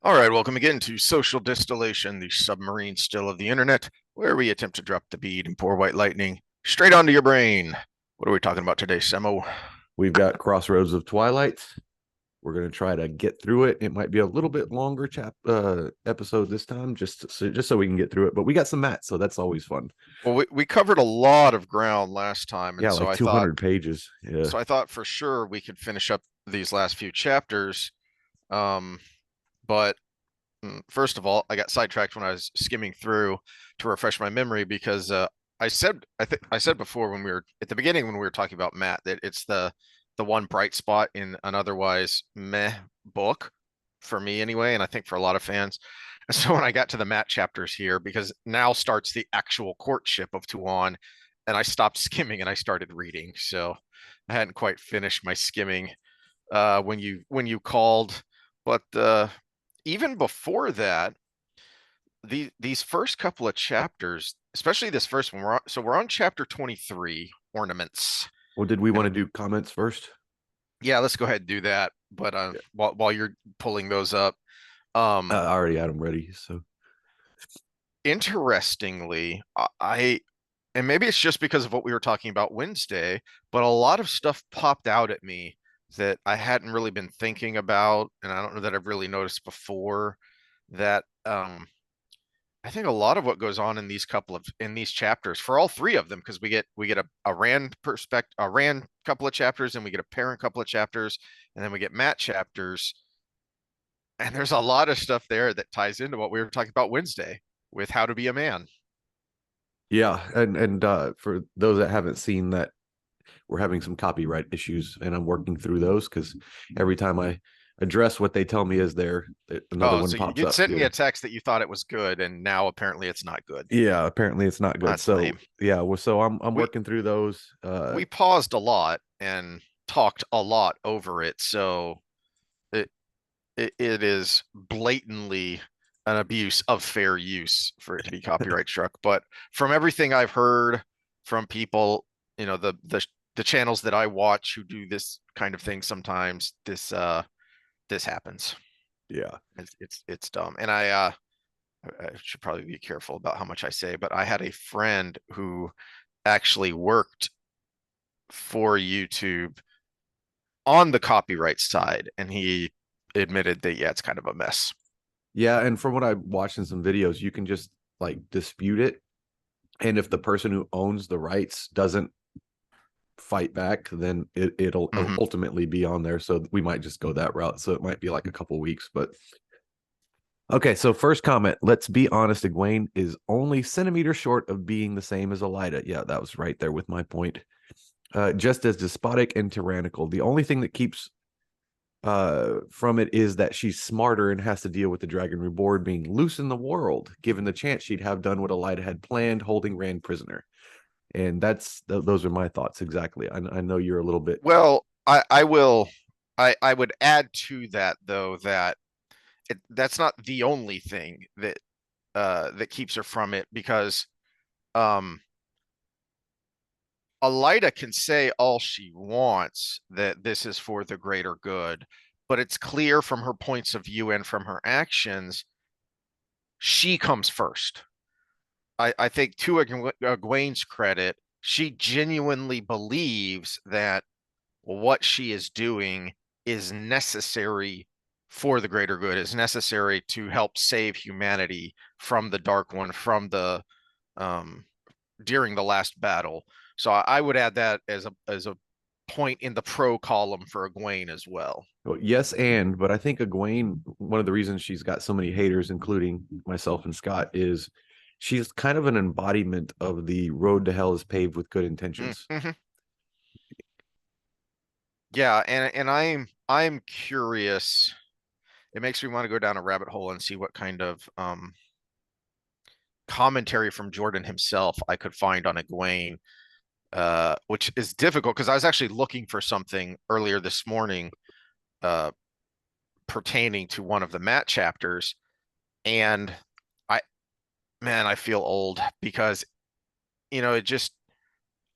All right, welcome again to Social Distillation, the submarine still of the internet, where we attempt to drop the bead and pour white lightning straight onto your brain. What are we talking about today, Semo? We've got Crossroads of Twilight. We're going to try to get through it. It might be a little bit longer episode this time, just so we can get through it. But we got some mats, so that's always fun. Well, we covered a lot of ground last time, and Yeah, so like I thought 200 pages. Yeah. so I thought for sure we could finish up these last few chapters. Um, but first of all, I got sidetracked when I was skimming through to refresh my memory because I said before when we were at the beginning when we were talking about Matt that it's the one bright spot in an otherwise meh book for me anyway, and I think for a lot of fans. And so when I got to the Matt chapters here, because now starts the actual courtship of Tuan, and I stopped skimming and I started reading. So I hadn't quite finished my skimming when you called, but even before that, these first couple of chapters, especially this first one, we're on chapter 23, ornaments. Well, did we want And to do comments first? yeah, let's go ahead and do that. But Yeah. while you're pulling those up, um, I already had them ready. So, interestingly, and maybe it's just because of what we were talking about Wednesday, but a lot of stuff popped out at me that I hadn't really been thinking about, and I don't know that I've really noticed before that I think a lot of what goes on in these chapters for all three of them, because we get a Rand perspective, a Rand couple of chapters, and we get a Perrin couple of chapters, and then we get Matt chapters, and there's a lot of stuff there that ties into what we were talking about Wednesday with how to be a man. yeah, and for those that haven't seen that, we're having some copyright issues, and I'm working through those because every time I address what they tell me is there, another Oh, one so pops you'd up. sent me Yeah. a text that you thought it was good, and now apparently it's not good. Yeah, apparently it's not good. That's So lame. yeah, well, so I'm We working through those. we paused a lot and talked a lot over it, so it is blatantly an abuse of fair use for it to be copyright struck. But from everything I've heard from people, the channels that I watch who do this kind of thing sometimes, this happens. Yeah. It's dumb. And I should probably be careful about how much I say, but I had a friend who actually worked for YouTube on the copyright side, and he admitted that yeah, it's kind of a mess. Yeah, and from what I watched in some videos, you can just like dispute it. And if the person who owns the rights doesn't fight back, then it'll Mhm. ultimately be on there. So we might just go that route. So it might be like a couple weeks. But okay, so first comment. Let's be honest, Egwene is only centimeters short of being the same as Elida. Yeah, that was right there with my point. Just as despotic and tyrannical. The only thing that keeps from it is that she's smarter and has to deal with the Dragon Reborn being loose in the world. Given the chance, she'd have done what Elida had planned, holding Rand prisoner. And those are my thoughts exactly. I know you're a little bit. Well, I will I would add to that though that that's not the only thing that keeps her from it because um Alida can say all she wants that this is for the greater good, but it's clear from her points of view and from her actions, she comes first. I think to Egwene's credit, she genuinely believes that what she is doing is necessary for the greater good, is necessary to help save humanity from the Dark One, from the um, during the last battle. So I would add that as a point in the pro column for Egwene as well. Well, yes, but I think Egwene, one of the reasons she's got so many haters, including myself and Scott, is she's kind of an embodiment of the road to hell is paved with good intentions. Mm-hmm. Yeah, and I'm curious. It makes me want to go down a rabbit hole and see what kind of commentary from Jordan himself I could find on Egwene, which is difficult because I was actually looking for something earlier this morning uh, pertaining to one of the Matt chapters, and I man, I feel old because it just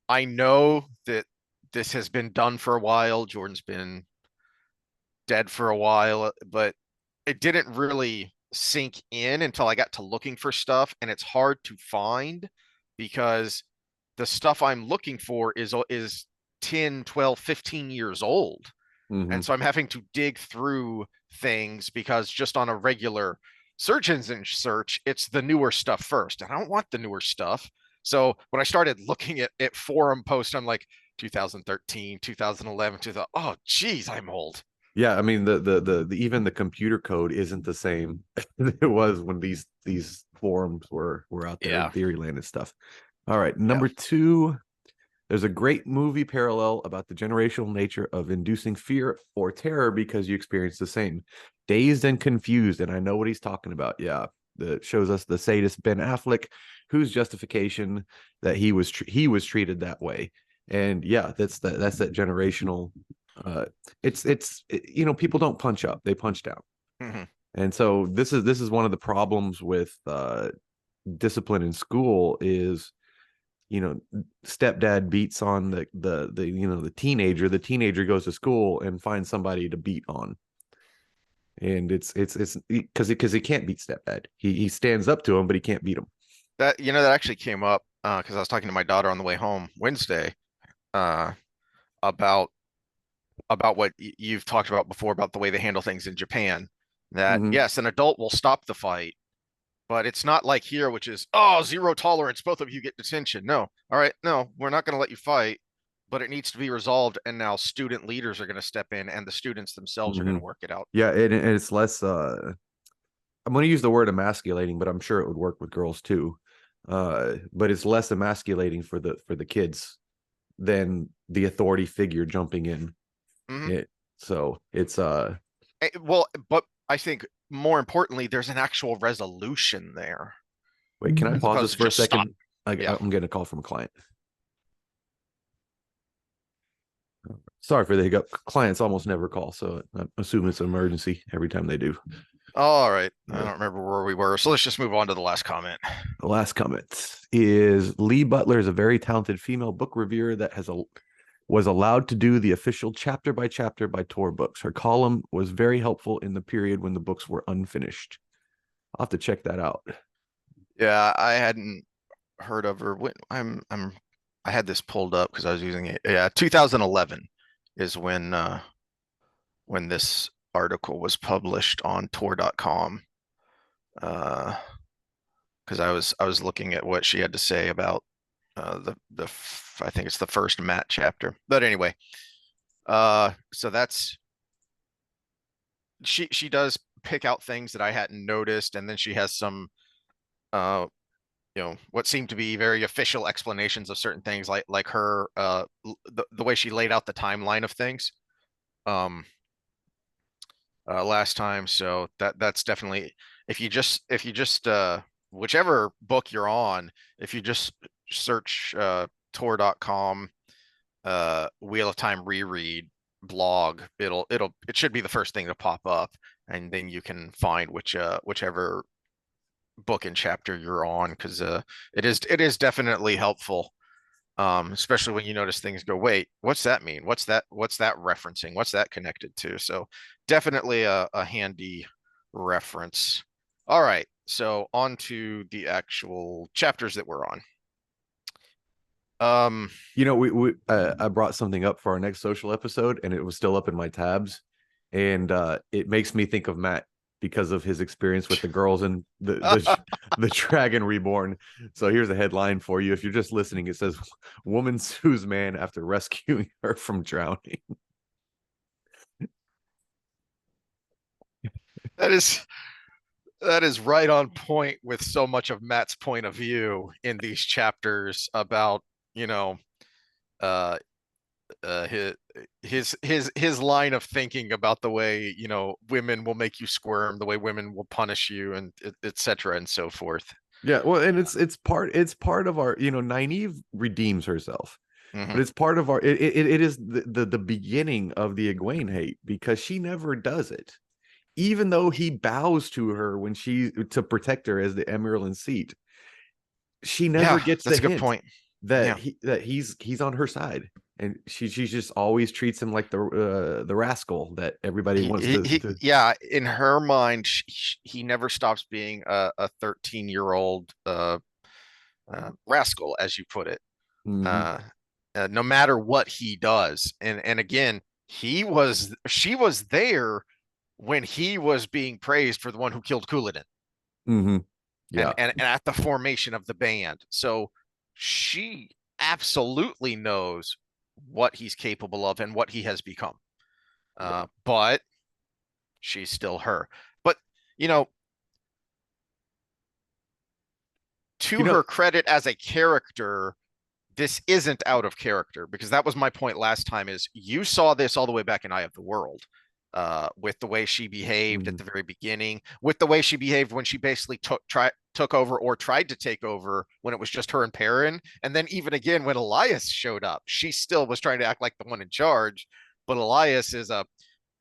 I know that this has been done for a while. Jordan's been dead for a while, but it didn't really sink in until I got to looking for stuff, and it's hard to find because the stuff I'm looking for is 10, 12, 15 years old. And Hmm. so I'm having to dig through things because just on a regular search engine search, it's the newer stuff first. And I don't want the newer stuff. So when I started looking at forum posts, I'm like 2013, 2011, 2000. Oh, geez, I'm old. Yeah, I mean the even the computer code isn't the same it was when these forums were out there in Yeah. Theoryland and stuff. All right, Yeah. number two. There's a great movie parallel about the generational nature of inducing fear or terror because you experience the same. Dazed and Confused, and I know what he's talking about. Yeah, that shows us the sadist Ben Affleck, whose justification that he was treated that way. And yeah, that's that generational. Uh, you know, people don't punch up; they punch down. Hmm. And so this is one of the problems with discipline in school is, you know, stepdad beats on the you know, the teenager goes to school and finds somebody to beat on, and it's because he can't beat stepdad. He stands up to him, but he can't beat him. That actually came up because I was talking to my daughter on the way home Wednesday uh, about what you've talked about before about the way they handle things in Japan. That Hmm. yes, an adult will stop the fight, but it's not like here, which is, oh, zero tolerance. Both of you get detention. No, all right, no, we're not going to let you fight, but it needs to be resolved. And now student leaders are going to step in, and the students themselves are going Hmm. to work it out. Yeah, and it's less. I'm going to use the word emasculating, but I'm sure it would work with girls too. But it's less emasculating for the kids than the authority figure jumping in. Hmm. It so it's Well, but I think more importantly, there's an actual resolution there wait, can I as pause opposed this to for a just stop. second? Yeah. I'm getting a call from a client. Sorry for the hiccup. Clients almost never call, so I assume it's an emergency every time they do. All right. I Uh, don't remember where we were. So let's just move on to the last comment. the last comment is Lee Butler is a very talented female book reviewer that was allowed to do the official chapter by Tor books. Her column was very helpful in the period when the books were unfinished. I'll have to check that out. Yeah, I hadn't heard of her. I had this pulled up because I was using it. Yeah, 2011 is when this article was published on Tor.com. Because I was looking at what she had to say about I think it's the first Matt chapter. But anyway, so that's she does pick out things that I hadn't noticed, and then she has some uh what seemed to be very official explanations of certain things, like her the way she laid out the timeline of things um last time. So that's definitely, if you just whichever book you're on, if you just search tor.com Wheel of Time reread blog, it should be the first thing to pop up, and then you can find whichever book and chapter you're on, because it is definitely helpful, especially when you notice things go, wait, what's that mean, what's that referencing, what's that connected to. So definitely a handy reference. All right, so on to the actual chapters that we're on. um You know, we I brought something up for our next social episode, and it was still up in my tabs, and it makes me think of Matt because of his experience with the girls and the Dragon Reborn. So here's a headline for you. If you're just listening, it says, "Woman sues man after rescuing her from drowning." that is that is right on point with so much of Matt's point of view in these chapters about, you know, uh his line of thinking about the way, women will make you squirm, the way women will punish you, and etc. and so forth. Yeah, well, and it's part of our, you know, Nynaeve redeems herself, Hmm. but it's part of our it is the beginning of the Egwene hate because she never does it. Even though he bows to her when she to protect her as the Emerald seat, she never Yeah, gets the that's a good hint point. that Yeah. he's on her side. and she just always treats him like the rascal that everybody wants to. Yeah, in her mind, he never stops being a 13-year-old rascal, as you put it. Mhm. Uh, no matter what he does, and again, she was there when he was being praised for the one who killed Couladin, Mhm. Yeah. and at the formation of the band. So she absolutely knows what he's capable of and what he has become. Yeah. But she's still her. But you know, You to know. her credit as a character, this isn't out of character, because that was my point last time. Is you saw this all the way back in Eye of the World, with the way she behaved at Mhm. the very beginning, with the way she behaved when she basically took over or tried to take over when it was just her and Perrin, and then even again when Elias showed up, she still was trying to act like the one in charge. But Elias is a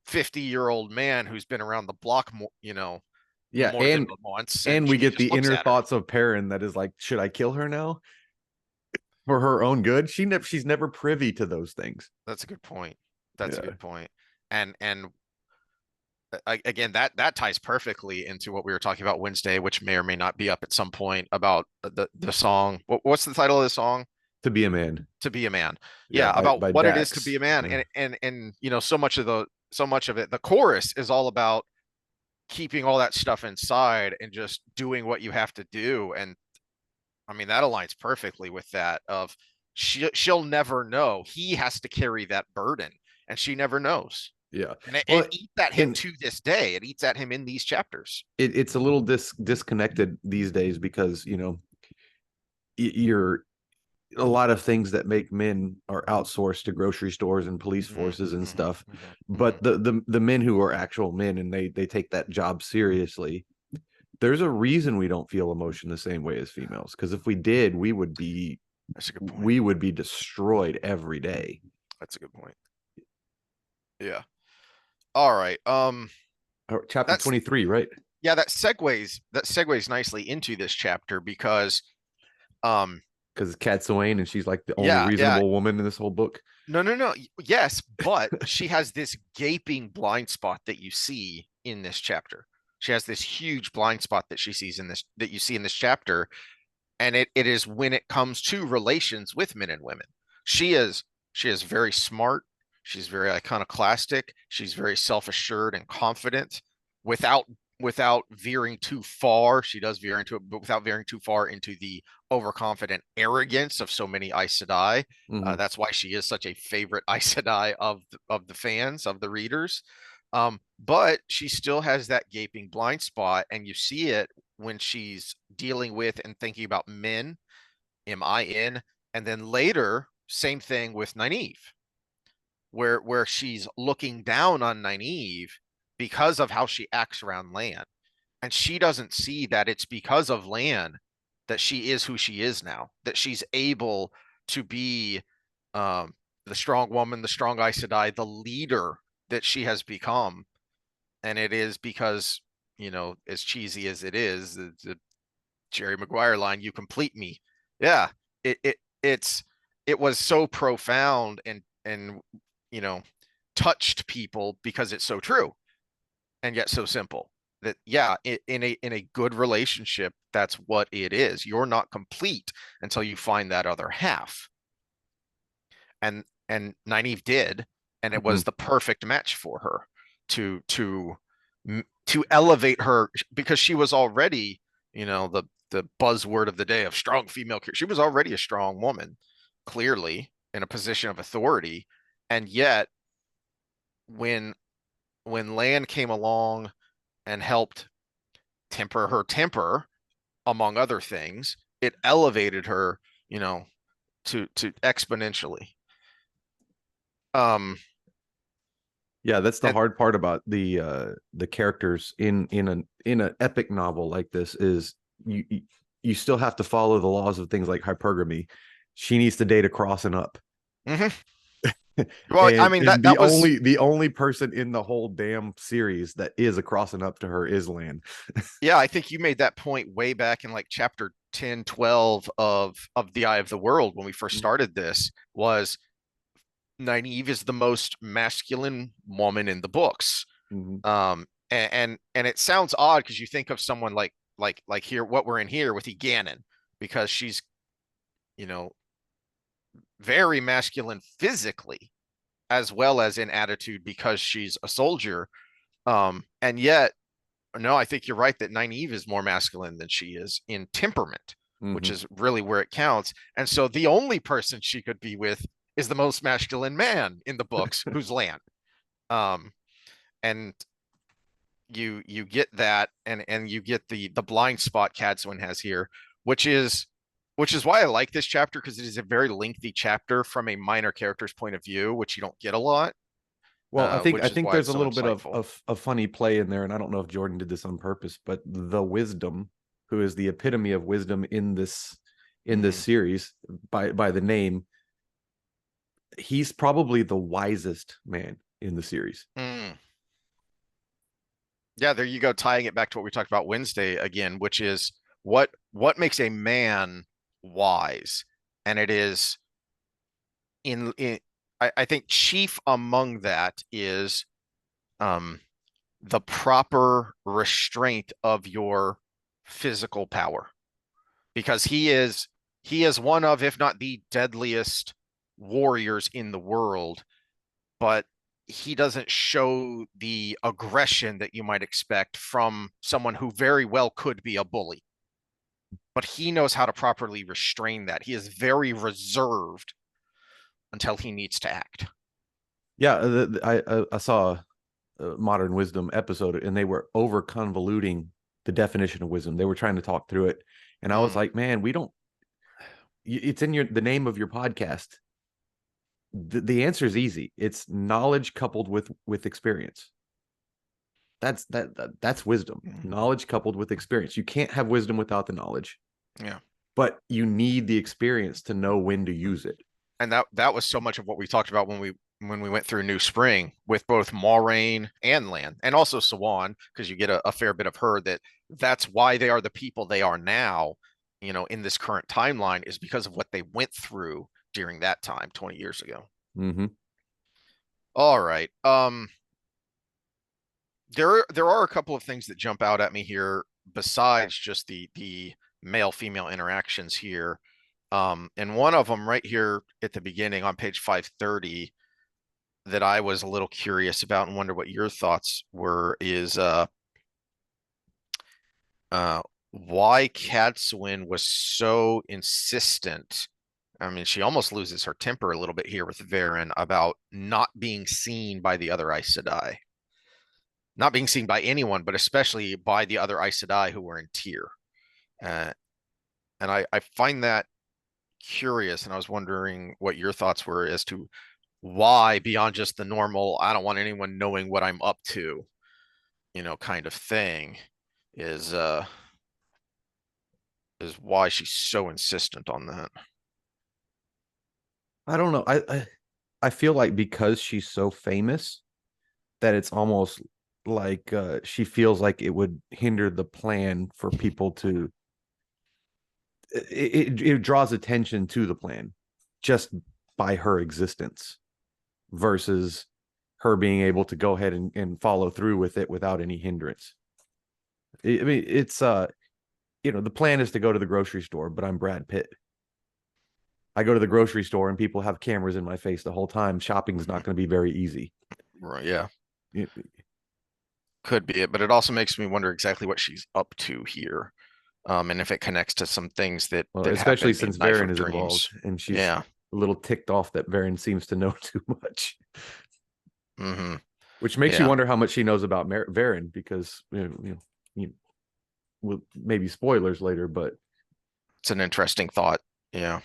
50-year-old man who's been around the block more, Yeah, more than once, and and we he get just the looks inner at her. thoughts of Perrin that is like, should I kill her now for her own good? She's never privy to those things. That's a good point. That's a Yeah. good point. And again, that ties perfectly into what we were talking about Wednesday, which may or may not be up at some point, about the song. What's the title of the song? To be a man. To be a man. Yeah, Yeah, about by what it is to be Dax. a man, and so much of it, the chorus is all about keeping all that stuff inside and just doing what you have to do. And I mean, that aligns perfectly with that of she'll never know. He has to carry that burden, and she never knows. Yeah. And it Well, eats at him and to this day. It eats at him in these chapters. it's a little disconnected these days because, you're a lot of things that make men are outsourced to grocery stores and police Hmm. forces and Hmm. stuff. Hmm. Hmm. But the men who are actual men and they take that job seriously, there's a reason we don't feel emotion the same way as females. Because if we did, That's a good point. we would be destroyed every day. That's a good point. Yeah. All right. Chapter That's 23, right? yeah. That segues nicely into this chapter because um Because it's Cat Swain and she's like the only yeah, yeah. reasonable woman in this whole book. No, no, no. Yes, but she has this gaping blind spot that you see in this chapter. She has this huge blind spot that you see in this chapter, and it is when it comes to relations with men and women. She is she is very smart. She's very iconoclastic. She's very self-assured and confident, without without veering too far. She does veer into it, but without veering too far into the overconfident arrogance of so many Aes Sedai. Mm-hmm. That's why she is such a favorite Aes Sedai of the fans, of the readers. But she still has that gaping blind spot, and you see it when she's dealing with and thinking about men, M-I-N, and then later, same thing with Nynaeve, where she's looking down on Nynaeve because of how she acts around Lan. And she doesn't see that it's because of Lan that she is who she is now, that she's able to be um, the strong woman, the strong Aes Sedai, the leader that she has become. And it is because, as cheesy as it is, the Jerry Maguire line, "You complete me." Yeah, it's it was so profound and you know touched people because it's so true and yet so simple. That yeah, in a good relationship, that's what it is. You're not complete until you find that other half, and Nynaeve did, and it Mm-hmm. was the perfect match for her to to elevate her, because she was already, the buzzword of the day of strong female. She was already a strong woman, clearly in a position of authority, and yet when Lan came along and helped temper her temper, among other things, it elevated her, to exponentially. Um, Yeah, that's the and hard part about the characters in an epic novel like this is you still have to follow the laws of things like hypergamy. She needs to date a crossing up. mhm. Well, I and mean and that was the only person in the whole damn series that is a crossing up to her is Lan. yeah, I think you made that point way back in like chapter 10, 12 of the Eye of the World when we first started this, was Nynaeve is the most masculine woman in the books. Mhm. And it sounds odd because you think of someone like here what we're in here with Eganon, because she's, you know, very masculine physically as well as in attitude because she's a soldier. And yet, no, I think you're right that Nynaeve is more masculine than she is in temperament, which Mhm. is really where it counts. And so the only person she could be with is the most masculine man in the books, who's Lan. Um, and you get that, and you get the blind spot Cadsuane has here, which is which is why I like this chapter, because it is a very lengthy chapter from a minor character's point of view, which you don't get a lot, Well, I which is think why there's it's a so little bit insightful. of funny play in there, and I don't know if Jordan did this on purpose, but the wisdom, who is the epitome of wisdom in this Mm-hmm. series by the name, he's probably the wisest man in the series. Mm. Yeah, there you go, tying it back to what we talked about Wednesday again, which is what makes a man wise, and it is in I think chief among that is um the proper restraint of your physical power, because he is one of, if not the deadliest warriors in the world, but he doesn't show the aggression that you might expect from someone who very well could be a bully, but he knows how to properly restrain that. He is very reserved until he needs to act. Yeah, I saw a Modern Wisdom episode, and they were over convoluting the definition of wisdom. They were trying to talk through it, and I was Mm, like, man, we don't. It's in the name of your podcast. The answer is easy. It's knowledge coupled with experience. That's wisdom. mm, Knowledge coupled with experience. You can't have wisdom without the knowledge, yeah. but you need the experience to know when to use it. And that was so much of what we talked about when we went through New Spring with both Moraine and Lan, and also Sawan, because you get a fair bit of her, that's why they are the people they are now, in this current timeline, is because of what they went through during that time 20 years ago. Mm-hmm. All right. There are a couple of things that jump out at me here besides just the male female interactions here. And one of them right here at the beginning on page 530 that I was a little curious about and wonder what your thoughts were is uh why Cadsuane was so insistent. I mean, she almost loses her temper a little bit here with Varen about not being seen by the other Aes Sedai. Not being seen by anyone, but especially by the other Aes Sedai who were in Tyr. Uh, and I find that curious, and I was wondering what your thoughts were as to why, beyond just the normal, I don't want anyone knowing what I'm up to, kind of thing, is uh is why she's so insistent on that. I don't know. I feel like because she's so famous that it's almost like she feels like it would hinder the plan for people to. It draws attention to the plan just by her existence versus her being able to go ahead and follow through with it without any hindrance. I mean, it's the plan is to go to the grocery store, but I'm Brad Pitt. I go to the grocery store and people have cameras in my face the whole time. Shopping's not going to be very easy. Right, yeah, It- could be it, but it also makes me wonder exactly what she's up to here. And if it connects to some things that well, that especially happen since in Knife Varen of is involved Dreams. and she's Yeah. a little ticked off that Varen seems to know too much, Hmm. which makes you Yeah. wonder how much she knows about Varen because well, maybe spoilers later, but It's an interesting thought. Yeah.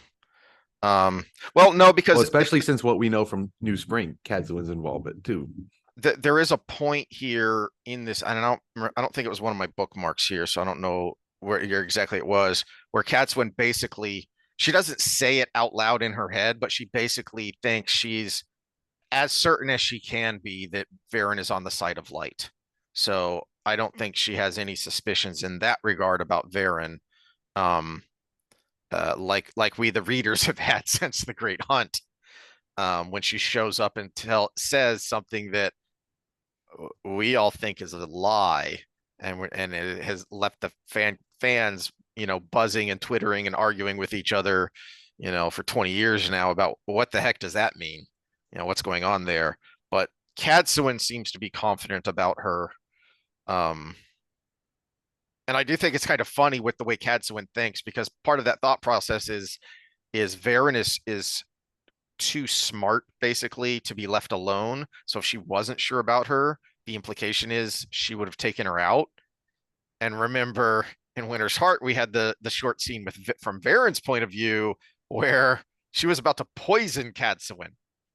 Well, no, well, because especially since what we know from New Spring, Cadsuane's involvement too. there is a point here in this, and I don't think it was one of my bookmarks here, so I don't know where exactly it was, where Cadsuane basically, she doesn't say it out loud in her head, but she basically thinks she's as certain as she can be that Varen is on the side of light. So I don't think she has any suspicions in that regard about Varen. Um, like we the readers have had since the Great Hunt. when she shows up and says something that we all think is a lie, and it has left the fans, buzzing and twittering and arguing with each other, for 20 years now about what the heck does that mean? What's going on there? But Cadsuin seems to be confident about her. Um, and I do think it's kind of funny with the way Cadsuin thinks, because part of that thought process is Varen is too smart basically to be left alone. So if she wasn't sure about her, the implication is she would have taken her out. And remember, in Winter's Heart, we had the short scene from Varen's point of view where she was about to poison Cadsuin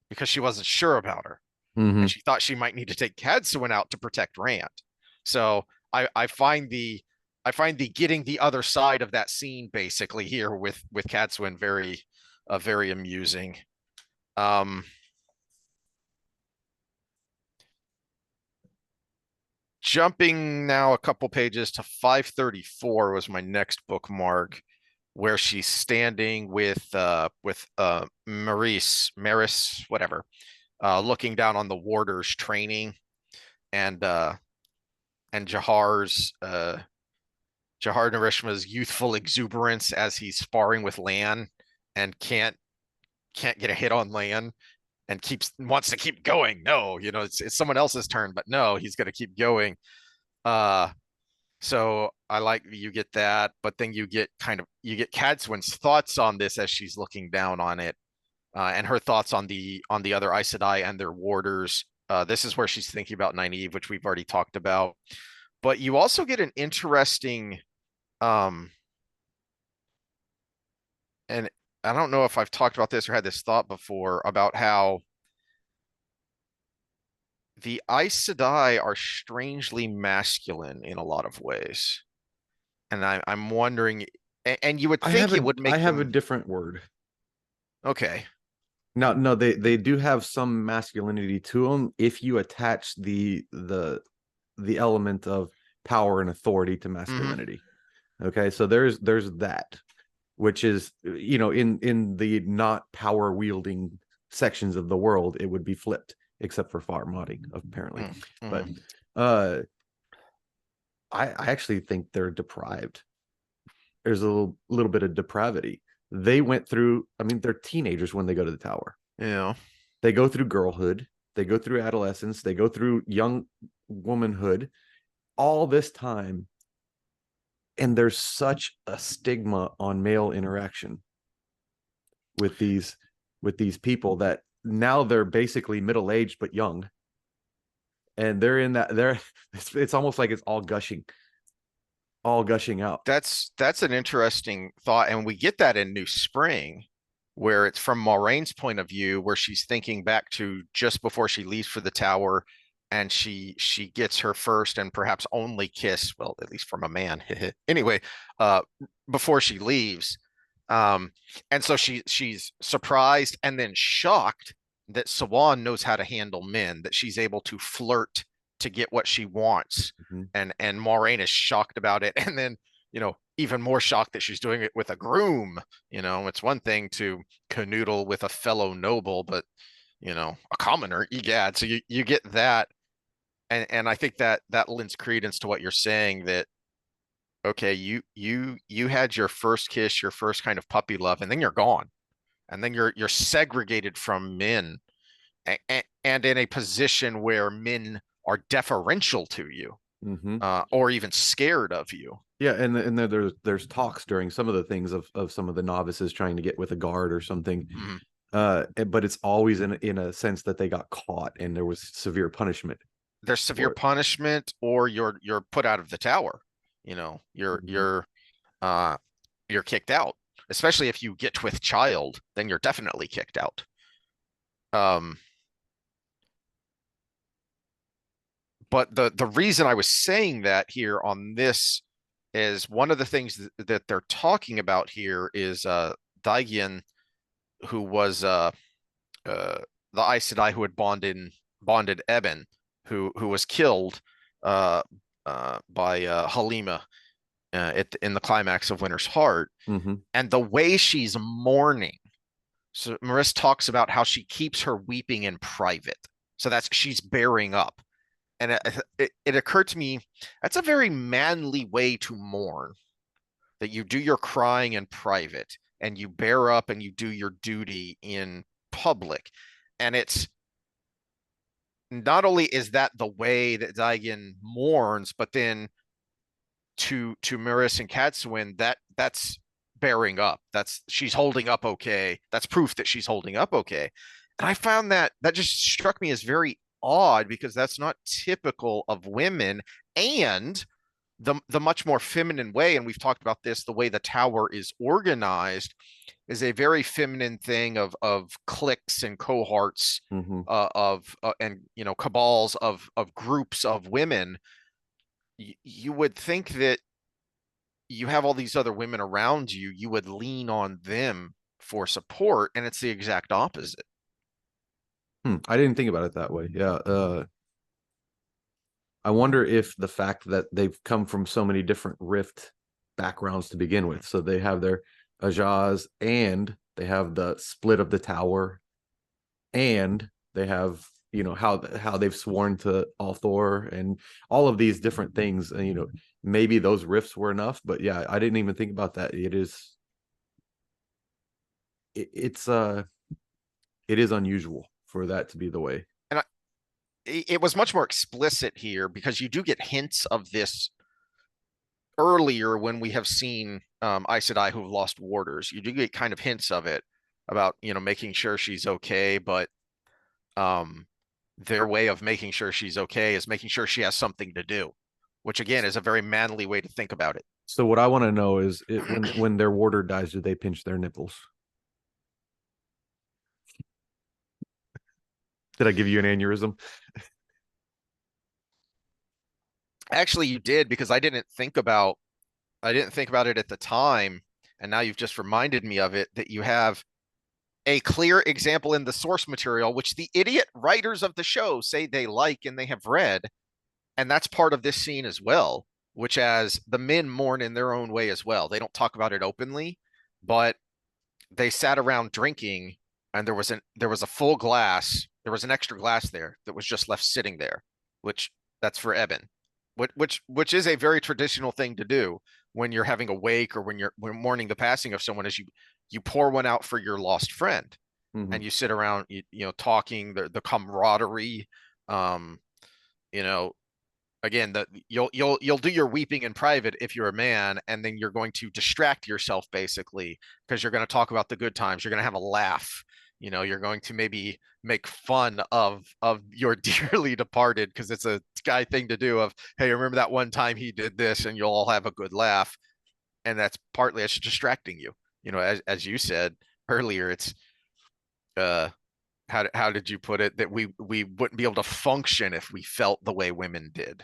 because she wasn't sure about her, Mm-hmm. and she thought she might need to take Cadsuin out to protect Rand. So I find the getting the other side of that scene basically here with Cadsuin very amusing. Jumping now a couple pages to 534 was my next bookmark, where she's standing with Maris, whatever, looking down on the warders training, and Jahar Narishma's youthful exuberance as he's sparring with Lan and can't get a hit on Lan, and wants to keep going. No, it's someone else's turn, but no, he's going to keep going. Uh, so I like you get that, but then you get Cadsuin's thoughts on this as she's looking down on it, and her thoughts on the other Aes Sedai and their warders. This is where she's thinking about Nynaeve, which we've already talked about. But you also get an interesting, um, and I don't know if I've talked about this or had this thought before, about how the Aes Sedai are strangely masculine in a lot of ways. And I'm wondering, and you would think it would I make have a them different word. okay. No, they do have some masculinity to them if you attach the element of power and authority to Hmm. masculinity. Okay, so there's that, which is, in the not power wielding sections of the world, it would be flipped, except for far modding, apparently. But Mm-hmm. uh I actually think they're deprived. There's a little bit of depravity. They went through, I mean, they're teenagers when they go to the tower. Yeah. They go through girlhood, they go through adolescence, they go through young womanhood, all this time, and there's such a stigma on male interaction with these people that now they're basically middle-aged but young, and they're in that they're it's almost like it's all gushing out. That's an interesting thought, and we get that in New Spring, where it's from Moraine's point of view, where she's thinking back to just before she leaves for the tower, and she gets her first and perhaps only kiss, well, at least from a man. Anyway, uh, before she leaves, um, and so she's surprised and then shocked that Sawan knows how to handle men, that she's able to flirt to get what she wants, Mhm. and Moraine is shocked about it, and then even more shocked that she's doing it with a groom. It's one thing to canoodle with a fellow noble, but a commoner, egad. So you get that, and I think that lends credence to what you're saying, that okay, you had your first kiss, your first kind of puppy love, and then you're gone, and then you're segregated from men, and in a position where men are deferential to you, Mm-hmm. or even scared of you. Yeah, and there's talks during some of the things of some of the novices trying to get with a guard or something. Mhm. But it's always in a sense that they got caught and there was severe punishment There's severe for it. punishment, or you're put out of the tower. You know, you're Mhm. you're uh you're kicked out. Especially if you get with child, then you're definitely kicked out. Um, but the reason I was saying that here on this is one of the things that they're talking about here is Daigian, who was uh the Aes Sedai who had bonded Eben, who was killed uh by Halima in the climax of Winter's Heart, Mhm. and the way she's mourning. So Marissa talks about how she keeps her weeping in private. So that's she's bearing up. And it occurred to me that's a very manly way to mourn, that you do your crying in private and you bear up and you do your duty in public. And it's not only is that the way that Daigen mourns, but then to Maris and Katswin, that's bearing up. That's she's holding up okay. That's proof that she's holding up okay. And I found that just struck me as very odd because that's not typical of women, and the much more feminine way, and we've talked about this, the way the tower is organized is a very feminine thing of cliques and cohorts, Mm-hmm. of and cabals of groups of women. You would think that you have all these other women around you, you would lean on them for support, and it's the exact opposite. I didn't think about it that way. Yeah. I wonder if the fact that they've come from so many different Rift backgrounds to begin with, so they have their Ajaz, and they have the split of the tower, and they have how they've sworn to Althor and all of these different things, and maybe those rifts were enough. But yeah, I didn't even think about that. It is unusual for that to be the way. And it was much more explicit here because you do get hints of this earlier when we have seen Aes Sedai who've lost warders. You do get kind of hints of it about making sure she's okay, but um, their way of making sure she's okay is making sure she has something to do, which again is a very manly way to think about it. So what I want to know is, when their warder dies, do they pinch their nipples? Did I give you an aneurysm? Actually, you did, because I didn't think about it at the time, and now you've just reminded me of it, that you have a clear example in the source material, which the idiot writers of the show say they like and they have read, and that's part of this scene as well, which as the men mourn in their own way as well. They don't talk about it openly, but they sat around drinking, and there was a full glass. There was an extra glass there that was just left sitting there, which that's for Eben, which is a very traditional thing to do when you're having a wake or when mourning the passing of someone, is you pour one out for your lost friend, Mm-hmm. and you sit around talking, the camaraderie, um you know again, you'll do your weeping in private if you're a man, and then you're going to distract yourself basically because you're going to talk about the good times, you're going to have a laugh, you're going to maybe make fun of your dearly departed because it's a guy thing to do, of hey, remember that one time he did this, and you'll all have a good laugh. And that's partly it's distracting you, as you said earlier. It's uh how did you put it, that we wouldn't be able to function if we felt the way women did.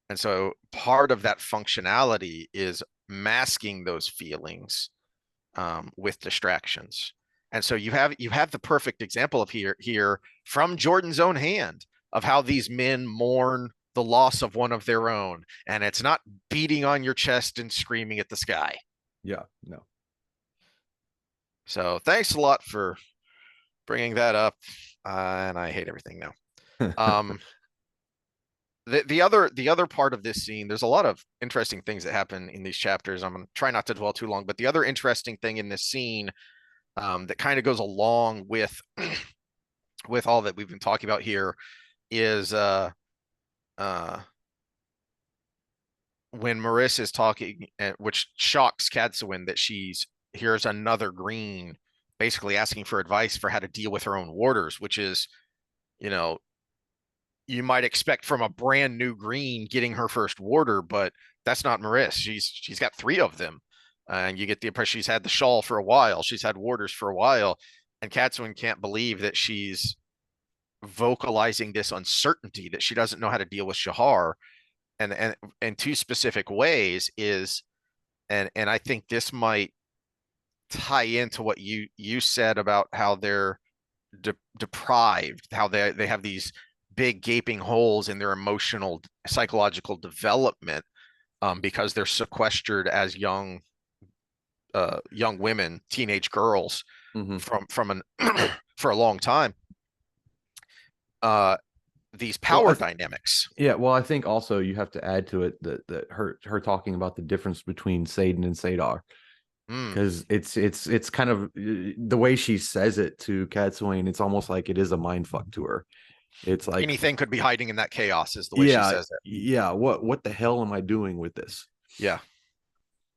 And so part of that functionality is masking those feelings with distractions. And so you have the perfect example of here from Jordan's own hand of how these men mourn the loss of one of their own, and it's not beating on your chest and screaming at the sky. Yeah, no. So thanks a lot for bringing that up, and I hate everything now. Um, the other part of this scene, there's a lot of interesting things that happen in these chapters. I'm gonna try not to dwell too long, but the other interesting thing in this scene, that kind of goes along with with all that we've been talking about here, is uh when Marissa is talking, which shocks Katsewin, that she's here's another green basically asking for advice for how to deal with her own warders, which is, you know, you might expect from a brand new green getting her first warder, but that's not Maris. She's got three of them, and you get the impression she's had the shawl for a while. She's had warders for a while, and Katswin can't believe that she's vocalizing this uncertainty, that she doesn't know how to deal with Shahar, and in two specific ways is, and I think this might tie into what you said about how they're deprived, how they have these big gaping holes in their emotional psychological development, because they're sequestered as young women, teenage girls. Mhm. from an for a long time. Uh, these Well, power dynamics. yeah. Well, I think also you have to add to it that her talking about the difference between Satan and Sadar, Mm. because it's kind of the way she says it to Katsuyne. It's almost like it is a mind fuck to her. It's like, Anything could be hiding in that chaos, is the way she yeah, says it. yeah. What the hell am I doing with this? Yeah,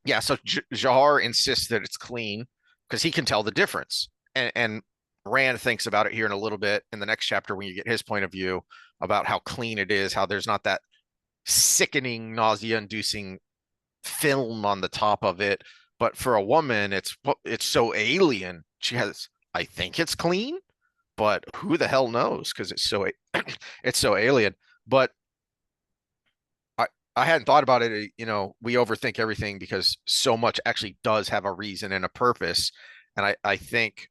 yeah. So Jahar insists that it's clean because he can tell the difference, and Rand thinks about it here in a little bit in the next chapter when you get his point of view about how clean it is, how there's not that sickening, nausea-inducing film on the top of it. But for a woman, it's so alien. She has, I think it's clean, but who the hell knows? Because it's so it's so alien. But I I hadn't thought about it. We overthink everything because so much actually does have a reason and a purpose. And I think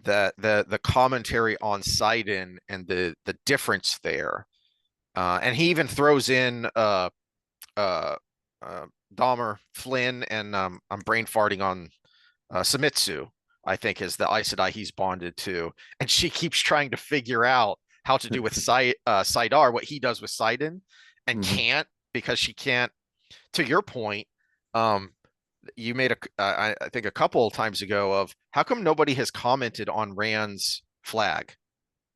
that the commentary on Sidon and the difference there, and he even throws in uh, uh, Dahmer, Flynn, and I'm brain farting on Samitsu, I think, is the Aes Sedai he's bonded to. And she keeps trying to figure out how to do with Saidar what he does with Sidon and Mhm. can't because she can't. To your point, um, you made I think a couple of times ago of how come nobody has commented on Rand's flag,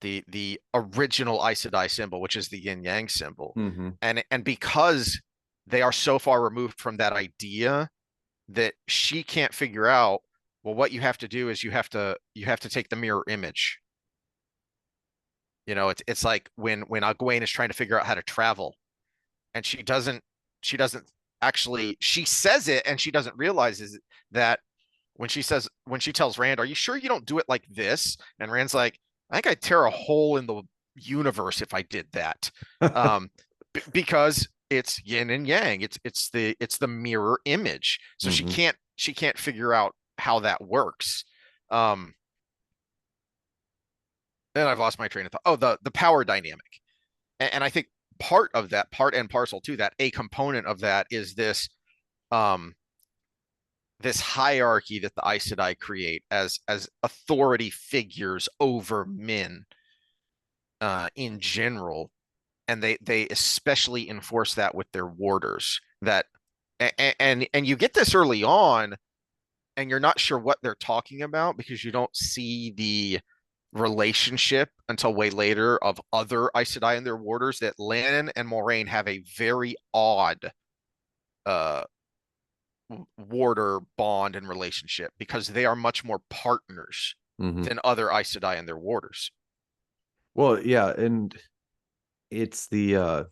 the original Aes Sedai symbol, which is the yin yang symbol, Mhm. and because they are so far removed from that idea that she can't figure out, well, what you have to do is you have to take the mirror image. It's like when Egwene is trying to figure out how to travel, and she doesn't actually, she says it and she doesn't realize is that when she tells Rand, "Are you sure you don't do it like this?" And Rand's like, "I think I'd tear a hole in the universe if I did that." Um, because it's yin and yang. It's the mirror image. So she Mhm. can't figure out how that works. Um, and I've lost my train of thought. Oh, the power dynamic. And I think part of that, part and parcel to that, a component of that is um this hierarchy that the Aes Sedai create as authority figures over men in general, and they especially enforce that with their warders. That and you get this early on, and you're not sure what they're talking about because you don't see the relationship until way later of other Aes Sedai and their warders. That Lan and Moraine have a very odd uh warder bond and relationship because they are much more partners Mhm. than other Aes Sedai and their warders. Well, yeah, and it's the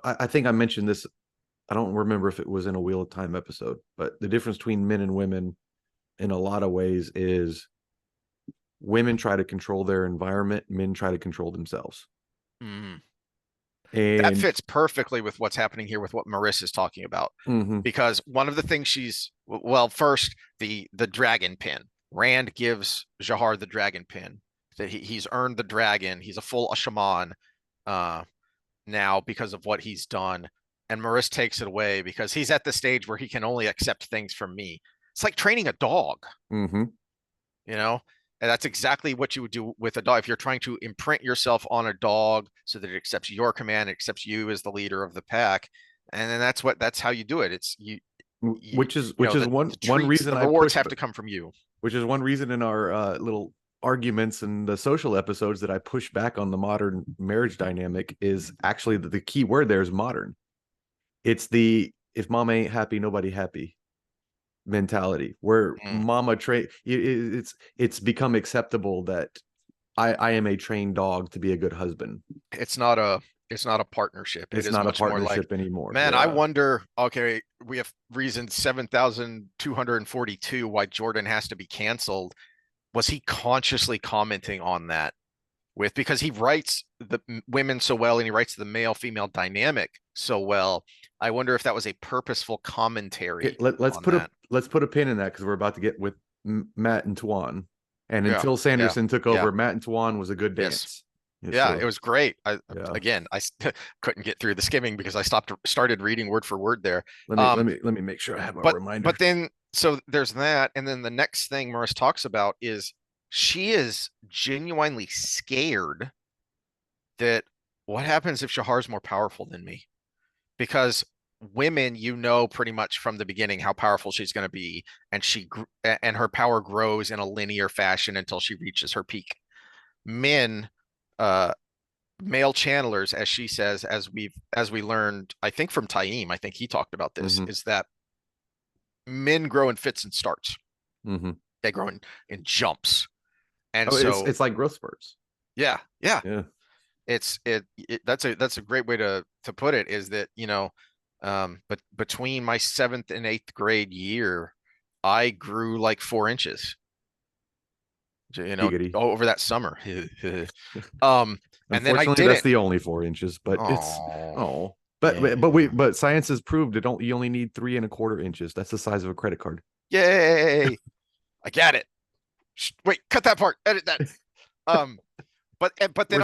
I think I mentioned this. I don't remember if it was in a Wheel of Time episode, but the difference between men and women in a lot of ways is women try to control their environment, men try to control themselves. Mm. That And fits perfectly with what's happening here with what Marissa's talking about. mhm. Because one of the things first, the dragon pin. Rand gives Jahar the dragon pin. That he's earned the dragon. He's a full shaman uh, now because of what he's done. And Marissa takes it away because he's at the stage where he can only accept things from me. It's like training a dog, Mhm. you know? And that's exactly what you would do with a dog. If you're trying to imprint yourself on a dog so that it accepts your command, it accepts you as the leader of the pack. And then that's how you do it. It's you, Which is the one treats, reason the I rewards push, have to come from you. which is one reason in our little arguments and the social episodes that I push back on the modern marriage dynamic is actually the key word there is modern. It's the if mama ain't happy, nobody happy mentality where Mm. mama train it's become acceptable that I am a trained dog to be a good husband. It's not a partnership. It It's is not a much more like, partnership anymore. man, I Yeah. wonder, okay, we have reason 7,242 why Jordan has to be canceled. Was he consciously commenting on that because he writes the women so well and he writes the male female dynamic so well. I wonder if that was a purposeful Okay, commentary let's on put a that. let's put a pin in that because we're about to get with Matt and Tuan. And Yeah, until yeah, Sanderson took yeah, over, Matt and Tuan was a good yes, dance. Yeah, it So was great. I yeah, again, couldn't get through the skimming because I started reading word for word there. let me Um, make sure I have a but reminder. then so there's that, and then the next thing Maurice talks about is she is genuinely scared that what happens if Shahar's more powerful than me? Because women, pretty much from the beginning how powerful she's going to be, and and her power grows in a linear fashion until she reaches her peak. Men, uh, male channelers, as she says, as we learned, I think from Taim, I think he talked about this, Mm-hmm. is that men grow in fits and starts. Mm-hmm. They grow in jumps, and Oh, so it's like growth spurts. yeah, yeah, Yeah. that's a great way to put it. Is that but between my seventh and eighth grade year, I grew like 4 inches. Giggity. Over that summer. um, and then I Unfortunately, that's didn't. the only 4 inches, but it's Oh, oh. yeah. But science has proved you only need 3.25 inches. That's the size of a credit card. Yay! I got it. Wait, cut that part. Edit that. Um, but We're then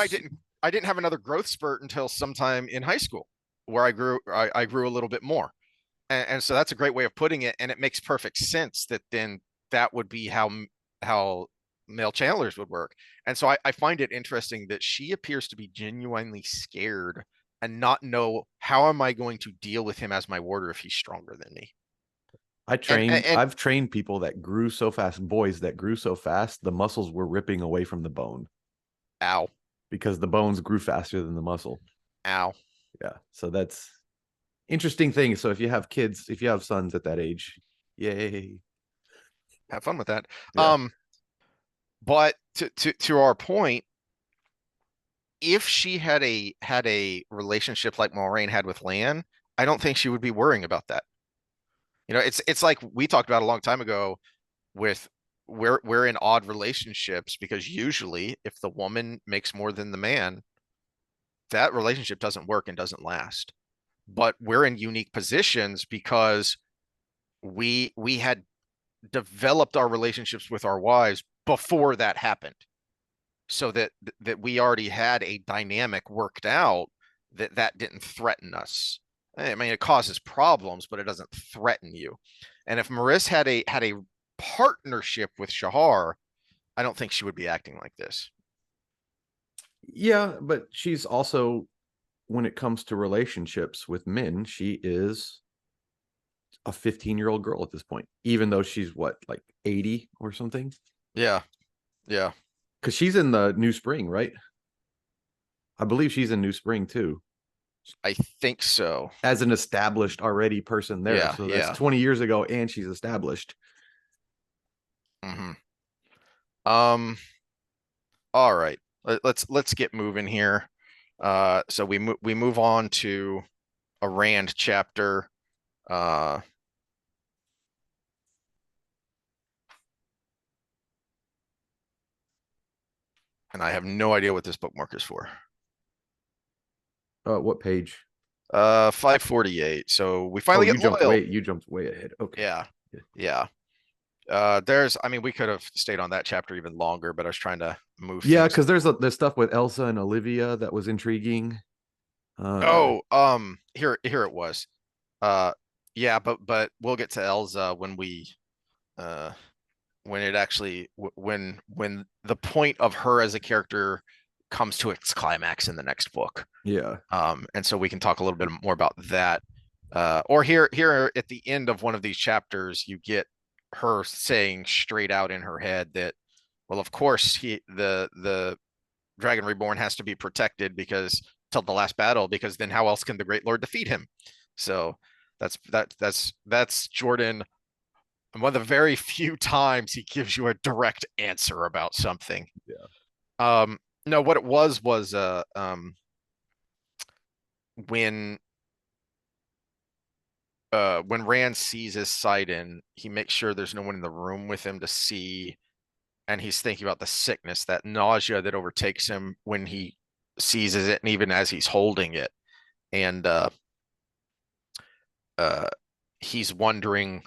I didn't have another growth spurt until sometime in high school where I grew a little bit more. And so that's a great way of putting it, and it makes perfect sense that then that would be how male channelers would work. And so I find it interesting that she appears to be genuinely scared and not know how am I going to deal with him as my warder if he's stronger than me. And I've trained people that grew so fast, boys that grew so fast, the muscles were ripping away from the bone ow, because the bones grew faster than the muscle. ow, Yeah. So that's interesting thing. So if you have kids, if you have sons at that age, yay. have fun with that. Yeah. Um, but to our point, if she had a relationship like Moraine had with Lan, I don't think she would be worrying about that. It's like we talked about a long time ago with we're in odd relationships because usually if the woman makes more than the man, that relationship doesn't work and doesn't last. But we're in unique positions because we had developed our relationships with our wives before that happened. So that we already had a dynamic worked out that didn't threaten us. I mean, it causes problems, but it doesn't threaten you. And if Maris had a partnership with Shahar, I don't think she would be acting like this. Yeah, but she's also, when it comes to relationships with men, she is a 15-year-old girl at this point, even though she's what, like 80 or something? Yeah, yeah, Because she's in the New Spring, right? I believe she's in New Spring too, I think so. as an established already person there. Yeah, So that's yeah. 20 years ago, and she's established. Hmm. Um. All right. Let's get moving here. So we move on to a Rand chapter. Uh, and I have no idea what this bookmark is for. What page? 548. So we Oh, finally get Loyal. you jumped way ahead. Okay. Yeah, Yeah. yeah. I mean, we could have stayed on that chapter even longer, but I was trying to move Yeah, things. because there's stuff with Elsa and Olivia that was intriguing. Oh, here it was. Uh, yeah, but we'll get to Elsa uh, when it actually when the point of her as a character comes to its climax in the next book. Yeah. And so we can talk a little bit more about that. Or here at the end of one of these chapters, you get her saying straight out in her head that, well, of course the Dragon Reborn has to be protected because till the last battle, because then how else can the Great Lord defeat him? So that's Jordan. One of the very few times he gives you a direct answer about something. Yeah. No, what it was when when Rand sees his Sidon, he makes sure there's no one in the room with him to see, and he's thinking about the sickness, that nausea that overtakes him when he seizes it, and even as he's holding it, and uh, he's wondering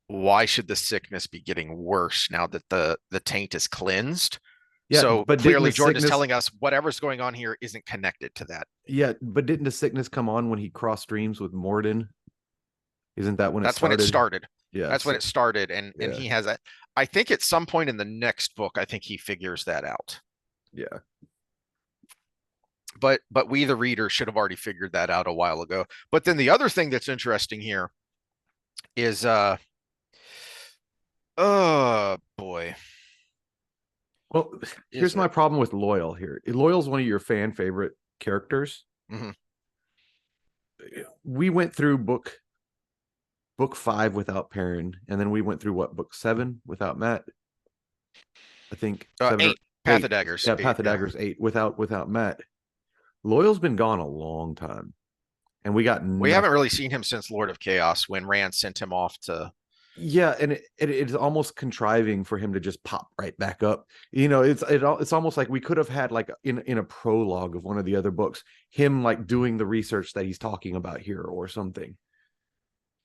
why should the sickness be getting worse now that the taint is cleansed. Yeah, So but didn't clearly the Jordan is sickness telling us whatever's going on here isn't connected to that. yeah, but didn't the sickness come on when he crossed streams with Morden? Isn't that when it That's when it started? started. That's when Yes. it started, and Yeah. he has a. I think at some point in the next book, I think he figures that out. Yeah. But we the reader should have already figured that out a while ago. But then the other thing that's interesting here is oh boy, Well, is here's my it? problem with Loyal here. Loyal's one of your fan favorite characters. Mhm. We went through book 5 without Perrin, and then we went through what, book 7 without Matt? I think 7 or Eight Path of 8. Daggers, Yeah, eight. Path of Yeah, Daggers 8 without Matt. Loyal's been gone a long time, and we got we haven't nothing. really seen him since Lord of Chaos when Rand sent him off to. Yeah, and it's almost contriving for him to just pop right back up. It's almost like we could have had like in a prologue of one of the other books, him like doing the research that he's talking about here or something,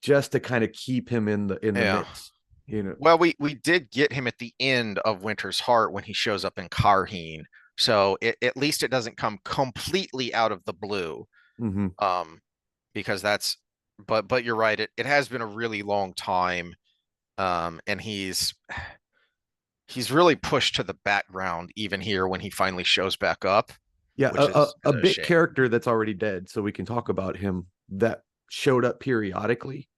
just to kind of keep him in the Yeah. mix. You know. Well, we did get him at the end of Winter's Heart when he shows up in Karheen, so at least it doesn't come completely out of the blue. Mm-hmm. Um, because that's. But you're right. It has been a really long time. And he's really pushed to the background even here when he finally shows back up, Yeah, which a is a bit shame. character that's already dead, so we can talk about him that showed up periodically,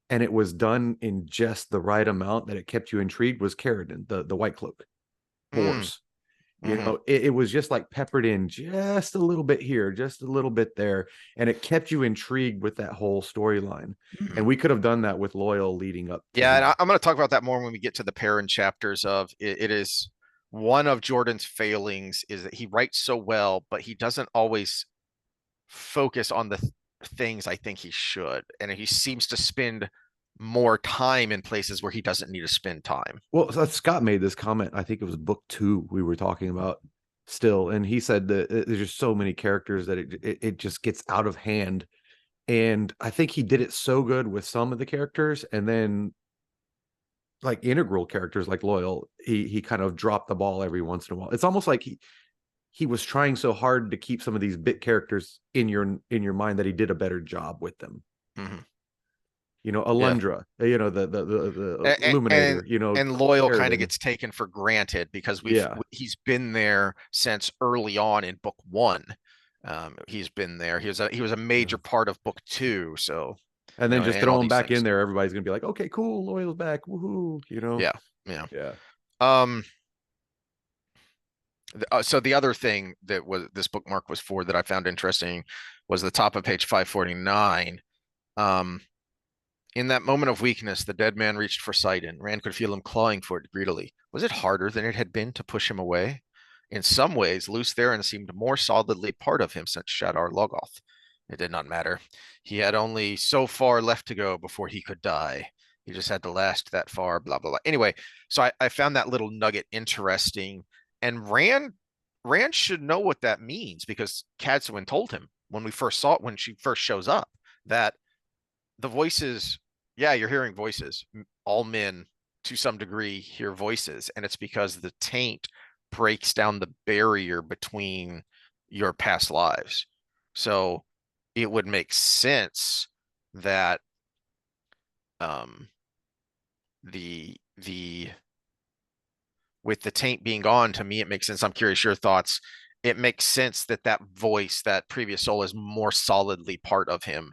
and it was done in just the right amount that it kept you intrigued. Was Carradine, the White Cloak, Mm, Bors. hmm It was just like peppered in just a little bit here, just a little bit there, and it kept you intrigued with that whole storyline. hmm And we could have done that with Loyal leading up to Yeah, and him. I'm going to talk about that more when we get to the Perrin chapters of it. It is one of Jordan's failings is that he writes so well, but he doesn't always focus on the things I think he should, and he seems to spend more time in places where he doesn't need to spend time. Well, Scott made this comment. I think it was book 2 we were talking about still, and he said that there's just so many characters that it just gets out of hand. And I think he did it so good with some of the characters, and then like integral characters like Loyal, he kind of dropped the ball every once in a while. It's almost like he was trying so hard to keep some of these bit characters in your mind that he did a better job with them. Mm-hmm. Yeah, Alundra, the and Illuminator, and, and Loyal kind of Sheridan. gets taken for granted because Yeah. he's been there since early on in book 1. He's been there. He was a Yeah. major part of book 2. So And then just and all throw him these back in things. there. Everybody's gonna be like, okay, cool, Loyal's back. Woohoo. Yeah, yeah. Yeah. Um. So the other thing that was this bookmark was for that I found interesting was the top of page 549. Um. In that moment of weakness, the dead man reached for Sidon. Rand could feel him clawing for it greedily. Was it harder than it had been to push him away? In some ways, Lews Therin seemed more solidly part of him since Shadar Logoth. It did not matter. He had only so far left to go before he could die. He just had to last that far, blah, blah, blah. Anyway, so I found that little nugget interesting. And Rand should know what that means because Cadsuin told him when we first saw it, when she first shows up, that the voices, yeah, you're hearing voices. All men to some degree hear voices, and it's because the taint breaks down the barrier between your past lives. So it would make sense that um the with the taint being gone, to me it makes sense. I'm curious your thoughts. It makes sense that that voice, that previous soul, is more solidly part of him,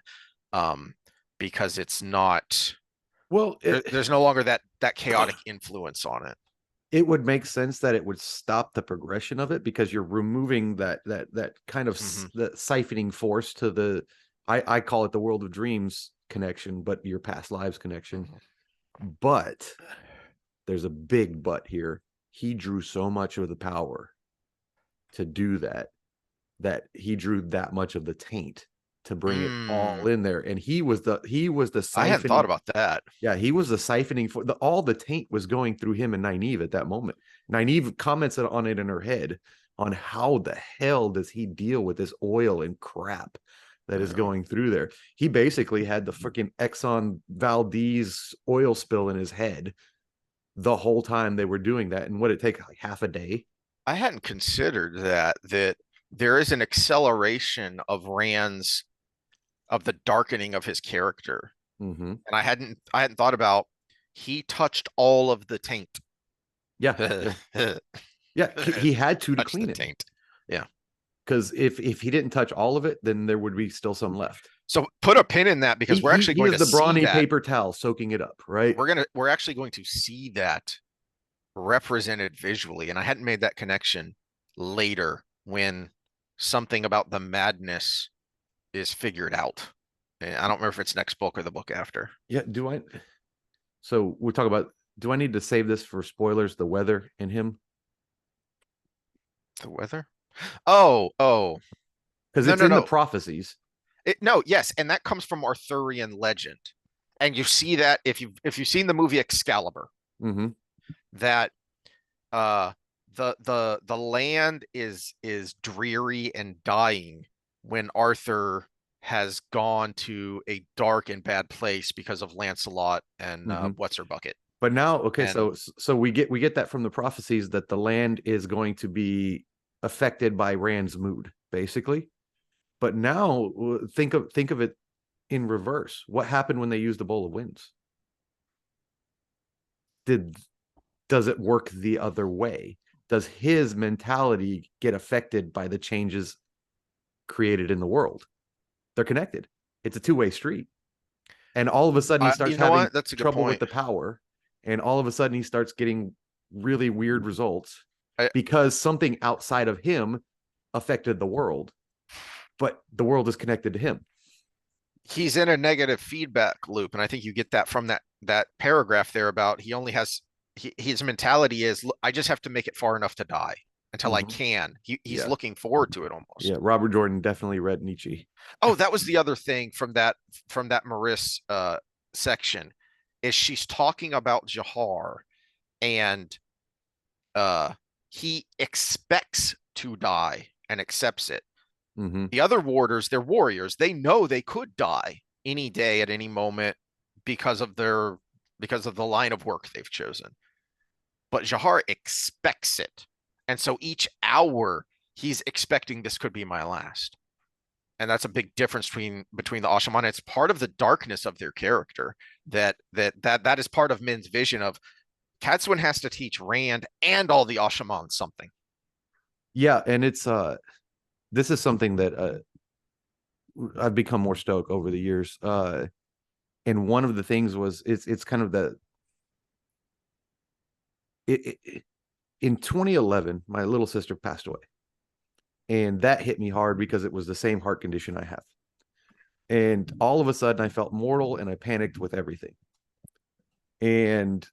um because it's not Well, there's no longer that chaotic influence on it. it would make sense that it would stop the progression of it because you're removing that kind of Mm-hmm. the siphoning force to the I call it the world of dreams connection, but your past lives connection. Mm-hmm. But there's a big but here. He drew so much of the power to do that he drew that much of the taint to bring it all in there, and he was the I hadn't thought siphoning. about that. Yeah, he was the siphoning for all the taint was going through him and Nynaeve at that moment. Nynaeve comments on it in her head on how the hell does he deal with this oil and crap that is Yeah. going through there. He basically had the freaking Exxon Valdez oil spill in his head the whole time they were doing that. And what it take like half a day? I hadn't considered that there is an acceleration of Rand's of the darkening of his character. Mm-hmm. And I hadn't thought about he touched all of the taint. Yeah, Touch yeah, yeah. He had to the clean it taint. Yeah. because if he didn't touch all of it, then there would be still some left. So put a pin in that because we're actually He going is to the see brawny that. paper towel soaking it up, right? We're actually going to see that represented visually. And I hadn't made that connection later when something about the madness is figured out. And I don't remember if it's next book or the book after. Yeah. Do I? So we're talking about. Do I need to save this for spoilers? The weather in him The weather? Oh. because No, it's no, in the no. prophecies. No, yes, and that comes from Arthurian legend. And you see that if you've seen the movie Excalibur, Mm-hmm. that uh the land is dreary and dying when Arthur has gone to a dark and bad place because of Lancelot and Mm-hmm. what's her bucket. But now, okay, And so we get that from the prophecies that the land is going to be affected by Rand's mood, basically. But now think of it in reverse. What happened when they used the Bowl of Winds? Did does it work the other way? Does his mentality get affected by the changes created in the world? They're connected. It's a two-way street. And all of a sudden he starts you know having what? That's a good trouble with point. the power. And all of a sudden he starts getting really weird results I, because something outside of him affected the world, but the world is connected to him. he's in a negative feedback loop, and I think you get that from that paragraph there about he only has his mentality is I just have to make it far enough to die until I Mm-hmm. can. He's Yeah. looking forward to it Yeah. almost. Robert Jordan definitely read Nietzsche. Oh, that was the other thing from that Maris section is she's talking about Jahar and uh he expects to die and accepts it. Mm-hmm. The other warders, they're warriors. They know they could die any day at any moment because of the line of work they've chosen. But Jahar expects it. And so each hour he's expecting this could be my last. And that's a big difference between the Ashaman. It's part of the darkness of their character that is part of Min's vision of Katswin has to teach Rand and all the Ashaman something. Yeah, and it's this is something that I've become more stoic over the years. And one of the things was it's kind of in 2011, my little sister passed away. And that hit me hard because it was the same heart condition I have. And all of a sudden I felt mortal and I panicked with everything. And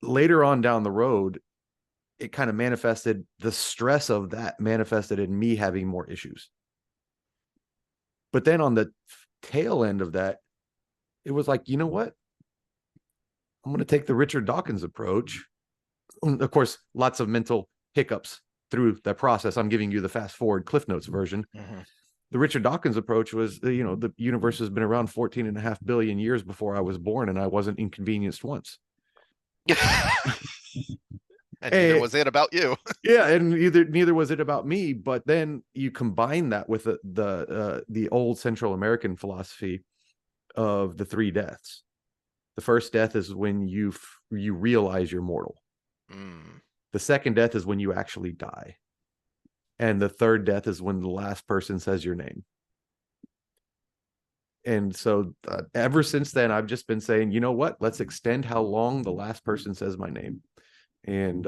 later on down the road, it kind of manifested, the stress of that manifested in me having more issues. But then on the tail end of that, it was like, you know what? I'm going to take the Richard Dawkins approach. Of course, lots of mental hiccups through that process. I'm giving you the fast forward Cliff Notes version. Mm-hmm. The Richard Dawkins approach was, the universe has been around 14.5 billion years before I was born, and I wasn't inconvenienced once. And neither was it about you. Yeah, and neither was it about me. But then you combine that with the old Central American philosophy of the three deaths. The first death is when you realize you're mortal. Mm. The second death is when you actually die. And the third death is when the last person says your name. And so ever since then, I've just been saying, you know what? Let's extend how long the last person says my name. And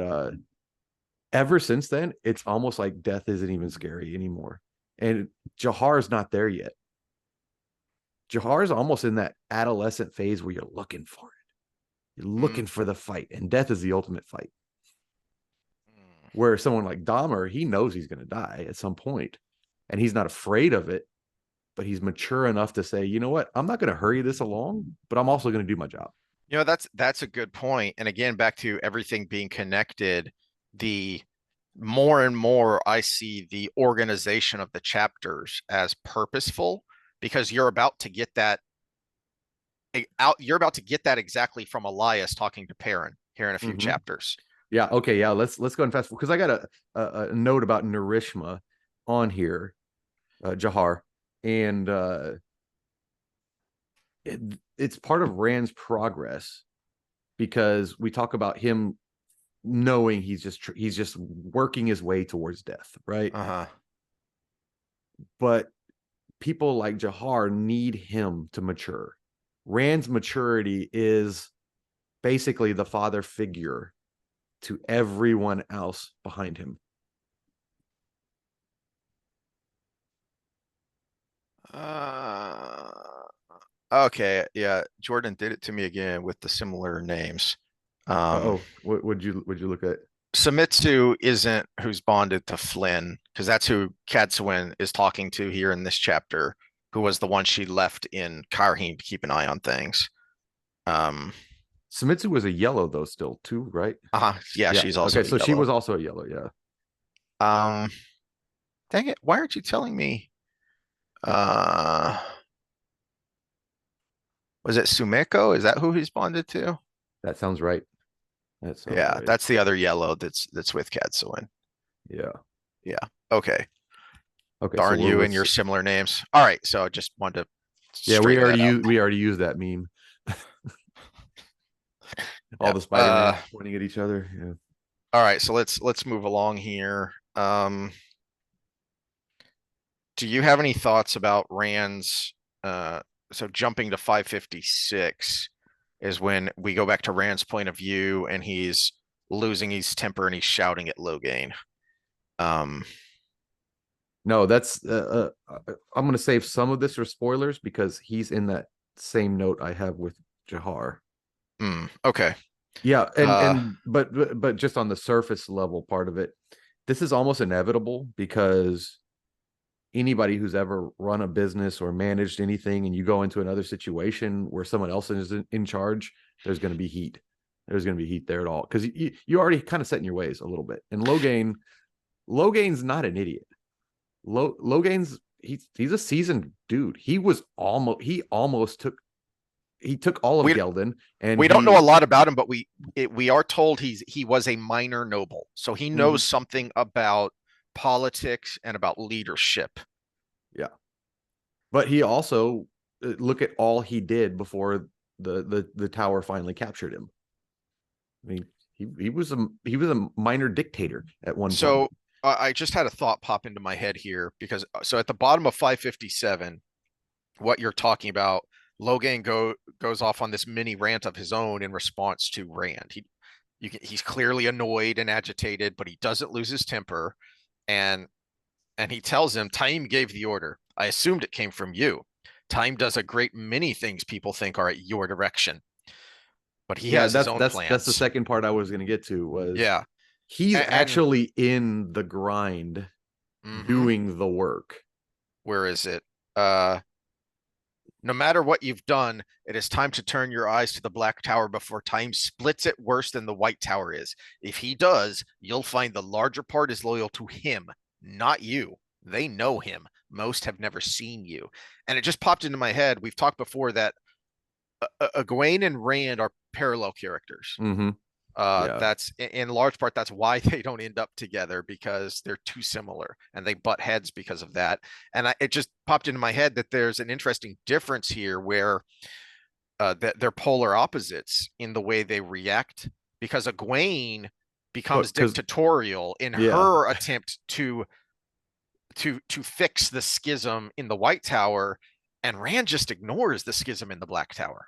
ever since then, it's almost like death isn't even scary anymore. And Jahar's not there yet. Jahar's almost in that adolescent phase where you're looking for it. You're looking for the fight, and death is the ultimate fight. Where someone like Dahmer, he knows he's going to die at some point, and he's not afraid of it, but he's mature enough to say, you know what? I'm not going to hurry this along, but I'm also going to do my job. That's a good point. And again, back to everything being connected, the more and more I see the organization of the chapters as purposeful because you're about to get that out. You're about to get that exactly from Elias talking to Perrin here in a few Mm-hmm. chapters, Yeah. Okay. Yeah. Let's go and fast forward because I got a note about Narishma on here, Jahar, and it's part of Rand's progress because we talk about him knowing he's just working his way towards death, right? Uh-huh. But people like Jahar need him to mature. Rand's maturity is basically the father figure to everyone else behind him. Uh, okay, yeah, Jordan did it to me again with the similar names. Um, Oh, what would you look at? Samitsu isn't who's bonded to Flynn, because that's who Katsuin is talking to here in this chapter, who was the one she left in Karheen to keep an eye on things. Um, Samitsu was a yellow though, still too, right? yeah, Yeah. she's also Okay, a so she yellow. was also a yellow. Yeah. Um, dang it, why aren't you telling me? Uh, was it Sumeko? Is that who he's bonded to? That sounds right. That sounds Yeah, right. that's the other yellow that's with Katsuin. Yeah. Yeah. Okay. Okay, so Darn we're you and with your similar names. All right, so I just wanted to yeah, straighten that out. we already used that meme. All Yeah. the Spider-Mans pointing at each other. Yeah. All right, so let's move along here. Do you have any thoughts about Rand's so jumping to 556 is when we go back to Rand's point of view and he's losing his temper and he's shouting at Logain. Um No, that's I'm going to save some of this for spoilers because he's in that same note I have with Jahar. okay. Yeah, Uh and but just on the surface level part of it, this is almost inevitable because anybody who's ever run a business or managed anything and you go into another situation where someone else is in charge, there's going to be heat. There's going to be heat there at all because you already kind of set in your ways a little bit. And Logain's not an idiot. Logain's he's a seasoned dude. He almost took all of we Geldon and we don't know a he lot about him, but we are told he was a minor noble, so he knows mhm, something about politics and about leadership. yeah. But he also look at all he did before the tower finally captured him. I mean, he was a minor dictator at one point. So I just had a thought pop into my head here because so at the bottom of 557, what you're talking about, Logan goes off on this mini rant of his own in response to Rand. He's clearly annoyed and agitated, but he doesn't lose his temper, and he tells him, Time gave the order. I assumed it came from you. Time does a great many things people think are at your direction, but he Yeah, has his own that's the plans. second part I was going to get to was Yeah. he's And actually in the grind mm-hmm, doing the work. where is it? Uh, no matter what you've done, it is time to turn your eyes to the Black Tower before time splits it worse than the White Tower is. If he does, you'll find the larger part is loyal to him, not you. They know him. Most have never seen you. And it just popped into my head. We've talked before that Egwene and Rand are parallel characters. Mm-hmm. Yeah. That's in large part that's why they don't end up together because they're too similar and they butt heads because of that. And it just popped into my head that there's an interesting difference here where that they're polar opposites in the way they react because Egwene Well, becomes because dictatorial in yeah. her attempt to fix the schism in the White Tower, and Rand just ignores the schism in the Black Tower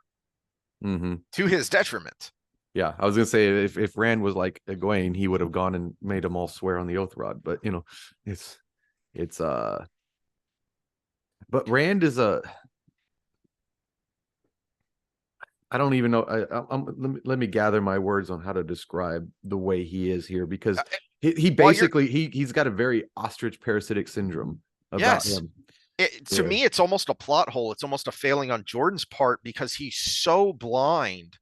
Mm-hmm. to his detriment. Yeah, I was gonna say if Rand was like Egwene, he would have gone and made them all swear on the oath rod. But you know, it's it's but Rand is a I don't even know. Let me gather my words on how to describe the way he is here because he While you're basically he's got a very ostrich parasitic syndrome about yes, him. to Yeah, me, it's almost a plot hole. It's almost a failing on Jordan's part because he's so blind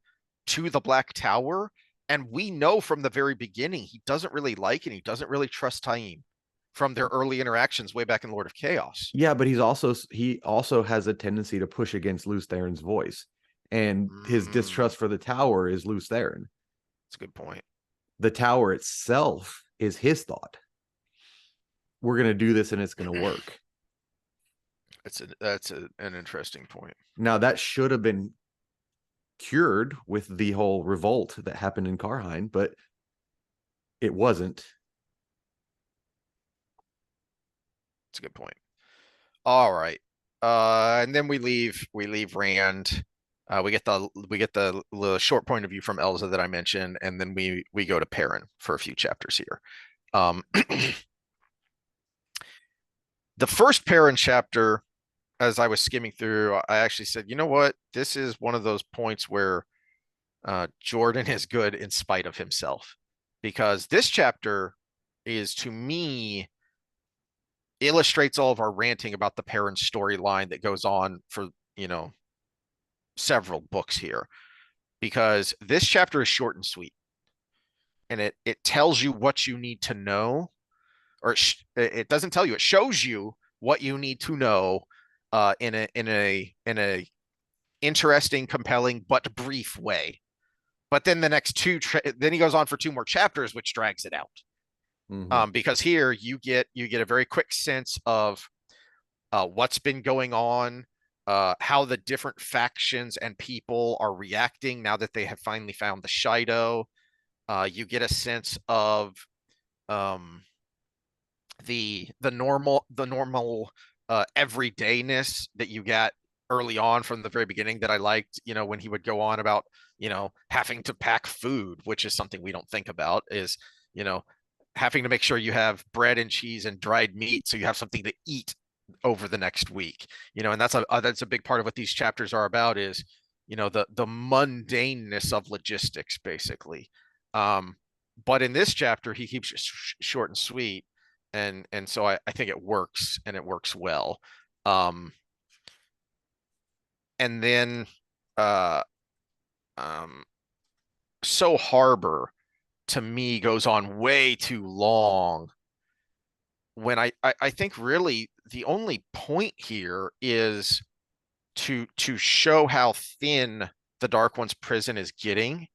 to the Black Tower. And we know from the very beginning he doesn't really like and he doesn't really trust Taim from their early interactions way back in Lord of Chaos. yeah, but he also has a tendency to push against Lews Theron's voice, and his Mm, distrust for the tower is Lews Theron. that's a good point. the tower itself is his thought. We're going to do this and it's going to work. An interesting point. Now, that should have been cured with the whole revolt that happened in Karheim, but it wasn't. That's a good point. All right. And then we leave Rand. We get the short point of view from Elza that I mentioned, and then we go to Perrin for a few chapters here. The first Perrin chapter, as I was skimming through, I actually said, you know what? This is one of those points where Jordan is good in spite of himself, because this chapter is, to me, illustrates all of our ranting about the Perrin storyline that goes on for, several books here, because this chapter is short and sweet, and it tells you what you need to know, or it doesn't tell you, it shows you what you need to know in a interesting, compelling, but brief way. But then the next then he goes on for 2 more chapters, which drags it out. Because here you get a very quick sense of what's been going on, how the different factions and people are reacting now that they have finally found the Shido. You get a sense of the normal everydayness that you got early on from the very beginning that I liked, when he would go on about, having to pack food, which is something we don't think about, is, having to make sure you have bread and cheese and dried meat so you have something to eat over the next week, and that's a big part of what these chapters are about, is, the mundaneness of logistics, basically. But in this chapter, he keeps it short and sweet, and so I think it works, and it works well. And then So Harbor, to me, goes on way too long, when I think really the only point here is to show how thin the Dark One's prison is getting,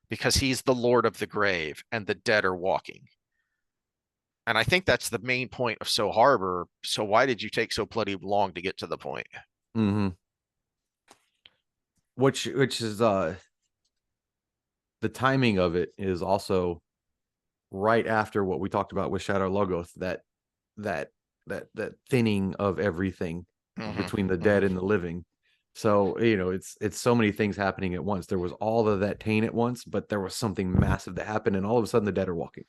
because he's the Lord of the Grave and the dead are walking. And I think that's the main point of So Harbor. So why did you take so bloody long to get to the point? Which is the timing of it is also right after what we talked about with Shadow Logoth, that thinning of everything between the dead and the living. So, it's so many things happening at once. There was all of that pain at once, but there was something massive that happened, and all of a sudden the dead are walking.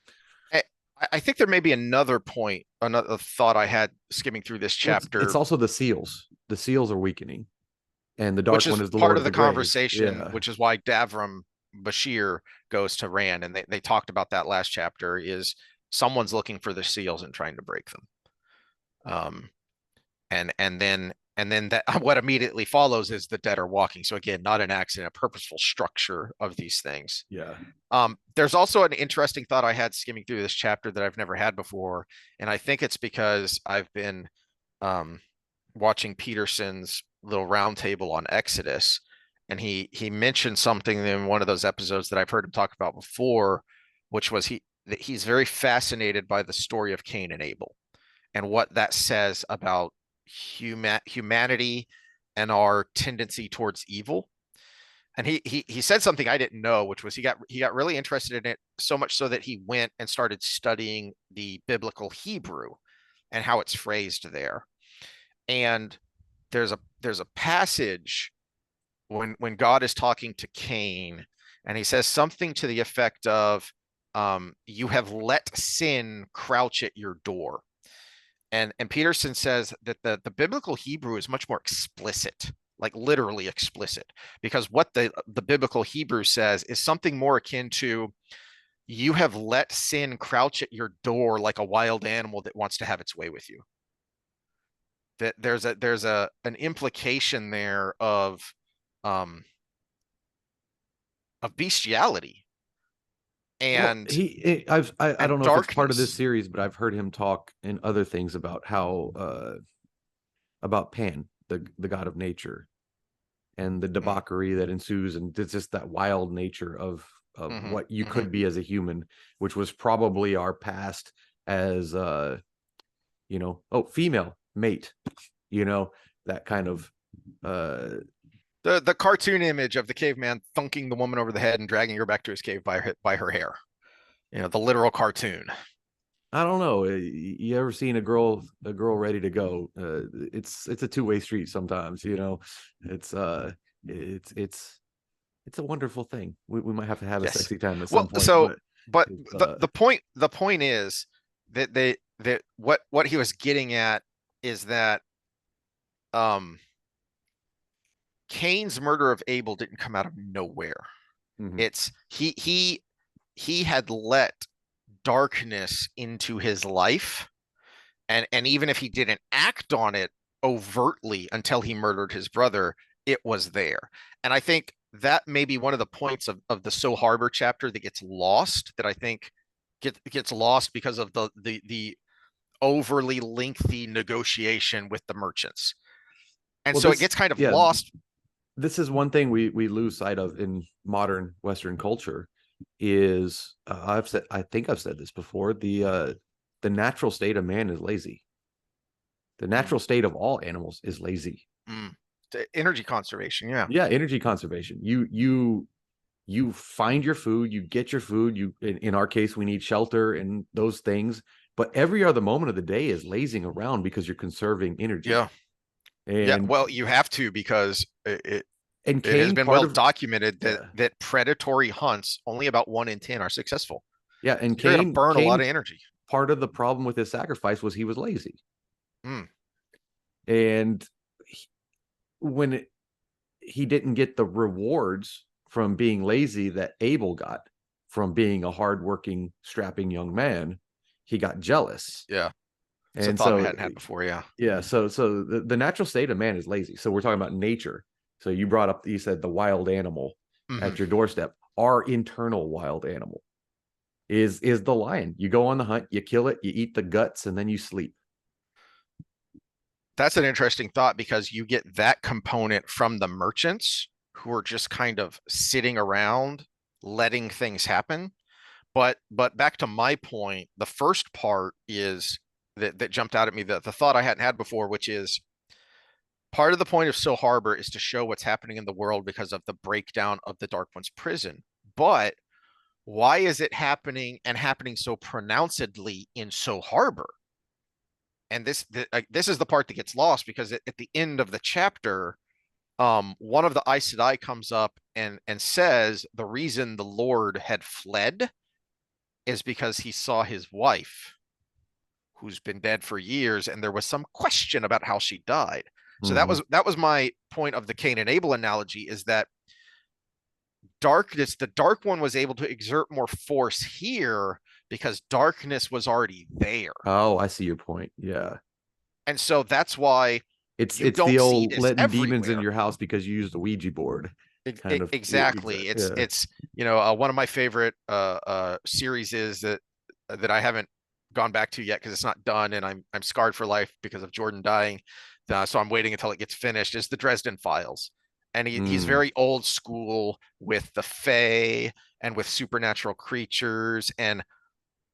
I think there may be another point, another thought I had skimming through this chapter. It's also the seals. The seals are weakening, and the Dark One is the part Lord of the Grave. conversation, which is why Davram Bashir goes to Rand, and they talked about that last chapter, is someone's looking for the seals and trying to break them. And then that what immediately follows is the dead are walking. So again, not an accident, a purposeful structure of these things. Yeah. There's also an interesting thought I had skimming through this chapter that I've never had before, and I think it's because I've been watching Peterson's little roundtable on Exodus, and he mentioned something in one of those episodes that I've heard him talk about before, which was that he's very fascinated by the story of Cain and Abel, and what that says about humanity and our tendency towards evil. And he said something I didn't know, which was he got really interested in it, so much so that he went and started studying the biblical Hebrew and how it's phrased there. And there's a passage when God is talking to Cain, and he says something to the effect of, you have let sin crouch at your door. And Peterson says that the biblical Hebrew is much more explicit, like literally explicit, because what the biblical Hebrew says is something more akin to, you have let sin crouch at your door like a wild animal that wants to have its way with you. That there's an implication there of bestiality. And well, I don't know darkness. if it's part of this series, but I've heard him talk in other things about how about Pan, the god of nature, and the debauchery that ensues, and it's just that wild nature of Hmm. what you Hmm. could be as a human, which was probably our past as female mate, that kind of uh The cartoon image of the caveman thunking the woman over the head and dragging her back to his cave by her hair. The literal cartoon. I don't know. You ever seen a girl ready to go? It's a two-way street sometimes, It's it's it's it's a wonderful thing. We might have to have a Yes. sexy time at some Well, point, so but but it's the point is that what he was getting at is that um Cain's murder of Abel didn't come out of nowhere. mhm. It's he had let darkness into his life, and even if he didn't act on it overtly until he murdered his brother, it was there. And I think that may be one of the points of the So Harbor chapter that gets lost, that I think gets lost because of the overly lengthy negotiation with the merchants. And Well, so it gets kind of yeah, lost. this is one thing we lose sight of in modern Western culture is I think I've said this before, the natural state of man is lazy. The Mm, natural state of all animals is lazy. mm. Energy conservation, yeah. Yeah, energy conservation. You find your food, you get your food, in our case we need shelter and those things, but every other moment of the day is lazing around because you're conserving energy. Yeah. Yeah, And well, you have to, because and it has Cain, been part well of documented that yeah, predatory hunts, only about 1 in 10 are successful. yeah, and You're going to Cain burn a lot Cain of energy. part of the problem with his sacrifice was he was lazy. Mm, And when he didn't get the rewards from being lazy that Abel got from being a hardworking, strapping young man, he got jealous. yeah, it's a And thought I so, hadn't had before. Yeah. yeah, so the natural state of man is lazy. So we're talking about nature. So you said the wild animal Hmm. at your doorstep. Our internal wild animal is the lion. You go on the hunt, you kill it, you eat the guts, and then you sleep. That's an interesting thought, because you get that component from the merchants who are just kind of sitting around letting things happen. But back to my point, the first part is that jumped out at me, the thought I hadn't had before, which is part of the point of So Harbor is to show what's happening in the world because of the breakdown of the Dark One's prison. But why is it happening, and happening so pronouncedly, in So Harbor? And this is the part that gets lost, because at the end of the chapter, one of the Aes Sedai comes up and says the reason the Lord had fled is because he saw his wife, who's been dead for years, and there was some question about how she died. So that Mm-hmm. was my point of the Cain and Abel analogy, is that darkness, the Dark One was able to exert more force here because darkness was already there. Oh, I see your point. Yeah. And so that's why It's you it's the don't see old this letting demons in everywhere. your house because you used the Ouija board. Kind of Exactly. It's yeah. it's one of my favorite series is that I haven't gone back to yet because it's not done, and I'm scarred for life because of Jordan dying. So I'm waiting until it gets finished. Is the Dresden Files, and he's Mm. very old school with the Fae and with supernatural creatures. And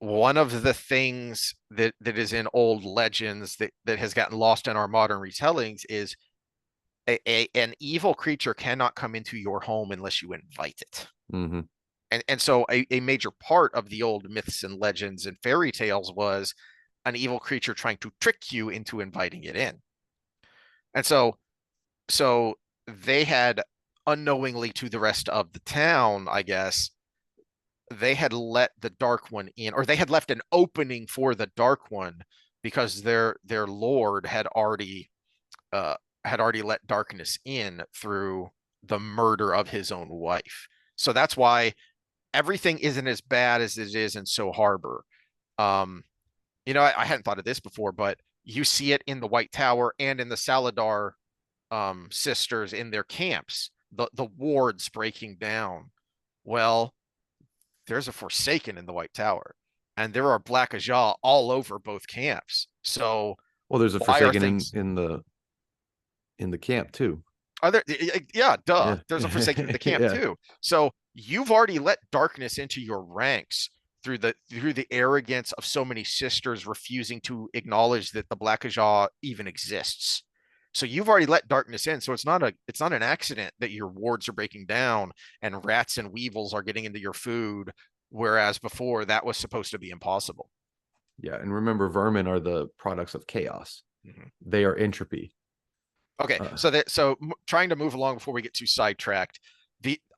one of the things that is in old legends that has gotten lost in our modern retellings is an evil creature cannot come into your home unless you invite it. Hmm. And so a major part of the old myths and legends and fairy tales was an evil creature trying to trick you into inviting it in. And so they had, unknowingly to the rest of the town, I guess, they had let the Dark One in, or they had left an opening for the Dark One, because their lord uh, had already let darkness in through the murder of his own wife. So that's why everything isn't as bad as it is in So Harbor. Um, I hadn't thought of this before, but you see it in the White Tower and in the Saladar sisters in their camps, the wards breaking down. Well, there's a Forsaken in the White Tower, and there are Black Ajah all over both camps. So Well, there's a why are Forsaken in things in the in the camp too. are there? Yeah, duh. Yeah. There's a Forsaken in the camp Yeah. too. So you've already let darkness into your ranks through the arrogance of so many sisters refusing to acknowledge that the Black Ajah even exists. So you've already let darkness in. So it's not an accident that your wards are breaking down and rats and weevils are getting into your food, whereas before that was supposed to be impossible. Yeah, and remember, vermin are the products of chaos. Mhm. They are entropy. Okay, Uh, so trying to move along before we get too sidetracked.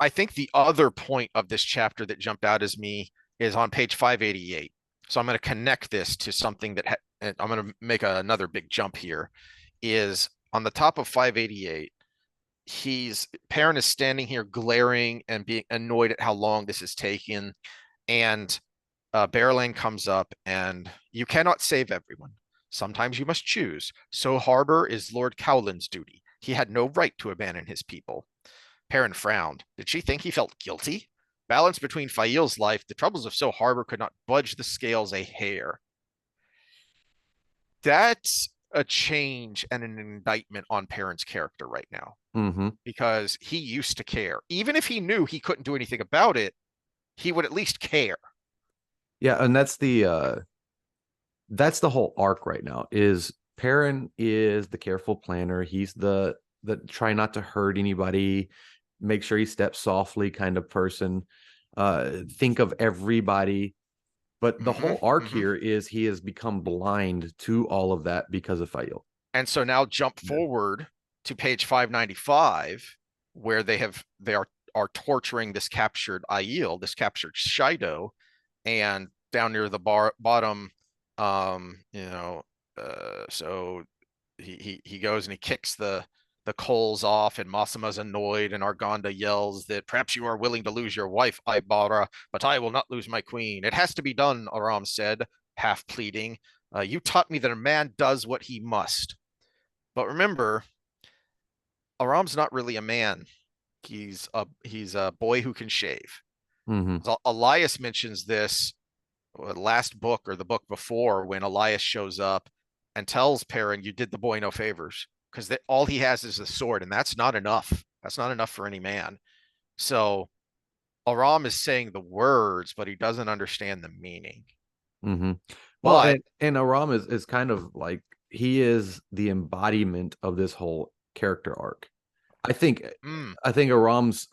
I think the other point of this chapter that jumped out as me is on page 588. So I'm going to connect this to something and I'm going to make another big jump here. Is on the top of 588, Perrin is standing here glaring and being annoyed at how long this is taking, and Berlin comes up and you cannot save everyone. Sometimes you must choose. So harbor is Lord Cowlin's duty. He had no right to abandon his people. Perrin frowned. Did she think he felt guilty? Balance between Fail's life, the troubles of So Harbor could not budge the scales a hair. That's a change and an indictment on Perrin's character right now mm-hmm. because he used to care. Even if he knew he couldn't do anything about it, he would at least care. Yeah, and that's the whole arc right now. Is Perrin is the careful planner. He's the try not to hurt anybody, make sure he steps softly kind of person. Think of everybody. But the Mm-hmm, whole arc mm-hmm. here is he has become blind to all of that because of Fail. And so now jump forward to page 595, where they are torturing this captured Aiel, this captured Shido, and down near the bottom, um, you know, so he goes and he kicks the coals off, and Massimo's annoyed, and Arganda yells that perhaps you are willing to lose your wife, Ibarra, but I will not lose my queen. It has to be done, Aram said, half pleading. You taught me that a man does what he must. But remember, Aram's not really a man. He's a boy who can shave. Mm-hmm. So Elias mentions this last book or the book before when Elias shows up and tells Perrin, "You did the boy no favors," because all he has is the sword, and that's not enough. That's not enough for any man. So Aram is saying the words, but he doesn't understand the meaning. Mm-hmm. Well, But and Aram is kind of like he is the embodiment of this whole character arc. I think mm, I think Aram's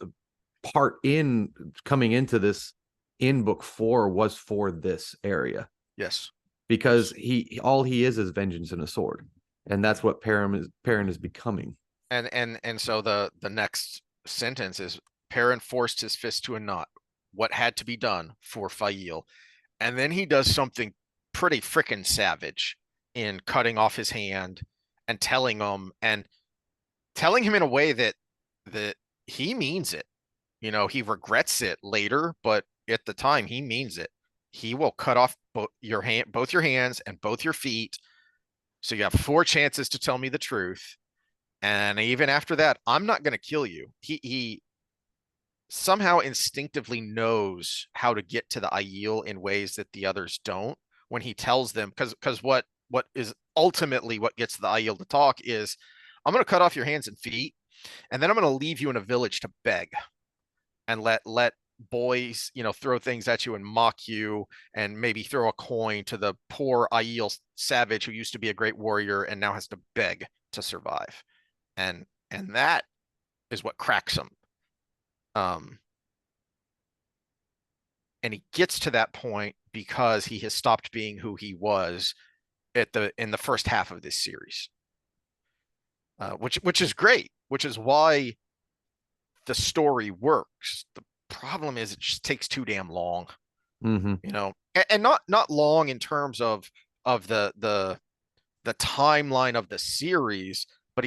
part in coming into this in book 4 was for this area yes, because yes. he all he is vengeance and a sword, and that's what Perrin is becoming. And so the next sentence is Perrin forced his fist to a knot. What had to be done for Fail, and then he does something pretty freaking savage in cutting off his hand and telling him in a way that he means it. He regrets it later, but at the time he means it. He will cut off both your hands and both your feet. So you have 4 chances to tell me the truth. And even after that, I'm not going to kill you. He somehow instinctively knows how to get to the Aiel in ways that the others don't when he tells them, because what is ultimately what gets the Aiel to talk is, I'm going to cut off your hands and feet, and then I'm going to leave you in a village to beg and let boys throw things at you and mock you and maybe throw a coin to the poor Aiel savage who used to be a great warrior and now has to beg to survive. And that is what cracks him. Um, and he gets to that point because he has stopped being who he was in the first half of this series, which is great, which is why the story works. The problem is it just takes too damn long, Mm-hmm. and not long in terms of the timeline of the series, but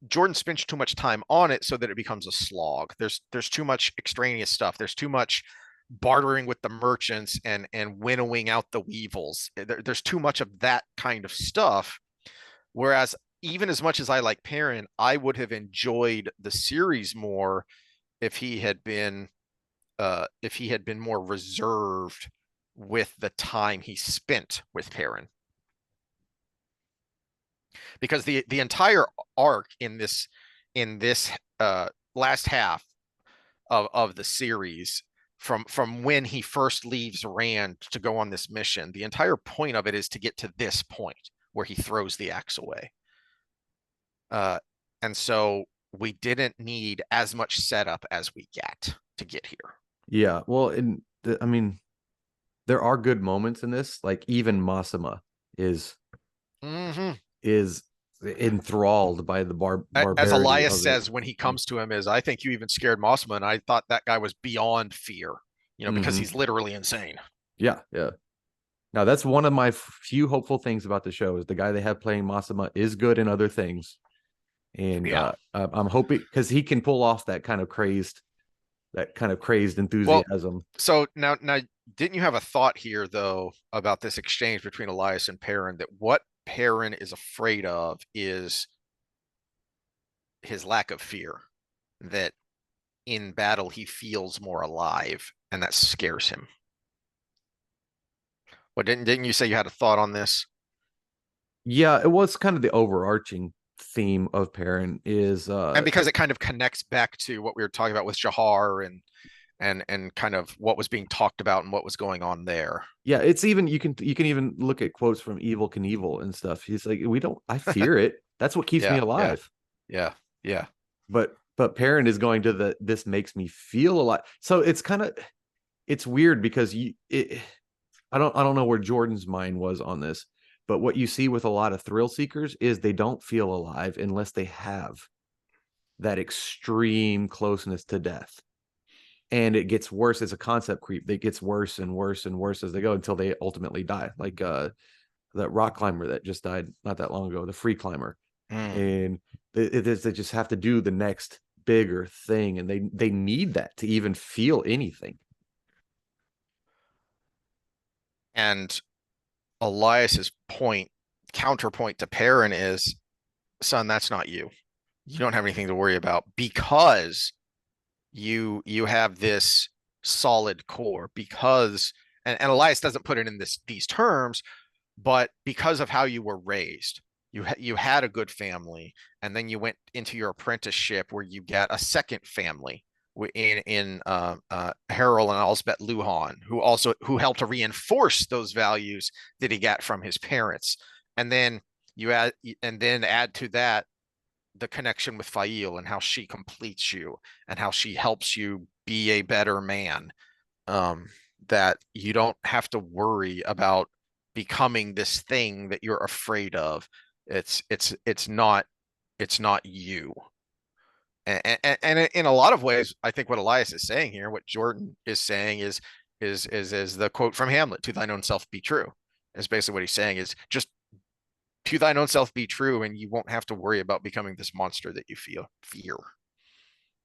Jordan spends too much time on it so that it becomes a slog. There's too much extraneous stuff. There's too much bartering with the merchants and winnowing out the weevils. There's too much of that kind of stuff. Whereas even as much as I like Perrin, I would have enjoyed the series more if he had been more reserved with the time he spent with Perrin, because the entire arc in this last half of the series from when he first leaves Rand to go on this mission. The entire point of it is to get to this point where he throws the axe away. And so we didn't need as much setup as we get here. Yeah, well, I mean, there are good moments in this. Like even Masama is Mm-hmm. is enthralled by the As barbarity Elias of it. says when he comes to him, is I think you even scared Mossman. And I thought that guy was beyond fear, because Mm-hmm. he's literally insane. Yeah, yeah. Now that's one of my few hopeful things about the show is the guy they have playing Masama is good in other things, and Yeah. I'm hoping because he can pull off that kind of crazed Well, enthusiasm. so now, didn't you have a thought here though about this exchange between Elias and Perrin, that what Perrin is afraid of is his lack of fear, that in battle he feels more alive, and that scares him. Well, didn't you say you had a thought on this? Yeah, it was kind of the overarching theme of Perrin is And because it kind of connects back to what we were talking about with Jahar and kind of what was being talked about and what was going on there. yeah, it's even you can even look at quotes from Evil Knievel and stuff. He's like, we don't I fear it. That's what keeps me Yeah, yeah, alive. yeah, yeah. But Perrin is going to the this makes me feel alive. So it's weird because I don't know where Jordan's mind was on this, but what you see with a lot of thrill seekers is they don't feel alive unless they have that extreme closeness to death. And it gets worse as a concept creep. It gets worse and worse and worse as they go until they ultimately die. Like that rock climber that just died not that long ago, the free climber. Mm. And they just have to do the next bigger thing, and they need that to even feel anything. And Elias's counterpoint to Perrin is, son, that's not you. You don't have anything to worry about because you have this solid core, because and Elias doesn't put it in these terms, but because of how you were raised, you had a good family, and then you went into your apprenticeship where you get a second family in Harold and Elsbeth Luhan, who helped to reinforce those values that he got from his parents, and then add to that the connection with Fail and how she completes you and how she helps you be a better man. Um, that you don't have to worry about becoming this thing that you're afraid of. It's not you. And in a lot of ways, I think what Elias is saying here, what Jordan is saying is the quote from Hamlet: "To thine own self be true." Is basically what he's saying is just to thine own self be true, and you won't have to worry about becoming this monster that you fear.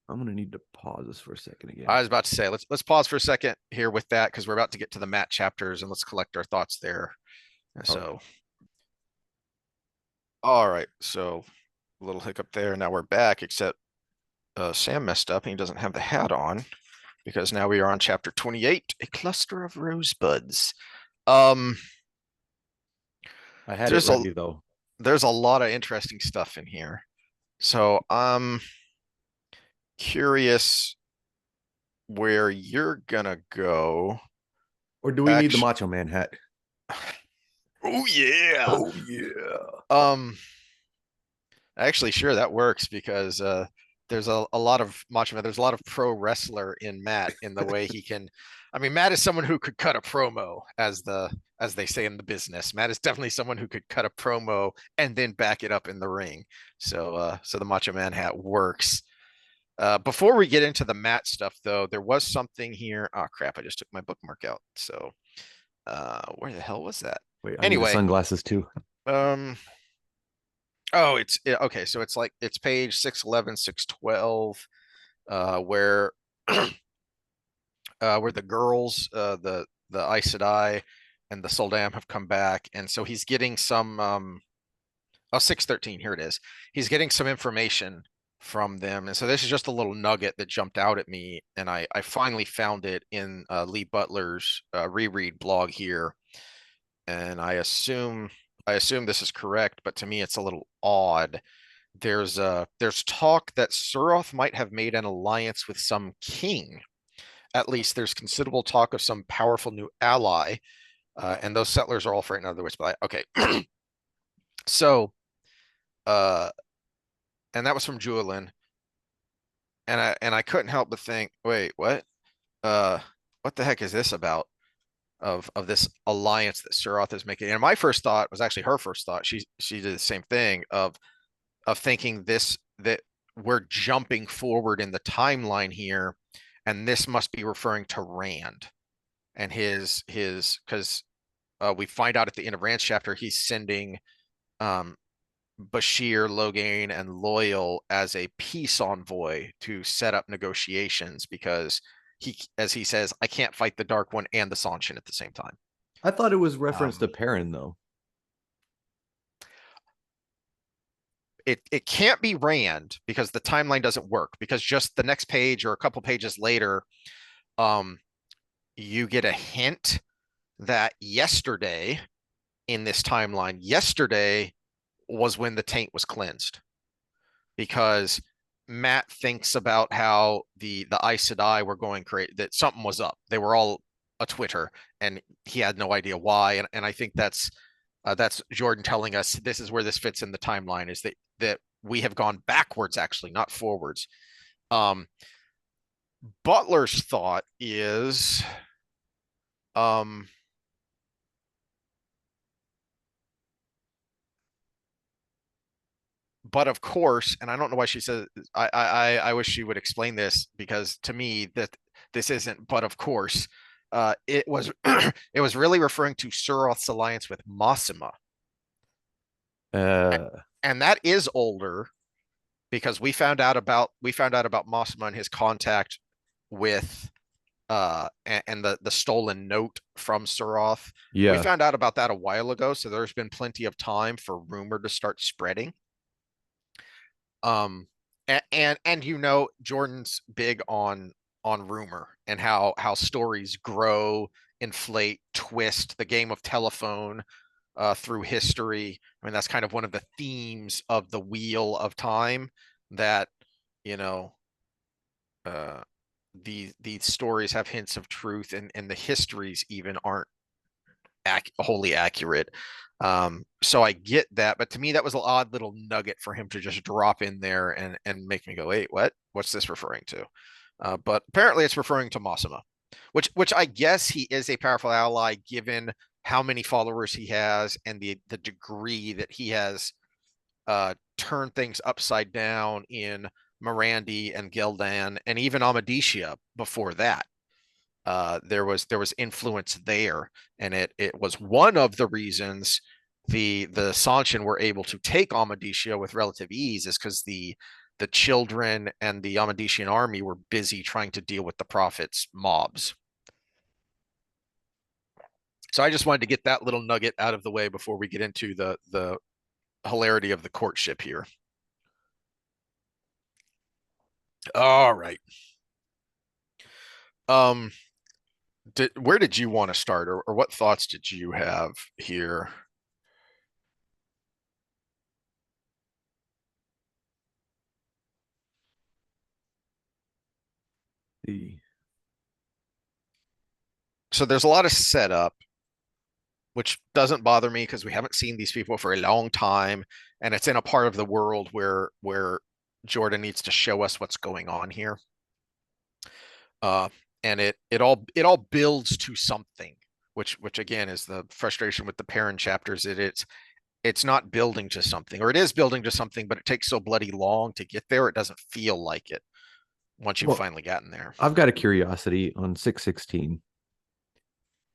I'm gonna need to pause this for a second again. I was about to say, let's pause for a second here with that, because we're about to get to the Matt chapters, and let's collect our thoughts there. Okay. So, all right, so a little hiccup there. Now we're back, except Sam messed up and he doesn't have the hat on, because now we are on chapter 28, a cluster of rosebuds. Um, I had it there's a ready though. there's a lot of interesting stuff in here. So I'm curious where you're gonna go. Or do we need the Actually, Macho Man hat? oh yeah. Oh yeah. Um, Actually, sure, that works, because there's a lot of Macho Man. There's a lot of pro wrestler in Matt, in the way he can. I mean, Matt is someone who could cut a promo, as they say in the business. Matt is definitely someone who could cut a promo and then back it up in the ring. So the Macho Man hat works. Before we get into the Matt stuff, though, there was something here. Oh crap! I just took my bookmark out. So where the hell was that? Wait, I need the Anyway, sunglasses too. um, oh, okay. So it's page 611, 612, where where the girls, the Aes Sedai and the Soldam have come back, and so he's getting some 613. Here it is. He's getting some information from them, and so this is just a little nugget that jumped out at me, and I finally found it in Lee Butler's reread blog here, and I assume this is correct, but to me it's a little odd there's talk that Suroth might have made an alliance with some king. At least there's considerable talk of some powerful new ally, and those settlers are all frightened of the witch. But okay, so uh, and that was from Julian, and I couldn't help but think, wait, what? Uh, what the heck is this about? Of this alliance that Suroth is making. And my first thought was actually her first thought. She did the same thing of thinking this that we're jumping forward in the timeline here, and this must be referring to Rand and his because we find out at the end of Rand's chapter he's sending um Bashir, Logain, and Loyal as a peace envoy to set up negotiations because as he says, I can't fight the Dark One and the Sanshin at the same time. I thought it was reference to Um, Perrin though. it can't be Rand because the timeline doesn't work because just the next page or a couple pages later, um, you get a hint that yesterday in this timeline, yesterday was when the taint was cleansed because Matt thinks about how the Aes Sedai were going crazy, that something was up. They were all a Twitter, and he had no idea why. And I think that's Jordan telling us this is where this fits in the timeline is that we have gone backwards, actually, not forwards. Um, Butler's thought is, um, but of course, and I don't know why she says I wish she would explain this because to me that this isn't, but of course, it was it was really referring to Suroth's alliance with Massima, Uh, and that is older because we found out about Massima and his contact with and the stolen note from Suroth. We yeah. found out about that a while ago, so there's been plenty of time for rumor to start spreading. Um, and Jordan's big on rumor and how stories grow, inflate, twist the game of telephone through history. I mean, that's kind of one of the themes of the Wheel of Time that you know uh these stories have hints of truth and the histories even aren't wholly accurate. So I get that, but to me that was an odd little nugget for him to just drop in there and make me go, wait, what? What's this referring to? But apparently it's referring to Massima, which I guess he is a powerful ally given how many followers he has and the degree that he has turned things upside down in Mirandi and Gildan and even Amadisia before that. There was influence there, and it was one of the reasons the Sanshin were able to take Amadisia with relative ease is because the children and the Amadisian army were busy trying to deal with the Prophet's mobs. So I just wanted to get that little nugget out of the way before we get into the hilarity of the courtship here. All right. Um, where did you want to start, or what thoughts did you have here? The So there's a lot of setup, which doesn't bother me because we haven't seen these people for a long time, and it's in a part of the world where Jordan needs to show us what's going on here. Uh, and it all builds to something, which again is the frustration with the parent chapters. It's not building to something, or it is building to something, but it takes so bloody long to get there. It doesn't feel like it once you've well, finally gotten there. I've got a curiosity on 616.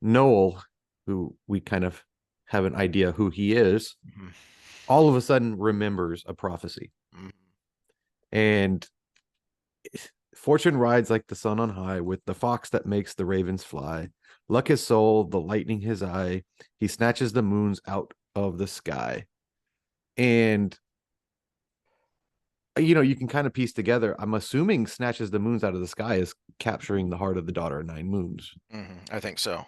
Noel, who we kind of have an idea who he is, Mhm. all of a sudden remembers a prophecy. Mhm. And fortune rides like the sun on high with the fox that makes the ravens fly. Luck his soul, the lightning his eye. He snatches the moons out of the sky. And you can kind of piece together. I'm assuming snatches the moons out of the sky is capturing the heart of the daughter of nine moons. I think so.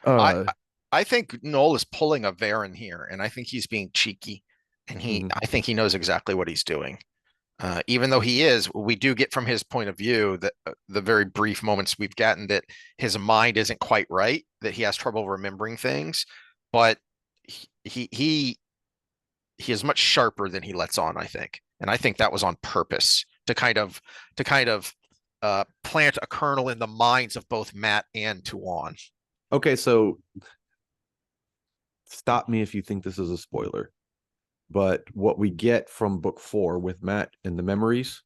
I Uh I think Noel is pulling a Varen here, and I think he's being cheeky. and Hmm. I think he knows exactly what he's doing. Even though we do get from his point of view that the very brief moments we've gotten that his mind isn't quite right, that he has trouble remembering things, but he is much sharper than he lets on, I think. And I think that was on purpose to kind of plant a kernel in the minds of both Matt and Tuan. Okay, so stop me if you think this is a spoiler, but what we get from book 4 with Matt and the memories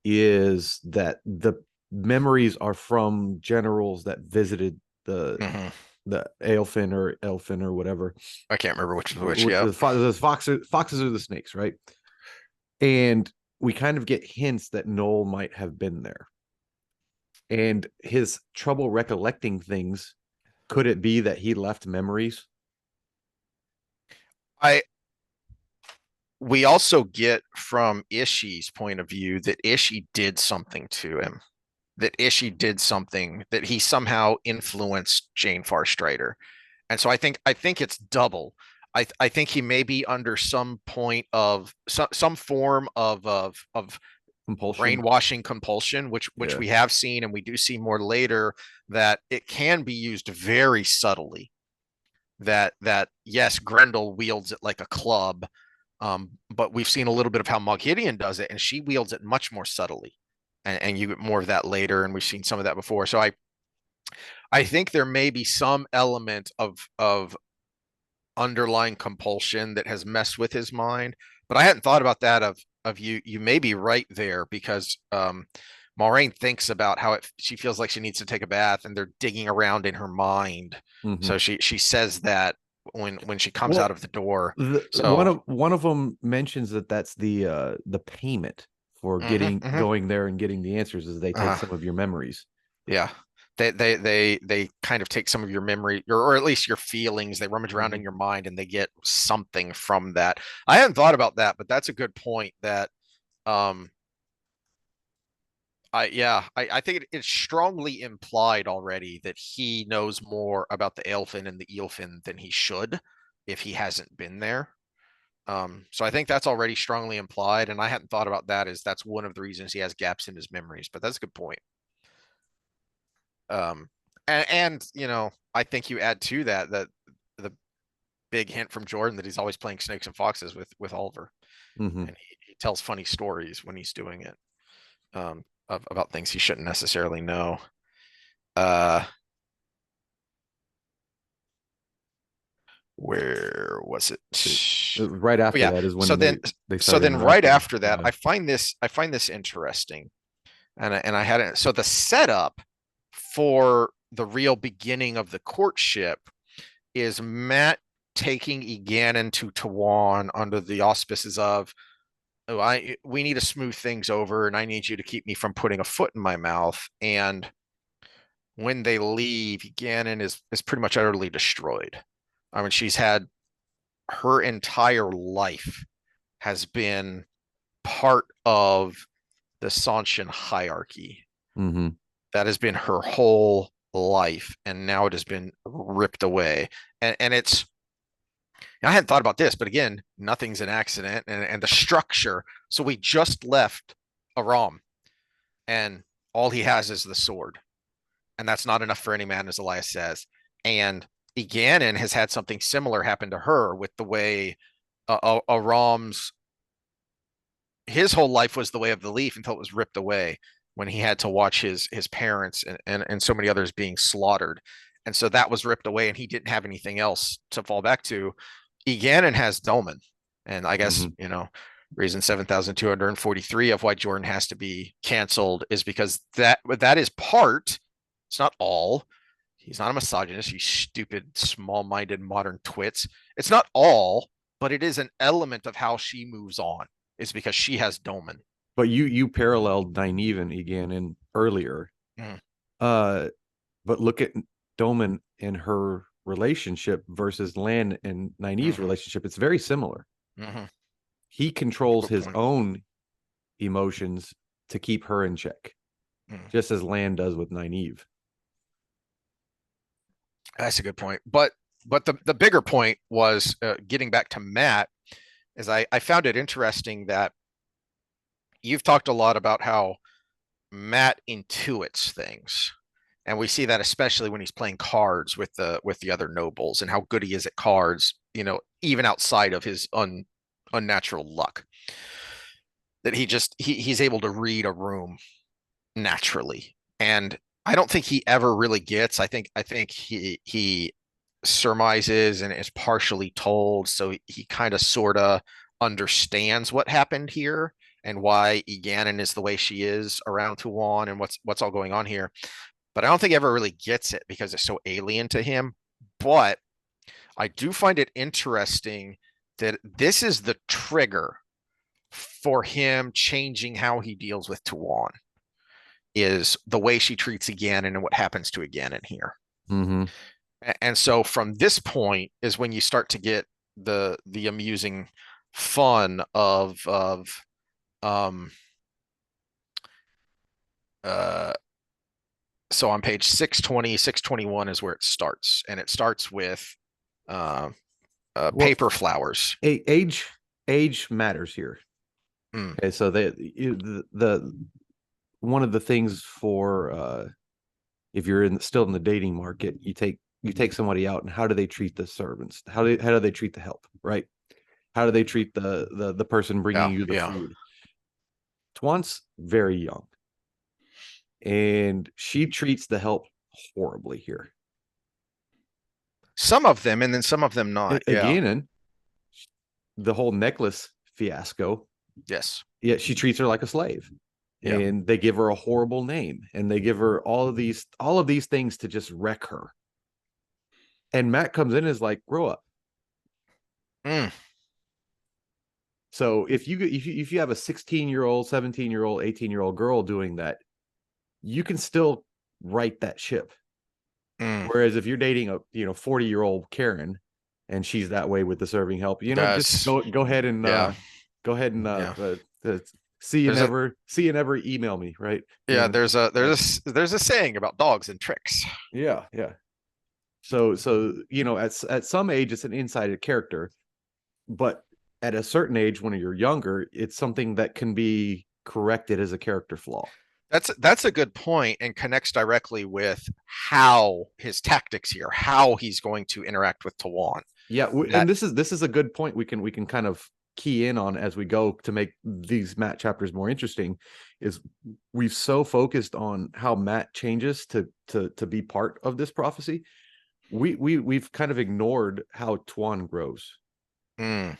is that the memories are from generals that visited Mm-hmm. the Aelfin or Elfin or whatever. I can't remember which is which. Yeah, The foxes are the snakes, right? And we kind of get hints that Noel might have been there. And his trouble recollecting things, could it be that he left memories? I we also get from Ishi's point of view that Ishi did something to him, that Ishi did something, that he somehow influenced Jane Farstrider. And so I think it's double. I think he may be under some point of some form of Compulsion? brainwashing compulsion, which Yeah. we have seen and we do see more later, that it can be used very subtly. That yes, Grendel wields it like a club, but we've seen a little bit of how Moghidian does it, and she wields it much more subtly. And you get more of that later, and we've seen some of that before. So I think there may be some element of underlying compulsion that has messed with his mind. But I hadn't thought about that of you. You may be right there because Maureen thinks about how she feels like she needs to take a bath, and they're digging around in her mind. Mm-hmm. So she says that when she comes out Well, of the door. one So of them mentions that that's the payment for mhm, getting mhm. going there and getting the answers is they take Uh, some of your memories. yeah. They kind of take some of your memory or at least your feelings. They rummage around Mm-hmm. in your mind and they get something from that. I hadn't thought about that, but that's a good point that um I think it's strongly implied already that he knows more about the Aelfin and the Eelfin than he should if he hasn't been there. So I think that's already strongly implied, and I hadn't thought about that as that's one of the reasons he has gaps in his memories, but that's a good point. Um, and I think you add to that the big hint from Jordan that he's always playing snakes and foxes with Oliver, Mm-hmm. and he tells funny stories when he's doing it, about things he shouldn't necessarily know. Uh, where was it? Right Oh after yeah. that is So when then, they so start then right interacting. after that, I find this interesting, and I had it. So the setup for the real beginning of the courtship is Matt taking Eganon to Tawan under the auspices of, oh, we need to smooth things over, and I need you to keep me from putting a foot in my mouth. And when they leave, Eganon is pretty much utterly destroyed. I mean, she's had her entire life has been part of the Sanshin hierarchy. Mm-hmm. That has been her whole life, and now it has been ripped away. And it's I hadn't thought about this, but again, nothing's an accident, and the structure. So we just left Aram, and all he has is the sword, and that's not enough for any man, as Elias says. And Eganon has had something similar happen to her with the way Aram's his whole life was the way of the leaf until it was ripped away when he had to watch his parents and so many others being slaughtered. And so that was ripped away and he didn't have anything else to fall back to. Eganon has Dolman. And I guess, Mm-hmm. reason 7,243 of why Jordan has to be canceled is because that is part, it's not all. He's not a misogynist, you stupid, small-minded modern twits. It's not all, but it is an element of how she moves on is because she has Dolman. But you paralleled Nynaeve and Egan earlier. Mm, Uh, but look at Doman and her relationship versus Lan and Nynaeve's mm-hmm, relationship. It's very similar. mm-hmm. He controls Good his point. own emotions to keep her in check, Mm. just as Lan does with Nynaeve. That's a good point. But the bigger point was getting back to Matt is I found it interesting that you've talked a lot about how Matt intuits things. And we see that especially when he's playing cards with the other nobles and how good he is at cards, even outside of his unnatural luck. That he's able to read a room naturally. And I don't think he ever really gets. I think he surmises and is partially told, so he kind of sort of understands what happened here and why Eganon is the way she is around Tuwan and what's all going on here. But I don't think he ever really gets it because it's so alien to him. But I do find it interesting that this is the trigger for him changing how he deals with Tuwan is the way she treats Eganon and what happens to Eganon here. Mm-hmm. And so from this point is when you start to get the amusing fun of um uh so on page 620, 621 is where it starts, and it starts with uh, Well, paper flowers. age matters here. Mm. Okay, so the one of the things for if you're still in the dating market, you take somebody out, and how do they treat the servants? How do they treat the help? Right? How do they treat the person bringing Yeah, you the yeah. food? Tuan's very young, and she treats the help horribly here. Some of them, and then some of them not. Yeah. Again, and the whole necklace fiasco. Yes. Yeah, she treats her like a slave, Yeah. and they give her a horrible name, and they give her all of these things to just wreck her. And Matt comes in and is like, grow up. Mm. So if you have a 16-year-old, 17-year-old, 18-year-old girl doing that, you can still right that ship. Mm. Whereas if you're dating a 40-year-old Karen, and she's that way with the serving help, just That's go ahead and yeah. uh, Yeah. see you There's a never email me, right? yeah, there's a saying about dogs and tricks. Yeah, yeah. So at some age it's an inside character, but at a certain age when you're younger, it's something that can be corrected as a character flaw. That's a good point and connects directly with how his tactics here, how he's going to interact with Tawan. Yeah, and That this is a good point we can kind of key in on as we go to make these Matt chapters more interesting. Is we've so focused on how Matt changes to be part of this prophecy, we've kind of ignored how Tuan grows. mm,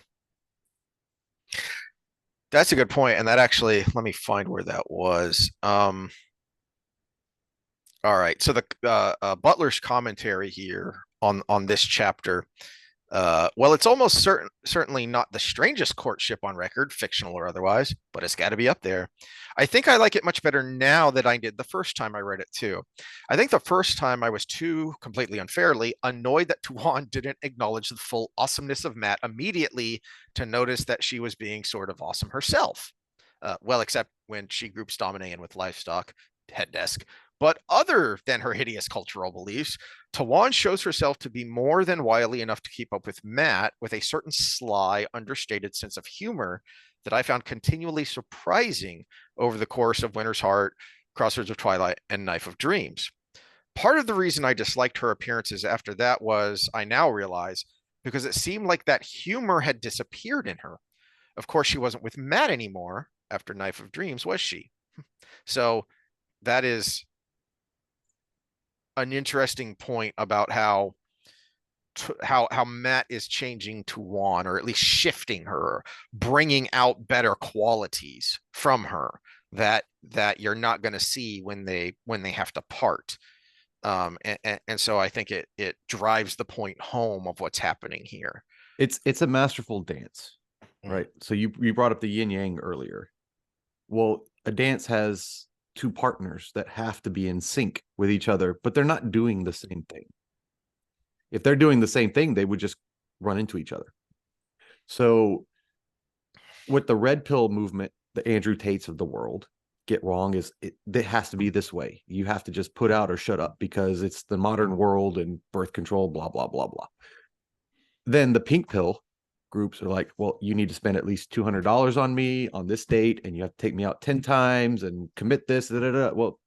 that's a good point, and that actually let me find where that was. All right, so the Butler's commentary here on this chapter. Well, it's almost certainly not the strangest courtship on record, fictional or otherwise, but it's got to be up there. I think I like it much better now than I did the first time I read it too. I think the first time I was too completely unfairly annoyed that Tuan didn't acknowledge the full awesomeness of Matt immediately to notice that she was being sort of awesome herself. Well, except when she groups Domine in with livestock, head desk. But other than her hideous cultural beliefs, Tawan shows herself to be more than wily enough to keep up with Matt with a certain sly, understated sense of humor that I found continually surprising over the course of Winter's Heart, Crossroads of Twilight, and Knife of Dreams. Part of the reason I disliked her appearances after that was, I now realize, because it seemed like that humor had disappeared in her. Of course, she wasn't with Matt anymore after Knife of Dreams, was she? So that is an interesting point about how Matt is changing Tuwan, or at least shifting her, bringing out better qualities from her that you're not going to see when they have to part. And so I think it drives the point home of what's happening here. It's a masterful dance, right? So you brought up the yin yang earlier. Well, a dance has two partners that have to be in sync with each other, but they're not doing the same thing. If they're doing the same thing, they would just run into each other. So what the red pill movement, the Andrew Tates of the world, get wrong is it has to be this way. You have to just put out or shut up because it's the modern world and birth control, blah, blah, blah, blah. Then the pink pill groups are like, well, you need to spend at least $200 on me on this date, and you have to take me out 10 times and commit this. Da, da, da. Well,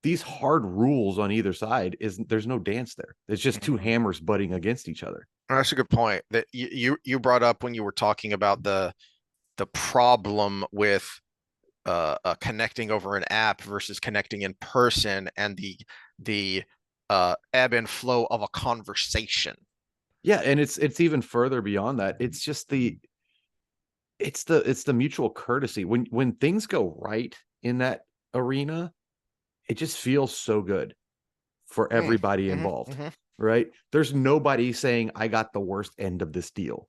these hard rules on either side there's no dance there. It's just two Mhm. hammers butting against each other. That's a good point that you brought up when you were talking about the problem with connecting over an app versus connecting in person, and the ebb and flow of a conversation. Yeah, and it's even further beyond that. It's just it's the mutual courtesy. When things go right in that arena, it just feels so good for everybody Mm-hmm, involved, mm-hmm. right? There's nobody saying I got the worst end of this deal.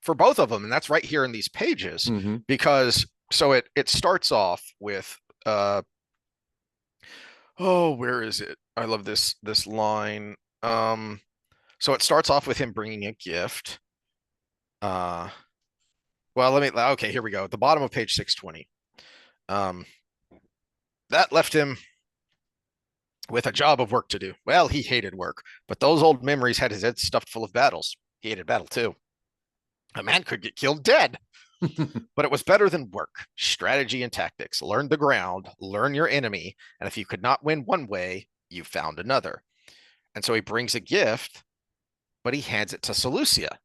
For both of them, and that's right here in these pages, Mm-hmm. because so it starts off with oh, where is it? I love this line. So it starts off with him bringing a gift. Uh, well, okay, here we go. At the bottom of page 620. Um, that left him with a job of work to do. Well, he hated work, but those old memories had his head stuffed full of battles. He hated battle too. A man could get killed dead, but it was better than work. Strategy and tactics. Learn the ground, learn your enemy, and if you could not win one way, you found another. And so he brings a gift, but he hands it to Seleucia.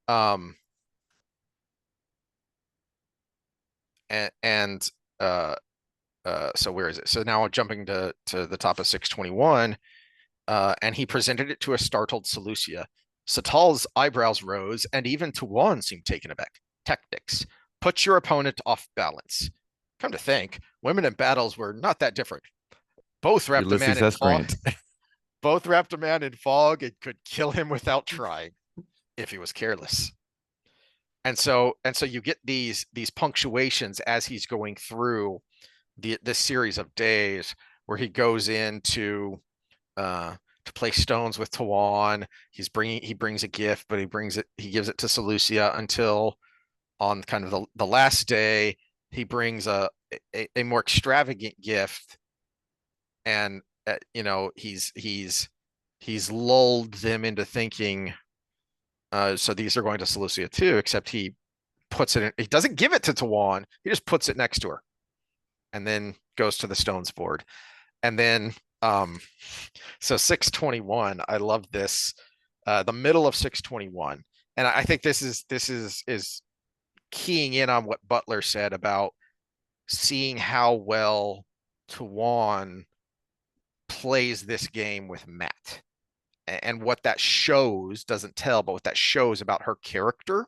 Um, and uh, so where is it? So now jumping to the top of 621, and he presented it to a startled Seleucia. Satal's eyebrows rose, and even Tuan seemed taken aback. Tactics. Put your opponent off balance. Come to think, women in battles were not that different. Both wrapped a man Ulysses in S. fog. Grant. Both wrapped a man in fog and could kill him without trying if he was careless. And so you get these punctuations as he's going through this series of days where he goes into uh to play stones with Tawan. He brings a gift, but he gives it to Seleucia until on kind of the last day he brings a more extravagant gift, and he's lulled them into thinking so these are going to Seleucia too, except he doesn't give it to Tawan, he just puts it next to her and then goes to the stones board. And then um so 621, I love this. The middle of 621, and I think this is keying in on what Butler said about seeing how well Tawan plays this game with Matt, and what that shows doesn't tell, but what that shows about her character,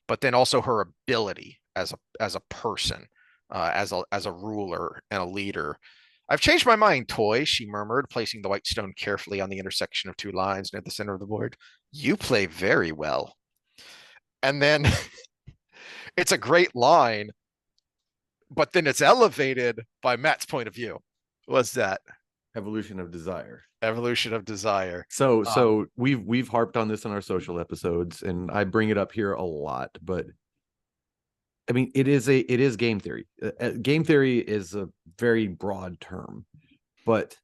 but then also her ability as a person, as a ruler and a leader. I've changed my mind, Toy, she murmured, placing the white stone carefully on the intersection of two lines near the center of the board. You play very well. And then it's a great line, but then it's elevated by Matt's point of view. What's that? Evolution of desire. Evolution of desire. So we've harped on this in our social episodes, and I bring it up here a lot, but I mean, it is game theory. Game theory is a very broad term, but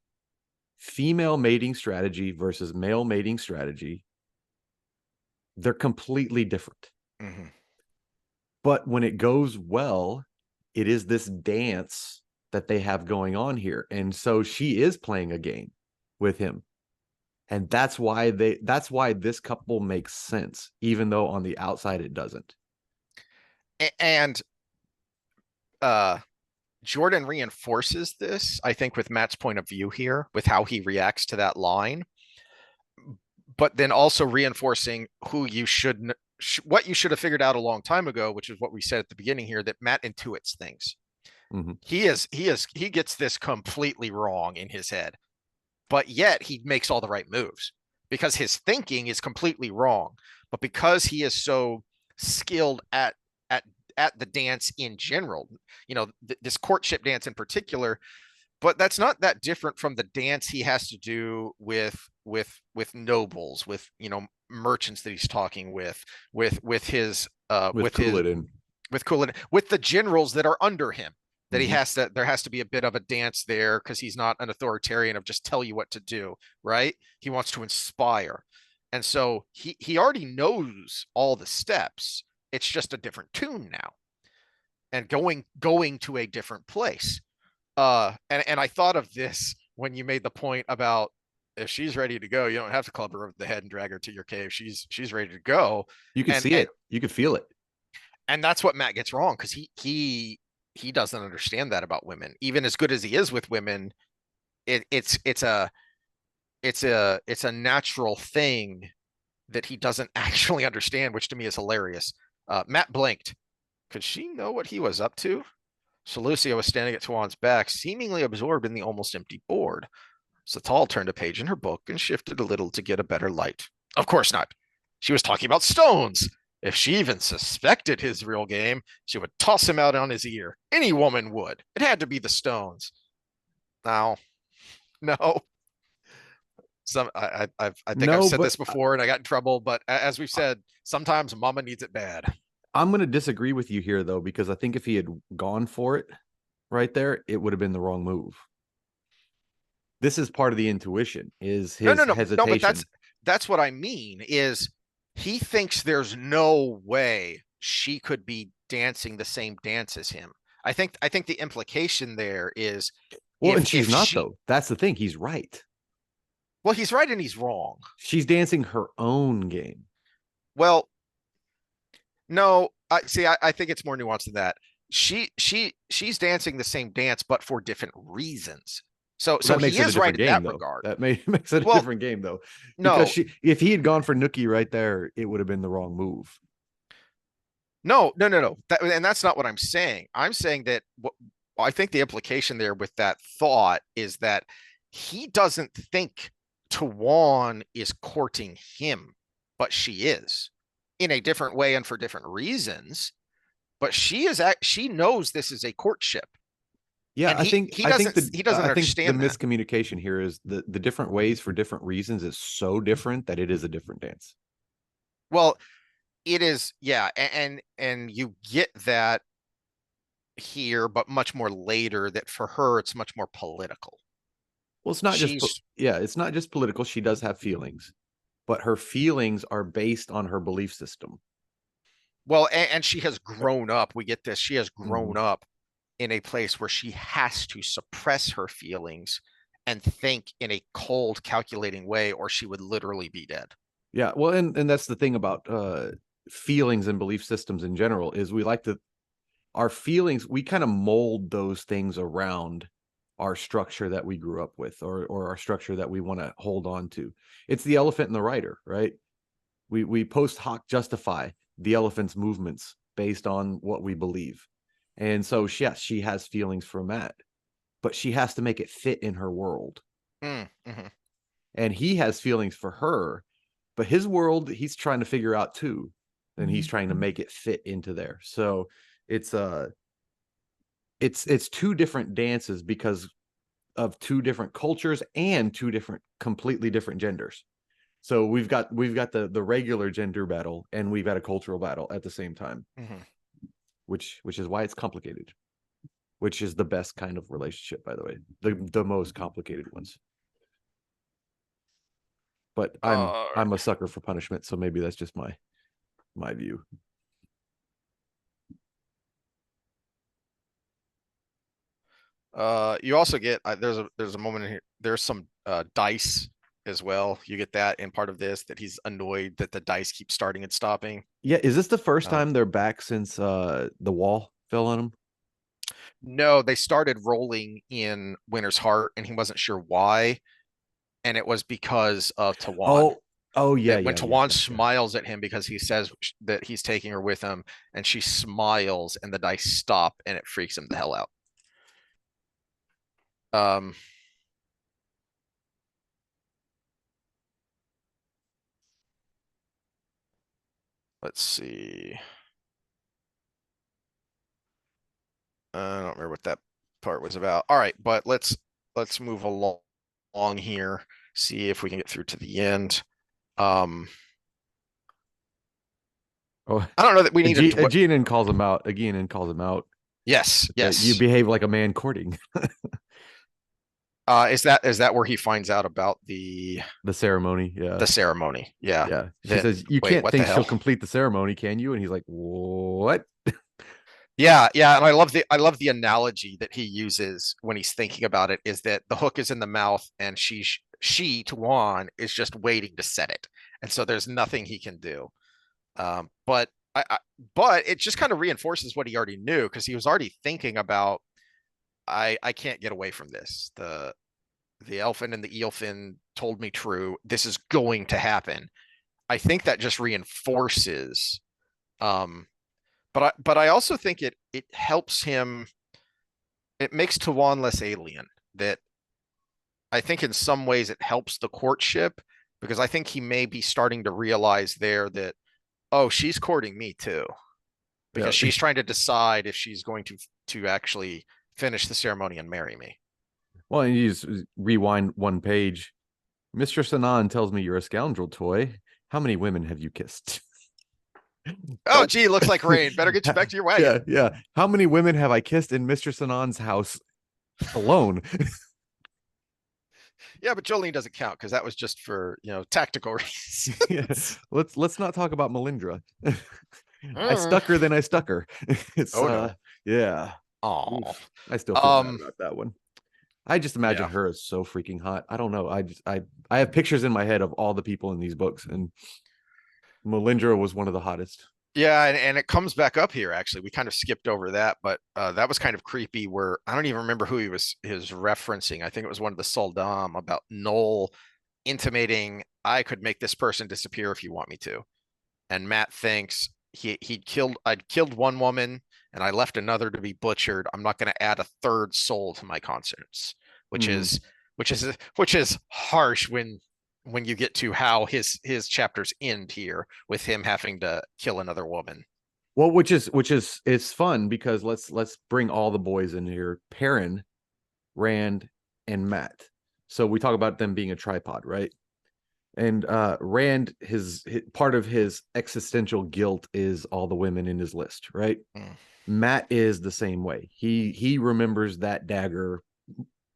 female mating strategy versus male mating strategy, they're completely different. Mm-hmm. But when it goes well, it is this dance that they have going on here. And so she is playing a game with him. And that's why this couple makes sense, even though on the outside it doesn't. And uh Jordan reinforces this, I think, with Matt's point of view here, with how he reacts to that line, but then also reinforcing what you should have figured out a long time ago, which is what we said at the beginning here, that Matt intuits things. Mm-hmm. He gets this completely wrong in his head, but yet he makes all the right moves because his thinking is completely wrong. But because he is so skilled at at the dance in general, this courtship dance in particular, but that's not that different from the dance he has to do with nobles, with merchants that he's talking with his With Cooladin. with Kulin, with the generals that are under him, that Mm-hmm. there has to be a bit of a dance there because he's not an authoritarian of just tell you what to do, right? He wants to inspire. And so he already knows all the steps. It's just a different tune now and going to a different place. And I thought of this when you made the point about if she's ready to go, you don't have to club her over the head and drag her to your cave. She's ready to go. You could And see it. You could feel it. and that's what Matt gets wrong because he doesn't understand that about women. Even as good as he is with women, it's a natural thing that he doesn't actually understand, which to me is hilarious. Matt blinked. Could she know what he was up to? So Lucia was standing at Tuan's back, seemingly absorbed in the almost empty board. Satal turned a page in her book and shifted a little to get a better light. Of course not. She was talking about stones. If she even suspected his real game, she would toss him out on his ear. Any woman would. It had to be the stones. No, no. I think I've No, said but this before and I got in trouble, but as we've said, sometimes mama needs it bad. I'm going to disagree with you here, though, because I think if he had gone for it right there, it would have been the wrong move. This is part of the intuition, is No, his no, no, no, but hesitation. that's what I mean is he thinks there's no way she could be dancing the same dance as him. I think the implication there is Well, and if she's not, she though. That's the thing. He's right. well, he's right and he's wrong. She's dancing her own game. Well, no, I see. I think it's more nuanced than that. She's dancing the same dance, but for different reasons. So Well, that makes he it a is right different in game, that though. regard. That makes it a Well, different game, though, because no, if he had gone for Nookie right there, it would have been the wrong move. no, no, no, no. And that's not what I'm saying. I'm saying that I think the implication there with that thought is that he doesn't think Tawan is courting him, but she is in a different way and for different reasons. But she knows this is a courtship, Yeah, and I think he doesn't I think the understand that. miscommunication here is the different ways for different reasons is so different that it is a different dance. Well, it is, yeah, and you get that here, but much more later. That for her, it's much more political. Well, it's not just She's yeah, it's not just political. She does have feelings, but her feelings are based on her belief system. well, and she has grown up. We get this. She has Mhm. grown up in a place where she has to suppress her feelings and think in a cold, calculating way, or she would literally be dead. Yeah, well, and that's the thing about feelings and belief systems in general is we like to our feelings, we kind of mold those things around our structure that we grew up with or our structure that we want to hold on to. It's the elephant in the rider, right? We post hoc justify the elephant's movements based on what we believe. And so yes, she has feelings for Matt, but she has to make it fit in her world. Mm-hmm. And he has feelings for her, but his world he's trying to figure out too. And he's trying to make it fit into there. So it's it's two different dances because of two different cultures and two different completely different genders. So we've got the regular gender battle and we've got a cultural battle at the same time, Mm-hmm. which is why it's complicated. Which is the best kind of relationship, by the way, the most complicated ones. But I'm a sucker for punishment, so maybe that's just my view. You also get there's a moment in here. There's some dice as well. You get that in part of this that he's annoyed that the dice keep starting and stopping. Yeah, is this the first Um, time they're back since the wall fell on them? no, they started rolling in Winter's Heart, and he wasn't sure why, and it was because of Tawan. Oh, oh yeah, That when yeah, yeah, Tawan gotcha. smiles at him because he says that he's taking her with him, and she smiles, and the dice stop, and it freaks him the hell out. Um, let's see. I don't remember what that part was about. All right, but let's move along here. See if we can get through to the end. Um, Oh, I don't know that we need to. Aegeanin calls him out. Aegeanin calls him out. Yes, You yes. behave like a man courting. Is that where he finds out about The ceremony. Yeah. the ceremony? Yeah. Yeah. She That says, "You Wait, can't what the think she'll hell? complete the ceremony, can you?" And he's like, "What?" Yeah, yeah, and I love the analogy that he uses when he's thinking about it is that the hook is in the mouth and she to Juan is just waiting to set it. And so there's nothing he can do. But but it just kind of reinforces what he already knew because he was already thinking about I can't get away from this. The elfin and the eelfin told me true. This is going to happen. I think that just reinforces um but I also think it helps him. It makes Tawan less alien. That I think in some ways it helps the courtship because I think he may be starting to realize there that, oh, she's courting me too Yeah. because she's trying to decide if she's going to actually finish the ceremony and marry me. Well, and you just rewind one page. Mr. Sanan tells me you're a scoundrel toy. How many women have you kissed? Oh, Don't. gee, looks like rain. Better get you back to your wagon. Yeah, yeah. How many women have I kissed in Mr. Sanan's house alone? Yeah, but Jolene doesn't count because that was just for tactical Yeah. reasons. Let's not talk about Melindra. I Mm. stuck her, then I stuck her. It's Oh no. yeah. Oh. Oof. I still feel bad Um. about that one. I just imagine Yeah. her as so freaking hot. I don't know. I have pictures in my head of all the people in these books, and Melindra was one of the hottest. Yeah, and it comes back up here actually. We kind of skipped over that, but that was kind of creepy where I don't even remember who he was referencing. I think it was one of the Soldam about Noel intimating I could make this person disappear if you want me to. And Matt thinks I'd killed one woman and I left another to be butchered. I'm not going to add a third soul to my conscience, which Mm. is which is harsh when you get to how his chapters end here with him having to kill another woman. Well, which is it's fun because let's bring all the boys in here. Perrin, Rand, and Matt. So we talk about them being a tripod, right? And Rand, his part of his existential guilt is all the women in his list, right? Mm, Matt is the same way. He remembers that dagger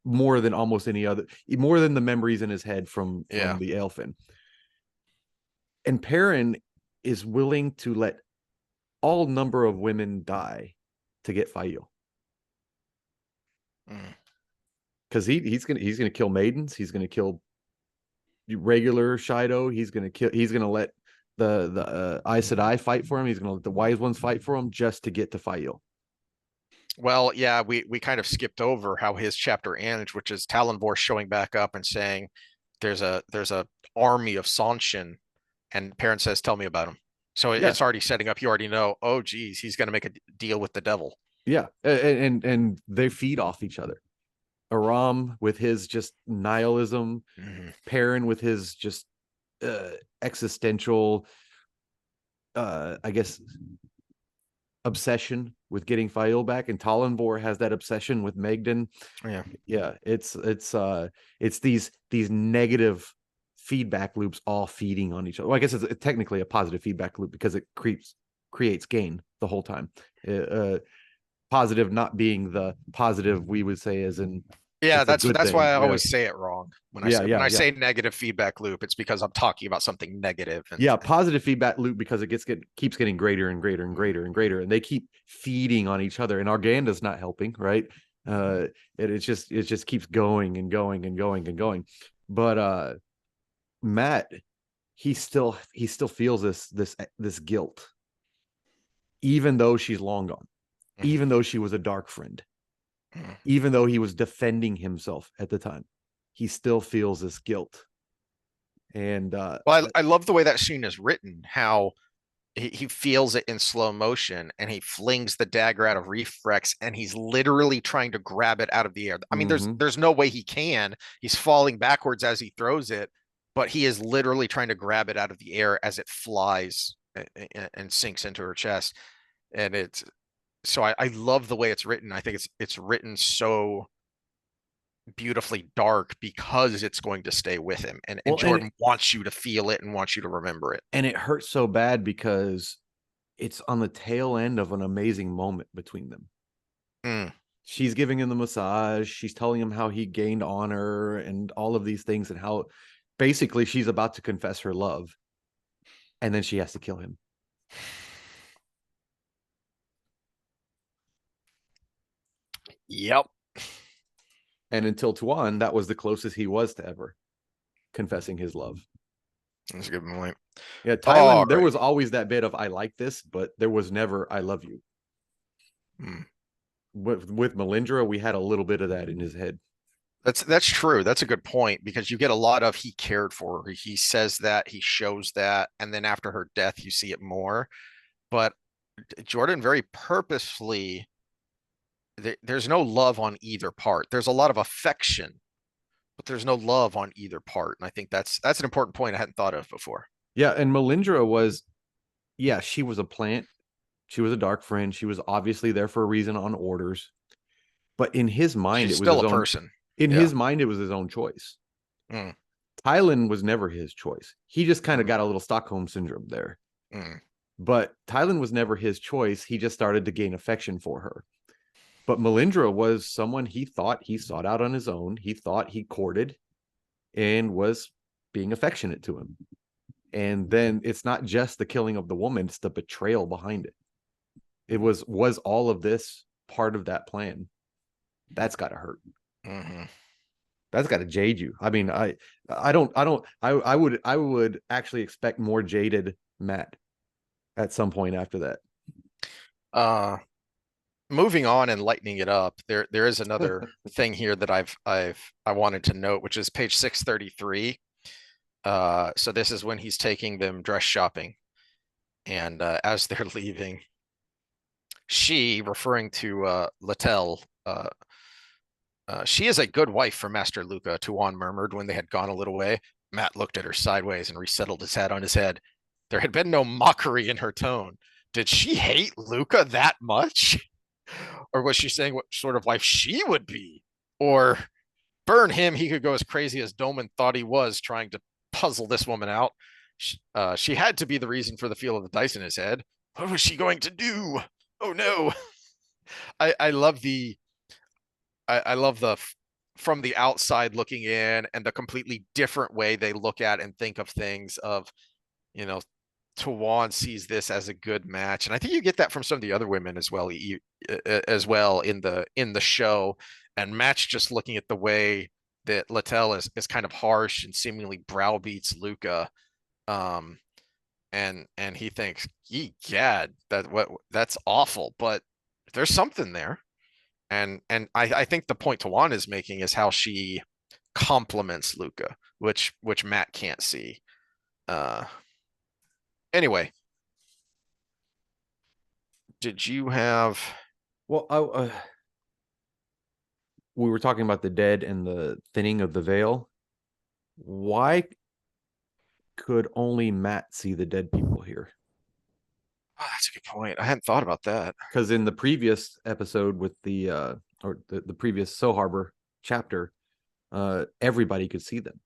more than almost any other, more than the memories in his head from yeah. the Elfin. And Perrin is willing to let all number of women die to get Fail. Mm. Because he's gonna kill maidens, he's gonna kill regular Shido, he's gonna let the Aes Sedai fight for him, he's gonna let the wise ones fight for him just to get to Fail. Well, yeah, we kind of skipped over how his chapter ends, which is Talonvor showing back up and saying there's a army of Sanshin, and Perrin says, "Tell me about him." So Yeah, it's already setting up. You already know. Oh, geez, he's going to make a deal with the devil. yeah, and they feed off each other. Aram with his just nihilism, Mhm. Perrin with his just existential, I guess, obsession with getting Fael back, and Talonvor has that obsession with Megden. Yeah. Yeah, it's these negative feedback loops all feeding on each other. Well, I guess it's technically a positive feedback loop because it creates gain the whole time. Positive not being the positive we would say as in Yeah, it's a that's good that's why thing. I Yeah, always say it wrong when I yeah, say when yeah, I yeah. say negative feedback loop. It's because I'm talking about something negative, and Yeah, positive feedback loop because keeps getting greater and greater and greater and greater, and they keep feeding on each other. And Arganda's not helping, right? It just keeps going and going and going and going. But Matt, he still feels this guilt, even though she's long gone, Mhm. even though she was a dark friend, Mhm. even though he was defending himself at the time, he still feels this guilt. And Well, I love the way that scene is written. How he feels it in slow motion and he flings the dagger out of reflex and he's literally trying to grab it out of the air. I mean, there's mhm. there's no way he can. He's falling backwards as he throws it, but he is literally trying to grab it out of the air as it flies and sinks into her chest. And it's so I love the way it's written. I think it's written so beautifully dark because it's going to stay with him. And Well, and Jordan wants you to feel it and wants you to remember it. and it hurts so bad because it's on the tail end of an amazing moment between them. Mm. she's giving him the massage. She's telling him how he gained honor and all of these things, and how basically she's about to confess her love, and then she has to kill him. Yep. And until Tuan, that was the closest he was to ever confessing his love. That's a good point. Yeah, All Thailand, there right. was always that bit of I like this, but there was never I love you. Hmm. With Melindra, we had a little bit of that in his head. That's true. That's a good point because you get a lot of he cared for her. He says that, he shows that, and then after her death, you see it more. But Jordan very purposefully, there's no love on either part. There's a lot of affection, but there's no love on either part. And I think that's an important point I hadn't thought of before. Yeah, and Melindra was, yeah, she was a plant. She was a dark friend. She was obviously there for a reason on orders. But in his mind, She's it was still his a own. person. In Yeah. his mind, it was his own choice. Mm, Thailand was never his choice. He just kind of mm, got a little Stockholm syndrome there. mm. But Thailand was never his choice. He just started to gain affection for her. But Melindra was someone he thought he sought out on his own. He thought he courted and was being affectionate to him. And then it's not just the killing of the woman, it's the betrayal behind it. It was all of this part of that plan? That's got to hurt. Mm-hmm. That's got to jade you. I mean, I would actually expect more jaded Matt at some point after that. Moving on and lightening it up, there is another thing here that I wanted to note, which is page 633. So this is when he's taking them dress shopping, and as they're leaving, she, referring to Littell, she is a good wife for Master Luca, Tuan murmured when they had gone a little way. Matt looked at her sideways and resettled his hat on his head. There had been no mockery in her tone. Did she hate Luca that much? Or was she saying what sort of wife she would be? Or burn him, he could go as crazy as Doman thought he was trying to puzzle this woman out. She had to be the reason for the feel of the dice in his head. What was she going to do? Oh no. I love I love the from the outside looking in and the completely different way they look at and think of things of, you know, Tawan sees this as a good match, and I think you get that from some of the other women as well, as well in the show. And Match just looking at the way that Littell is kind of harsh and seemingly browbeats Luca, um, and he thinks, "Ye gad, that's awful," but there's something there, and I think the point Tawan is making is how she compliments Luca, which Matt can't see. Uh, anyway, did you have Well, we were talking about the dead and the thinning of the veil. Why could only Matt see the dead people here? Oh, that's a good point. I hadn't thought about that. Because in the previous episode with the or the previous So Harbor chapter, everybody could see them.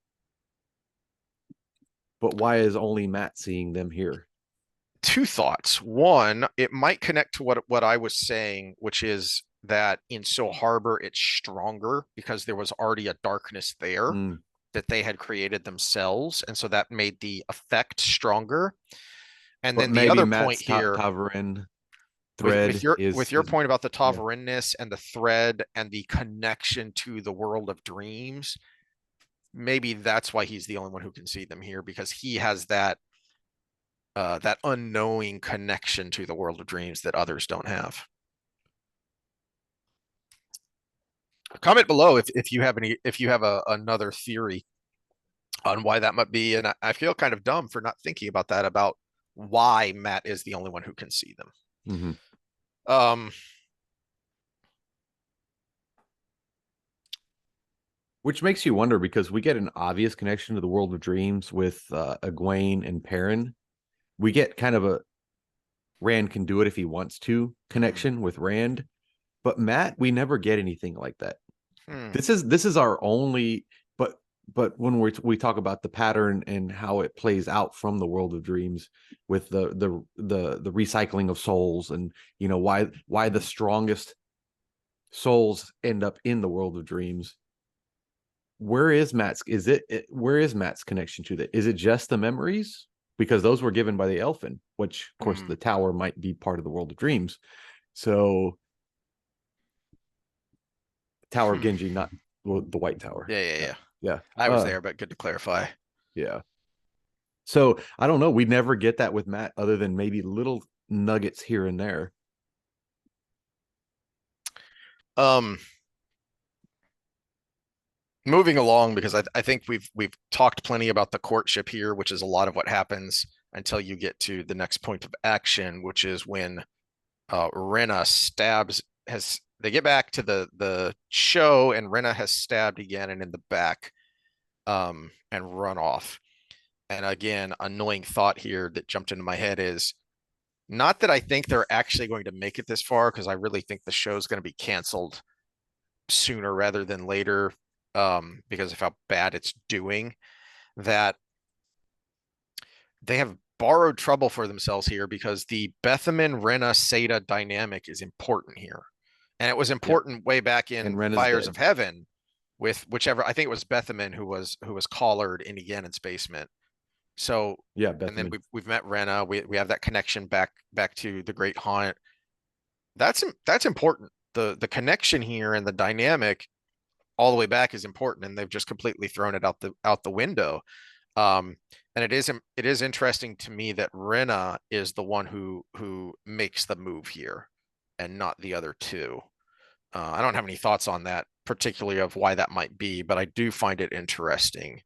But why is only Matt seeing them here? Two thoughts. One, it might connect to what I was saying, which is that in So Harbor it's stronger because there was already a darkness there Mm. that they had created themselves, and so that made the effect stronger. And But then the maybe other point Matt's here Tavarin with thread with your is point about the yeah. Tavarinness and the thread and the connection to the world of dreams, maybe that's why he's the only one who can see them here, because he has that unknowing connection to the world of dreams that others don't have. Comment below if you have another theory on why that might be. And I feel kind of dumb for not thinking about that, about why Matt is the only one who can see them. Mm-hmm. Um, Which makes you wonder, because we get an obvious connection to the world of dreams with Egwene and Perrin. We get kind of a Rand can do it if he wants to connection with Rand, but Matt, we never get anything like that. This is our only, but when we talk about the pattern and how it plays out from the world of dreams with the recycling of souls, and you know why the strongest souls end up in the world of dreams. Where is Matt's? Where is Matt's connection to that? Is it just the memories? Because those were given by the Elfin, which of course Mm. the tower might be part of the world of dreams. So Tower of Hmm. Genji, not the White Tower. Yeah, yeah, Yeah, yeah. yeah, I was there, but good to clarify. yeah. So I don't know. We never get that with Matt, other than maybe little nuggets here and there. Um, Moving along because I think we've talked plenty about the courtship here, which is a lot of what happens until you get to the next point of action, which is when Rena stabs has they get back to the show and Rena has stabbed again and in the back and run off. And again, annoying thought here that jumped into my head is not that I think they're actually going to make it this far because I really think the show's going to be canceled sooner rather than later because of how bad it's doing. That they have borrowed trouble for themselves here because the Bethaman Rena Seda dynamic is important here. And it was Yep. important way back And in Ren is Fires dead. of Heaven with whichever I think it was Bethaman who was collared in Ganon's basement. So Yeah, and then Bethaman. we've met Rena. We have that connection back to the Great Haunt. That's important. The connection here and the dynamic all the way back is important, and they've just completely thrown it out the window. Um, and it is interesting to me that Rena is the one who makes the move here, and not the other two. I don't have any thoughts on that, particularly of why that might be, but I do find it interesting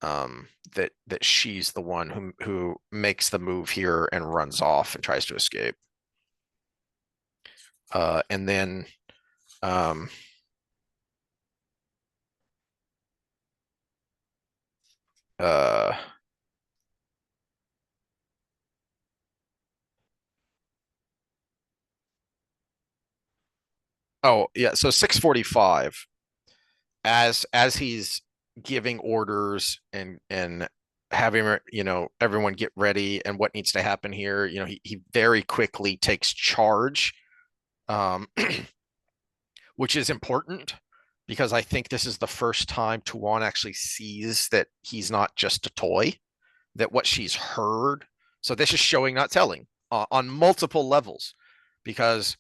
that she's the one who makes the move here and runs off and tries to escape. And then um, uh, oh yeah, so 6:45 as he's giving orders and having everyone get ready and what needs to happen here, he very quickly takes charge, um, which is important because I think this is the first time Tuan actually sees that he's not just a toy, that what she's heard. So this is showing, not telling, on multiple levels, because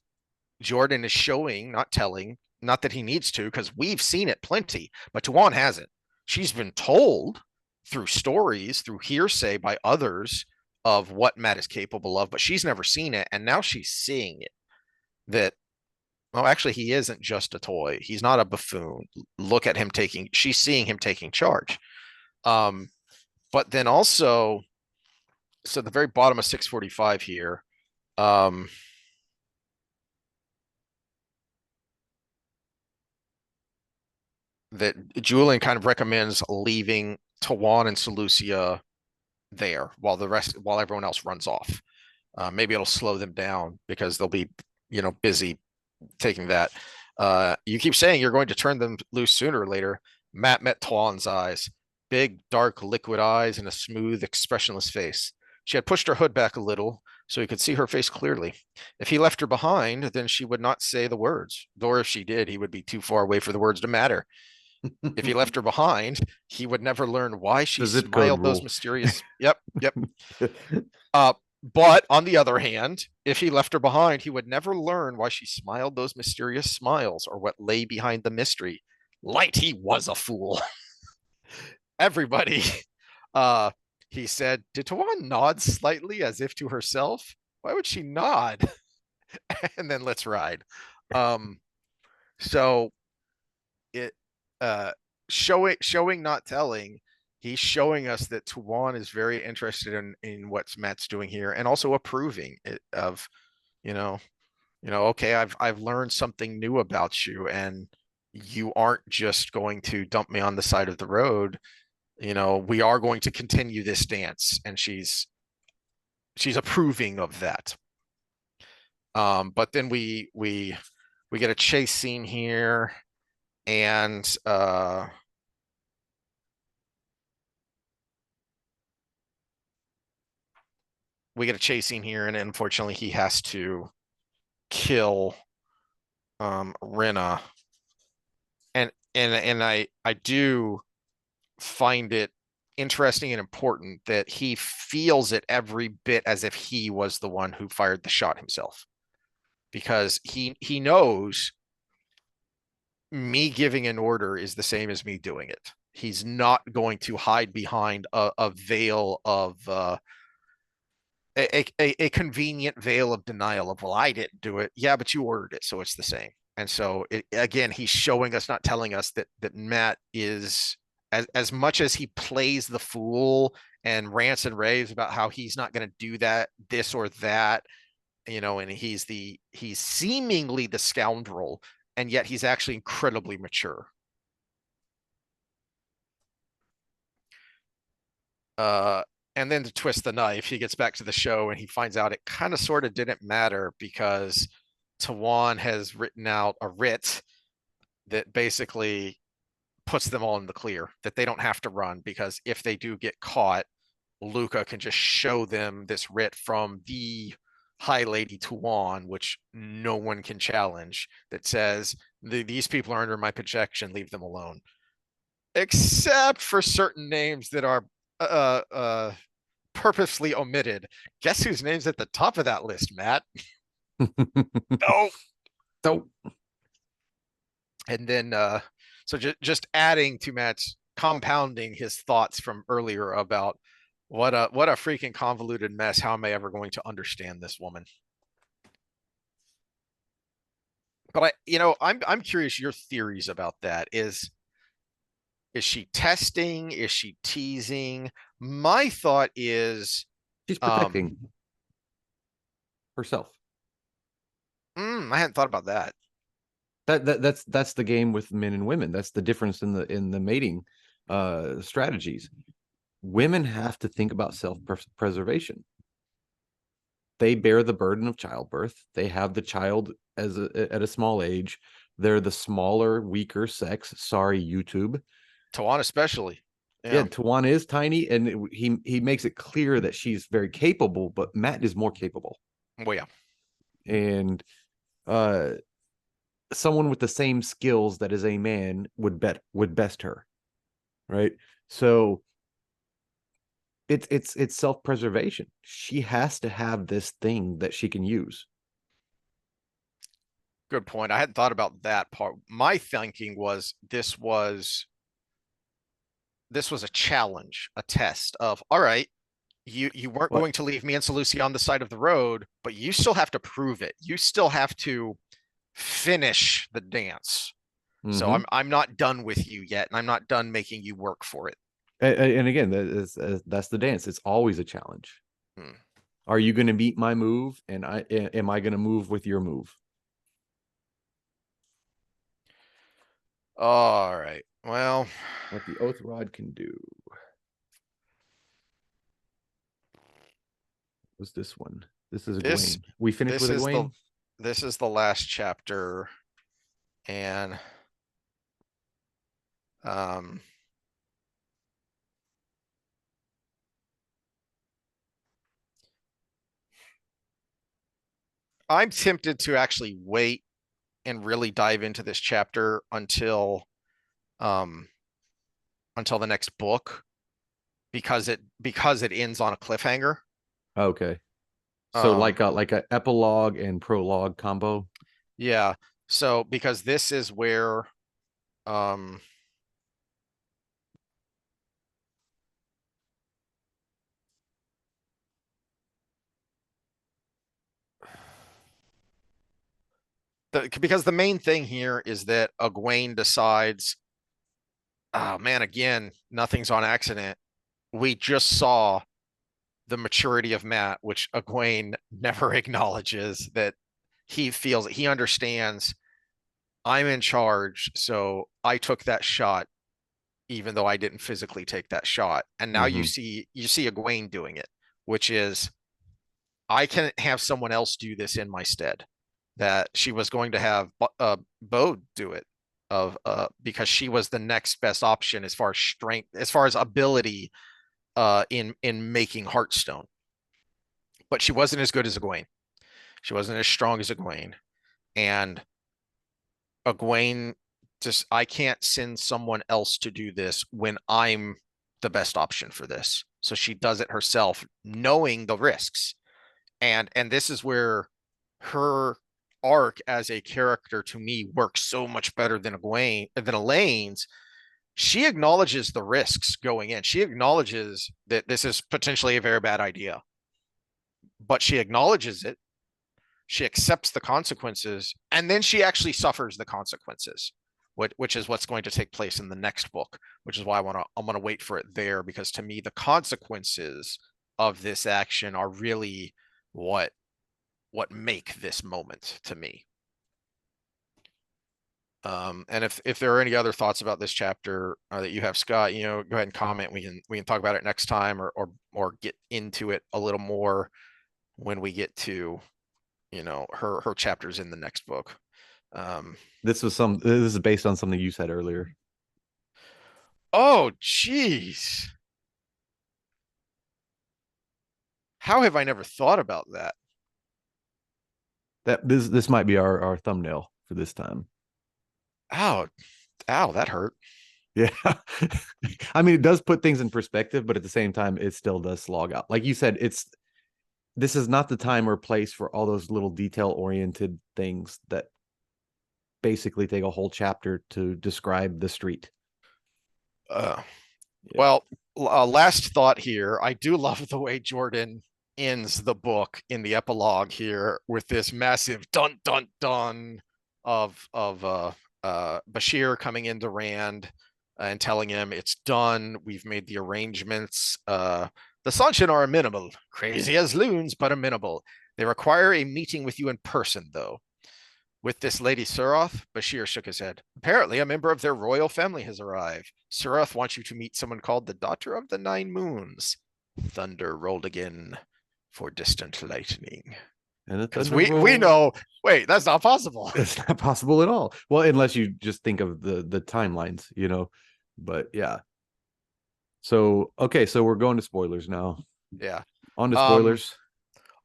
Jordan is showing, not telling. Not that he needs to, because we've seen it plenty, but Tuan hasn't. She's been told through stories, through hearsay by others of what Matt is capable of, but she's never seen it. And now she's seeing it that, well, actually, he isn't just a toy. He's not a buffoon. Look at him she's seeing him taking charge. Um, but then also, so the very bottom of 6:45 here, um, that Julian kind of recommends leaving Tawan and Seleucia there while everyone else runs off. Maybe it'll slow them down because they'll be, busy taking that. You keep saying you're going to turn them loose sooner or later. Matt met Tawan's eyes, big, dark, liquid eyes, and a smooth, expressionless face. She had pushed her hood back a little so he could see her face clearly. If he left her behind, then she would not say the words, or if she did, he would be too far away for the words to matter. If he left her behind, he would never learn why she The zip code smiled those rule. mysterious. Yep, yep. But on the other hand, if he left her behind, he would never learn why she smiled those mysterious smiles or what lay behind the mystery. Light, he was a fool. Everybody. Uh, he said, did Tawan nod slightly as if to herself? Why would she nod? And then let's ride. Um, so it uh showing not telling, he's showing us that Tawan is very interested in what Matt's doing here and also approving it of you know okay, I've learned something new about you, and you aren't just going to dump me on the side of the road. We are going to continue this dance, and she's approving of that. But then we get a chase scene here, and we get a chase scene here, and unfortunately, he has to kill Rena. And I do find it interesting and important that he feels it every bit as if he was the one who fired the shot himself, because he knows me giving an order is the same as me doing it. He's not going to hide behind a veil of a convenient veil of denial of, well, I didn't do it. Yeah, but you ordered it, so it's the same. And so again, he's showing us, not telling us, that Matt is, as much as he plays the fool and rants and raves about how he's not going to do that, this or that, and he's seemingly the scoundrel, and yet he's actually incredibly mature. Uh, and then to twist the knife, he gets back to the show and he finds out it kind of sort of didn't matter, because Tawan has written out a writ that basically puts them all in the clear, that they don't have to run, because if they do get caught, Luca can just show them this writ from the High Lady Tawan, which no one can challenge, that says, these people are under my protection, leave them alone. Except for certain names that are uh, uh, purposely omitted. Guess whose name's at the top of that list, Matt? Oh, So and then so just adding to Matt's, compounding his thoughts from earlier about what a freaking convoluted mess. How am I ever going to understand this woman? But I'm curious your theories about that. Is she testing? Is she teasing? My thought is, she's um, protecting herself. I hadn't thought about that. That's the game with men and women. That's the difference in the mating strategies. Women have to think about self-preservation. They bear the burden of childbirth. They have the child at a small age. They're the smaller, weaker sex. Sorry, YouTube. Tawan especially. Yeah, Yeah. Tawana is tiny, and he makes it clear that she's very capable, but Matt is more capable. Well, yeah. And uh someone with the same skills that is a man would best her, right? So it's self-preservation. She has to have this thing that she can use. Good point. I hadn't thought about that part. My thinking was this was a challenge, a test of, all right, you weren't What? going to leave me and Seleucia on the side of the road, but you still have to prove it. You still have to finish the dance. So Mm-hmm. I'm not done with you yet, and I'm not done making you work for it. And again, that's the dance. It's always a challenge. Hmm. Are you going to meet my move, and I am I going to move with your move? All right. Well, What the oath rod can do. Was this one? This is this Egwene. We finished this with is the Egwene. this is the last chapter, and um I'm tempted to actually wait and really dive into this chapter um until the next book, because it ends on a cliffhanger. Okay. So Um like a epilogue and prologue combo. yeah, so because this is where um because the main thing here is that Egwene decides, oh man, again, nothing's on accident. We just saw the maturity of Matt, which Egwene never acknowledges, that he understands, I'm in charge, so I took that shot even though I didn't physically take that shot. And now you Mm-hmm. see Egwene doing it, which is, I can have someone else do this in my stead. That she was going to have Bo do it, because she was the next best option as far as strength, as far as ability, in making Hearthstone. But she wasn't as good as Egwene. She wasn't as strong as Egwene. And Egwene just, I can't send someone else to do this when I'm the best option for this. So she does it herself, knowing the risks. And this is where her arc as a character to me works so much better than Elaine's. She acknowledges the risks going in. She acknowledges that this is potentially a very bad idea, but she acknowledges it. She accepts the consequences, and then she actually suffers the consequences, which is what's going to take place in the next book, which is why I'm gonna wait for it there, because to me the consequences of this action are really what make this moment to me. And if there are any other thoughts about this chapter that you have, Scott, go ahead and comment. We can talk about it next time, or get into it a little more when we get to her chapters in the next book. This is based on something you said earlier. Oh, jeez. How have I never thought about that? That this might be our thumbnail for this time. Ow, ow, that hurt. Yeah. I mean, it does put things in perspective, but at the same time, it still does slog out. Like you said, this is not the time or place for all those little detail-oriented things that basically take a whole chapter to describe the street. Yeah. Well, last thought here. I do love the way Jordan ends the book in the epilogue here with this massive dun dun dun of Bashir coming into Rand and telling him it's done. We've made the arrangements. The Sanshin are amenable, crazy as loons, but amenable. They require a meeting with you in person, though. With this Lady Suroth, Bashir shook his head. Apparently, a member of their royal family has arrived. Suroth wants you to meet someone called the Daughter of the Nine Moons. Thunder rolled again for distant lightning. Because we know, wait, that's not possible. It's not possible at all. Well, unless you just think of the timelines, But yeah. So okay, so we're going to spoilers now. Yeah. On to spoilers.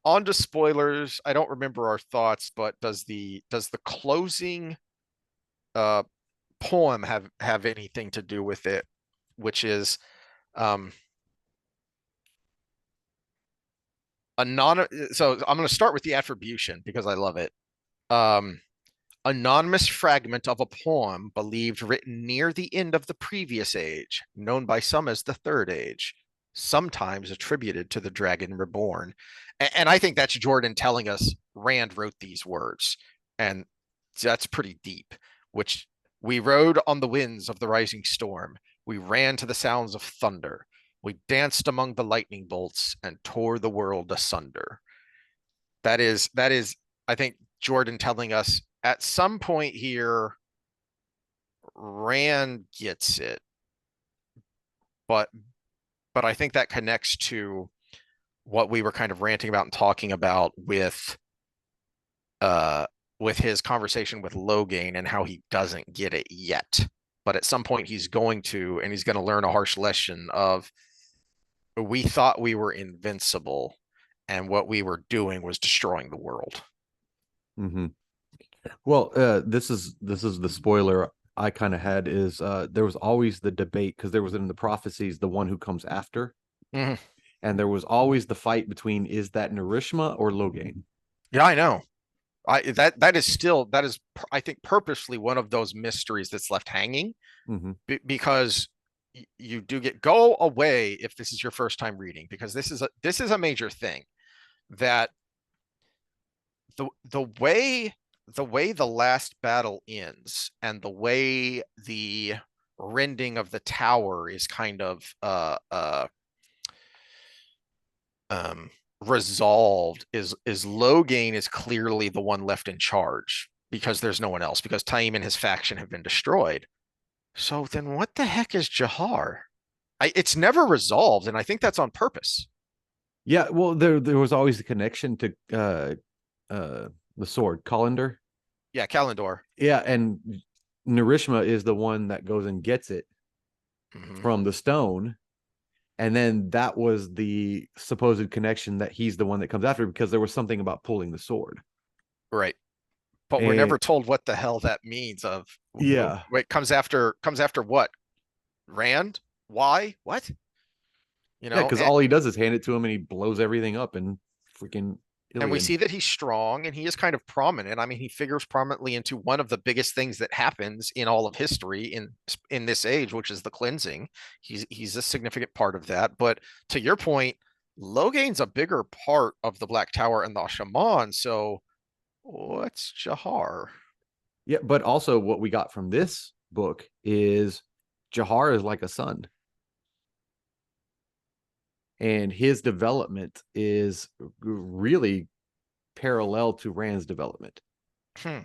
On to spoilers. I don't remember our thoughts, but does the closing poem have anything to do with it? Which is anonymous. So I'm going to start with the attribution because I love it. Anonymous fragment of a poem believed written near the end of the previous age, known by some as the Third Age, sometimes attributed to the Dragon Reborn. And I think that's Jordan telling us Rand wrote these words, and that's pretty deep. Which we rode on the winds of the rising storm. We ran to the sounds of thunder. We danced among the lightning bolts and tore the world asunder. That is, I think, Jordan telling us at some point here, Rand gets it, but I think that connects to what we were kind of ranting about and talking about with his conversation with Logain and how he doesn't get it yet. But at some point he's going to, and he's going to learn a harsh lesson of, we thought we were invincible, and what we were doing was destroying the world. Mm-hmm. Well, this is the spoiler I kind of had is there was always the debate because there was in the prophecies the one who comes after, mm-hmm. And there was always the fight between is that Narishma or Logain? Yeah, I know. That is I think purposely one of those mysteries that's left hanging, because you do go away if this is your first time reading, because this is a major thing, that the way the last battle ends and the way the rending of the tower is kind of resolved is Logain is clearly the one left in charge because there's no one else, because Taim and his faction have been destroyed. So then what the heck is Jahar? It's never resolved, and I think that's on purpose. Yeah, well, there was always the connection to the sword, Colander. Yeah, Kalendor. Yeah, and Narishma is the one that goes and gets it from the stone. And then that was the supposed connection that he's the one that comes after, because there was something about pulling the sword. Right. but we're And never told what the hell that means. Of yeah, wait, comes after what? Rand? Why? What? You yeah, know, because all he does is hand it to him and he blows everything up in freaking and we Ilion. see that he's strong and he is kind of prominent. I mean, he figures prominently into one of the biggest things that happens in all of history in this age, which is the cleansing. He's a significant part of that. But to your point, Logain's a bigger part of the Black Tower and the Shaman. So what's Jahar? Yeah, but also what we got from this book is Jahar is like a son, and his development is really parallel to Rand's development. Hmm.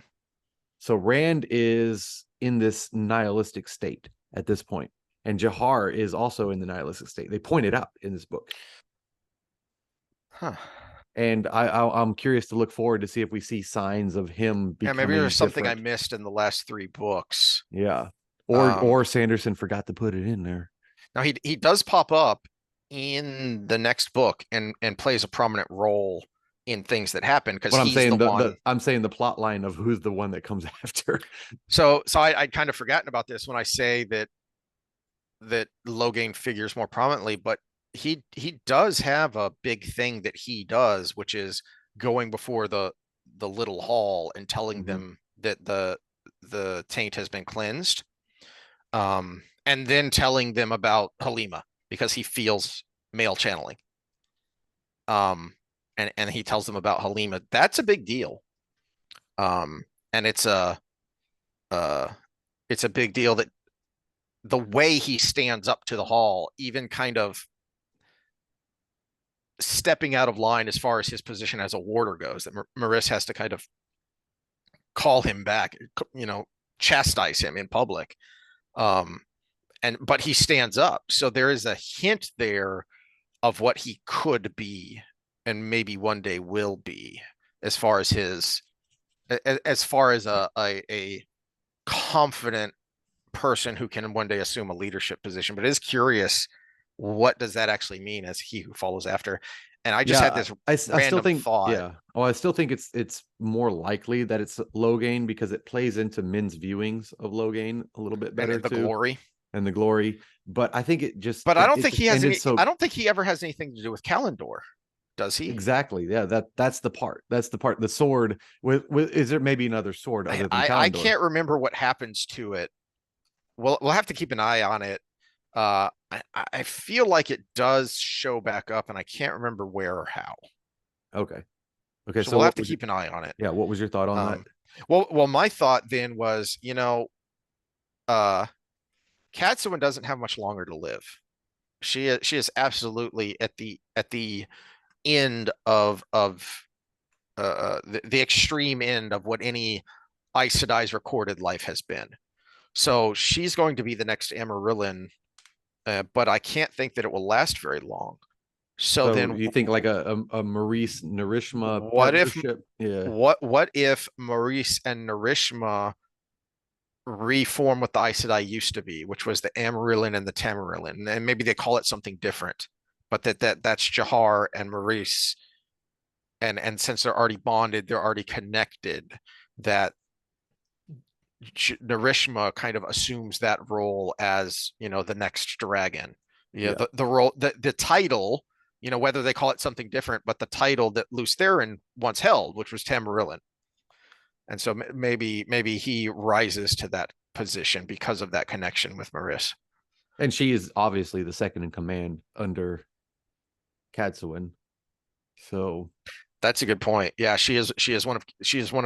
So Rand is in this nihilistic state at this point, and Jahar is also in the nihilistic state. They point it out in this book, Huh. and I'm curious to look forward to see if we see signs of him And maybe becoming there's something I different. missed in the last three books. Yeah, or Um, Sanderson forgot to put it in there. Now he does pop up in the next book and plays a prominent role in things that happen because But I'm he's the saying one. the plot line of who's the one that comes after. So I'd kind of forgotten about this when I say that Logain figures more prominently, but he does have a big thing that he does, which is going before the little hall and telling Mm-hmm. them that the taint has been cleansed. And then telling them about Halima because he feels male channeling. Um, and he tells them about Halima. That's a big deal. Um, and uh, it's a big deal that the way he stands up to the hall, even kind of stepping out of line as far as his position as a warder goes, that Maris has to kind of call him back, you know, chastise him in public. Um, but he stands up, so there is a hint there of what he could be and maybe one day will be as far as his as far as a confident person who can one day assume a leadership position. But it is curious, what does that actually mean as he who follows after? And I just had Yeah, this I still random think, thought. yeah. Oh, I still think it's more likely that it's Logain because it plays into men's viewings of Logain a little bit And better the too, glory. and the glory. But I think it just But I don't it think just he has ended any. so I don't think he ever has anything to do with Kalendor, does he? exactly. Yeah, that's the part. That's the part. The sword with is there maybe another sword I, other than I I Kalendor? can't remember what happens to it. We'll have to keep an eye on it. I feel like it does show back up, and I can't remember where or how. Okay. Okay, So so we'll have what to was your, keep an eye on it. yeah, what was your thought on that? Um, well, my thought then was, uh, Katsuin doesn't have much longer to live. She is absolutely at the end of the extreme end of what any Aes Sedai's recorded life has been. So she's going to be the next Amarillan, but I can't think that it will last very long. So So then, you think like a Maurice Narishma what if partnership? Yeah. what if Maurice and Narishma reform what the Aes Sedai used to be, which was the Amarillan and the Tamarillan, and maybe they call it something different, but that's Jahar and Maurice, and since they're already bonded, they're already connected. That Narishma kind of assumes that role as the next dragon. Yeah. The role, the title, whether they call it something different, but the title that Lews Therin once held, which was Tamarillan. And so maybe he rises to that position because of that connection with Maris. And she is obviously the second in command under Katsuin. So That's a good point. Yeah, she is one of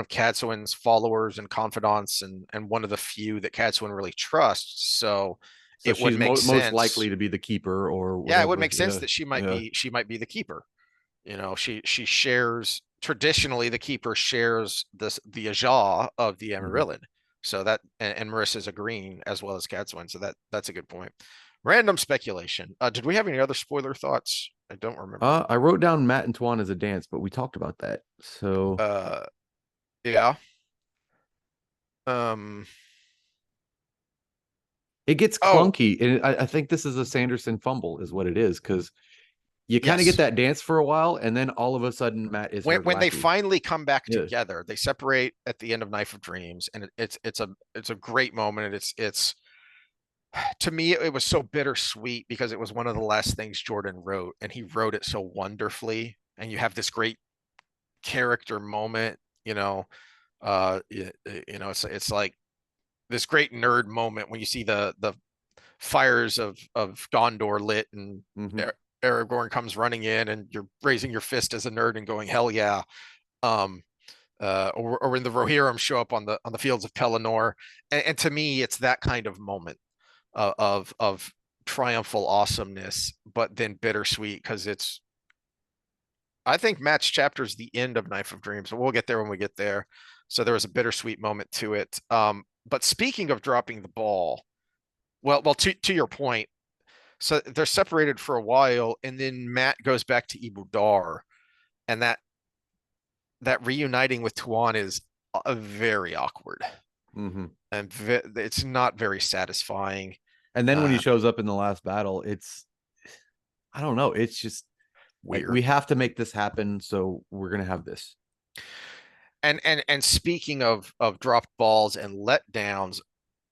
Cadsuin's followers and confidants, and one of the few that Cadsuin really trusts. So so it would she's make most sense. likely to be the keeper or Yeah, it would whatever. make sense Yeah. that she might Yeah. be she might be the keeper. She shares, traditionally the keeper shares the Ajah of the Mhm. Amarillan. So that, and Marissa's agreeing as well as Cadsuin. So that's a good point. Random speculation. Did we have any other spoiler thoughts? I don't remember. I wrote down Matt and Tuan as a dance, but we talked about that. So Uh, yeah. Um. it gets Oh, clunky. And I think this is a Sanderson fumble, is what it is, because you kind of get Yes. that dance for a while, and then all of a sudden Matt is her When they lackey. finally come back Yeah. together, they separate at the end of Knife of Dreams, and it's a great moment. And it's to me it was so bittersweet because it was one of the last things Jordan wrote, and he wrote it so wonderfully. And you have this great character moment, you know, it's like this great nerd moment when you see the fires of Gondor lit and Hmm. Aragorn comes running in and you're raising your fist as a nerd and going hell yeah. Um, or when the Rohirrim show up on the fields of Pelennor, and to me it's that kind of moment of triumphal awesomeness, but then bittersweet because it's I think Matt's chapter is the end of Knife of Dreams, but we'll get there when we get there. So there was a bittersweet moment to it. But speaking of dropping the ball, well, to your point, so they're separated for a while, and then Matt goes back to Ibudar, and that reuniting with Tuan is very awkward, Hmm. and it's not very satisfying. And then when he Uh, shows up in the last battle, it's I don't know. It's just like we Weird. have to make this happen, so we're gonna have this. And speaking of dropped balls and letdowns,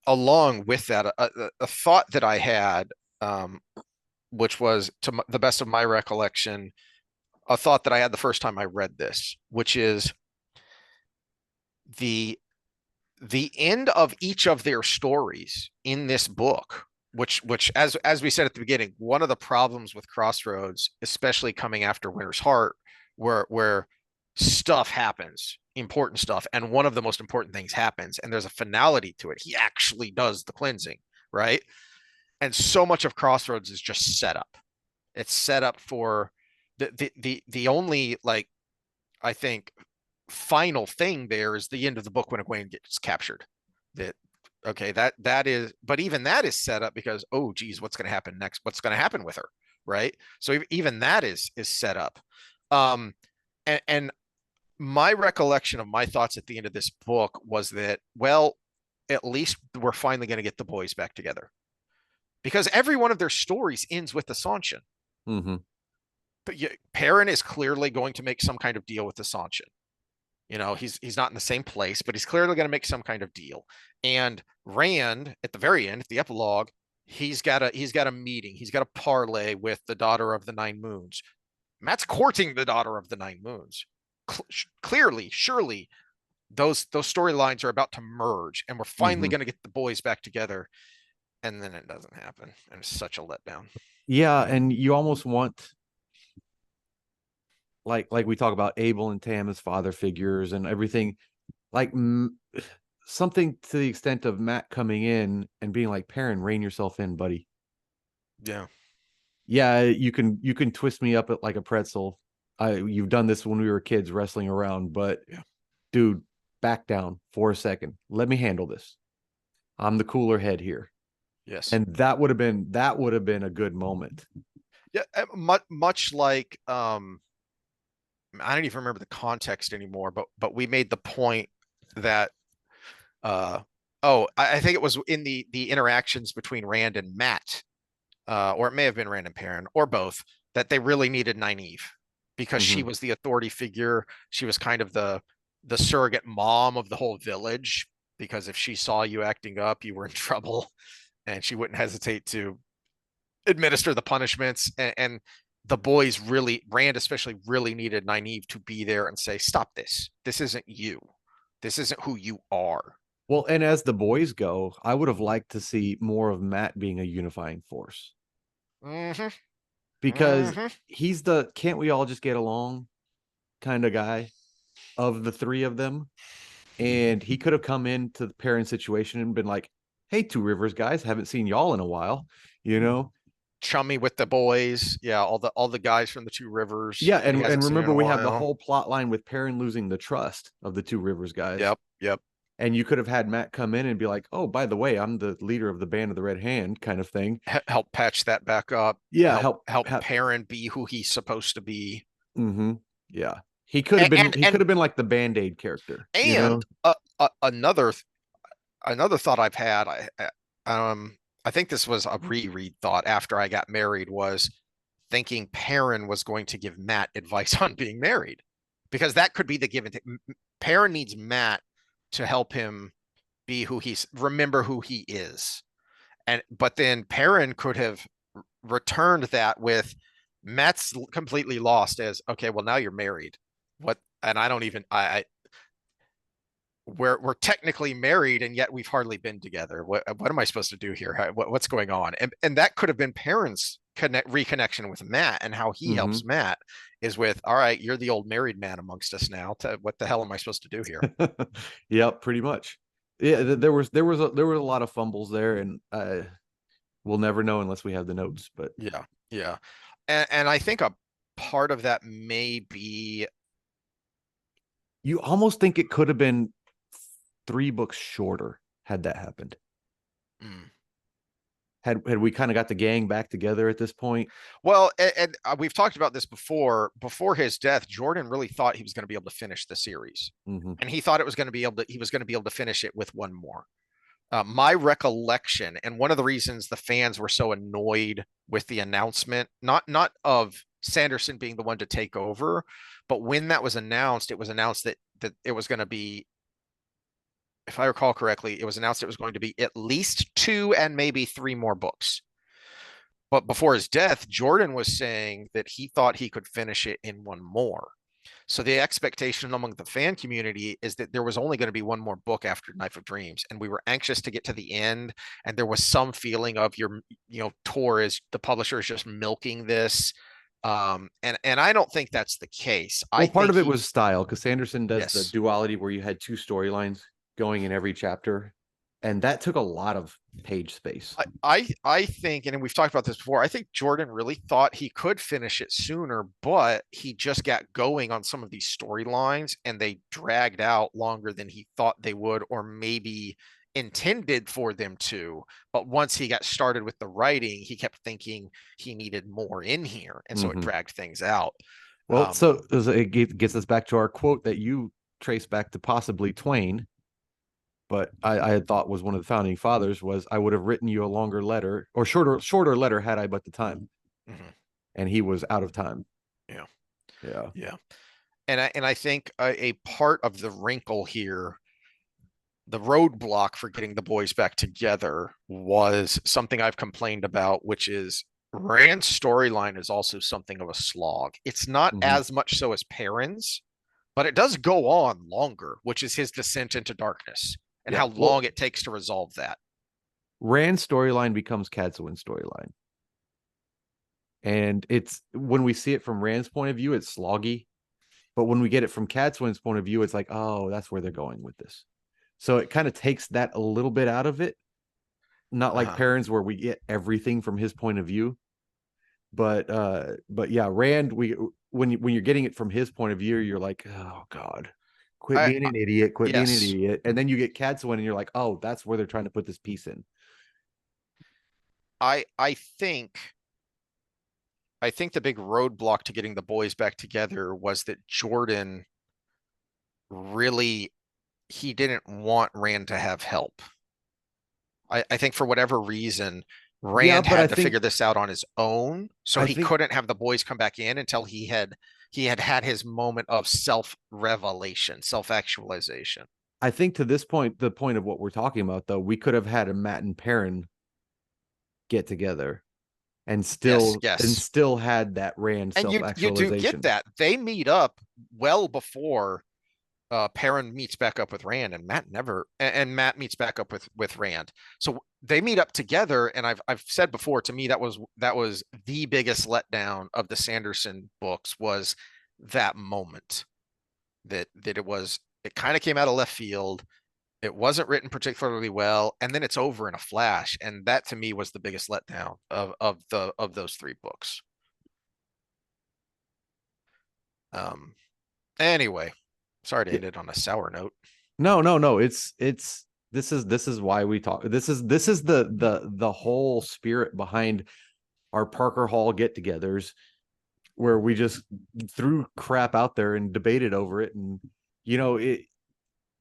along with that, a thought that I had, um, which was to the best of my recollection, a thought that I had the first time I read this, which is the the end of each of their stories in this book, which as we said at the beginning, one of the problems with Crossroads, especially coming after Winter's Heart, where stuff happens, important stuff, and one of the most important things happens, and there's a finality to it. He actually does the cleansing, right? And so much of Crossroads is just set up. It's set up for the only, like, I think, final thing there is the end of the book when Egwene gets captured. That okay, that is, but even that is set up because oh geez, what's going to happen next? What's going to happen with her, right? So even that is set up. Um, and my recollection of my thoughts at the end of this book was that, well, at least we're finally going to get the boys back together because every one of their stories ends with Ascension. Hmm. But Perrin is clearly going to make some kind of deal with Ascension. You know, he's not in the same place, but he's clearly going to make some kind of deal. And Rand, at the very end, at the epilogue, he's got a meeting. He's got a parlay with the daughter of the Nine Moons. Matt's courting the daughter of the Nine Moons. Clearly, surely, those storylines are about to merge, and we're finally Hmm. going to get the boys back together. And then it doesn't happen, and it's such a letdown. Yeah, and you almost want like we talk about Abel and Tam as father figures and everything, like something to the extent of Matt coming in and being like, Perrin, rein yourself in, buddy. Yeah. Yeah, you can twist me up at like a pretzel. You've done this when we were kids wrestling around, but Yeah. dude, back down for a second. Let me handle this. I'm the cooler head here. Yes. And that would have been a good moment. Yeah. Much like I don't even remember the context anymore, but we made the point that uh I think it was in the interactions between Rand and Matt, or it may have been Rand and Perrin, or both, that they really needed Nynaeve because she Hmm. was the authority figure. She was kind of the surrogate mom of the whole village, because if she saw you acting up, you were in trouble, and she wouldn't hesitate to administer the punishments. And the boys really, Rand especially, really needed Nynaeve to be there and say, "Stop this. This isn't you. This isn't who you are." Well, and as the boys go, I would have liked to see more of Matt being a unifying force Mm-hmm. because Mm-hmm. he's the can't we all just get along kind of guy of the three of them. And he could have come into the parent situation and been like, hey, Two Rivers guys, haven't seen y'all in a while, you know? Chummy with the boys. Yeah, all the guys from the Two Rivers Yeah, that he and hasn't seen in remember a we have the while. whole plot line with Perrin losing the trust of the Two Rivers guys. Yep, yep. And you could have had Matt come in and be like, oh, by the way, I'm the leader of the band of the Red Hand kind of thing. Help patch that back up. Yeah, Help help. Perrin be who he's supposed to be. Mm-hmm. Yeah. He could And have been like the Band-Aid character, you and know? another thought I've had, I think this was a reread thought after I got married, was thinking Perrin was going to give Matt advice on being married, because that could be the give and take. Perrin needs Matt to help him be remember who he is. But then Perrin could have returned that with Matt's completely lost as, okay, well, now you're married. What? And I don't even, we're technically married and yet we've hardly been together. What am I supposed to do here? What's going on? And that could have been Perrin's reconnection with Matt, and how he Mm-hmm. helps Matt is with, all right, you're the old married man amongst us now. What the hell am I supposed to do here? Yep, pretty much. Yeah, there was a lot of fumbles there, and we'll never know unless we have the notes. But Yeah, yeah. And I think a part of that may be, you almost think it could have been 3 books shorter had that happened. mm, Had we kind of got the gang back together at this point? well, and we've talked about this before. Before his death, Jordan really thought he was going to be able to finish the series, Mm-hmm. and he thought he was going to be able to finish it with one more. My recollection, and one of the reasons the fans were so annoyed with the announcement, not of Sanderson being the one to take over, but when that was announced, it was announced that it was going to be, if I recall correctly, it was announced it was going to be at least 2 and maybe 3 more books. But before his death, Jordan was saying that he thought he could finish it in one more. So the expectation among the fan community is that there was only going to be one more book after Knife of Dreams, and we were anxious to get to the end. And there was some feeling of Tor is the publisher is just milking this, and I don't think that's the case. I Well, part think of it was style, because Sanderson does the yes, duality where you had 2 storylines going in every chapter, and that took a lot of page space. I think, and we've talked about this before, I think Jordan really thought he could finish it sooner, but he just got going on some of these storylines and they dragged out longer than he thought they would, or maybe intended for them to. But once he got started with the writing, he kept thinking he needed more in here. And so it Mm-hmm. dragged things out. Well, so it gets us back to our quote that you trace back to possibly Twain, but I had thought was one of the founding fathers, was, I would have written you a longer letter, or shorter letter, had I but the time. Mhm. And he was out of time. Yeah. Yeah. Yeah. And I think a part of the wrinkle here, the roadblock for getting the boys back together, was something I've complained about, which is Rand's storyline is also something of a slog. It's not Mm-hmm. as much so as Perrin's, but it does go on longer, which is his descent into darkness and Yeah. how long it takes to resolve that. Rand's storyline becomes Cadsuan's storyline. And it's, when we see it from Rand's point of view, it's sloggy. But when we get it from Cadsuan's point of view, it's like, oh, that's where they're going with this. So it kind of takes that a little bit out of it. Not like Perrin's, where we get everything from his point of view. But yeah, Rand, when you're getting it from his point of view, you're like, oh God, quit being an idiot, quit being an idiot. And then you get Cadsuan and you're like, oh, that's where they're trying to put this piece in. I think the big roadblock to getting the boys back together was that Jordan really, he didn't want Rand to have help. I think for whatever reason, Rand had to figure this out on his own, so he couldn't have the boys come back in until he had his moment of self-revelation, self-actualization. I think to this point, the point of what we're talking about, though, we could have had a Matt and Perrin get together and still had that Rand self-actualization. And you do get that. They meet up well before Perrin meets back up with Rand, and Matt meets back up with Rand. So they meet up together, and I've said before, to me that was the biggest letdown of the Sanderson books, was that moment that it kind of came out of left field. It wasn't written particularly well, and then it's over in a flash, and that to me was the biggest letdown of those 3 books. Anyway, sorry to end it on a sour note. No. It's this is why we talk. This is the whole spirit behind our Parker Hall get-togethers, where we just threw crap out there and debated over it. And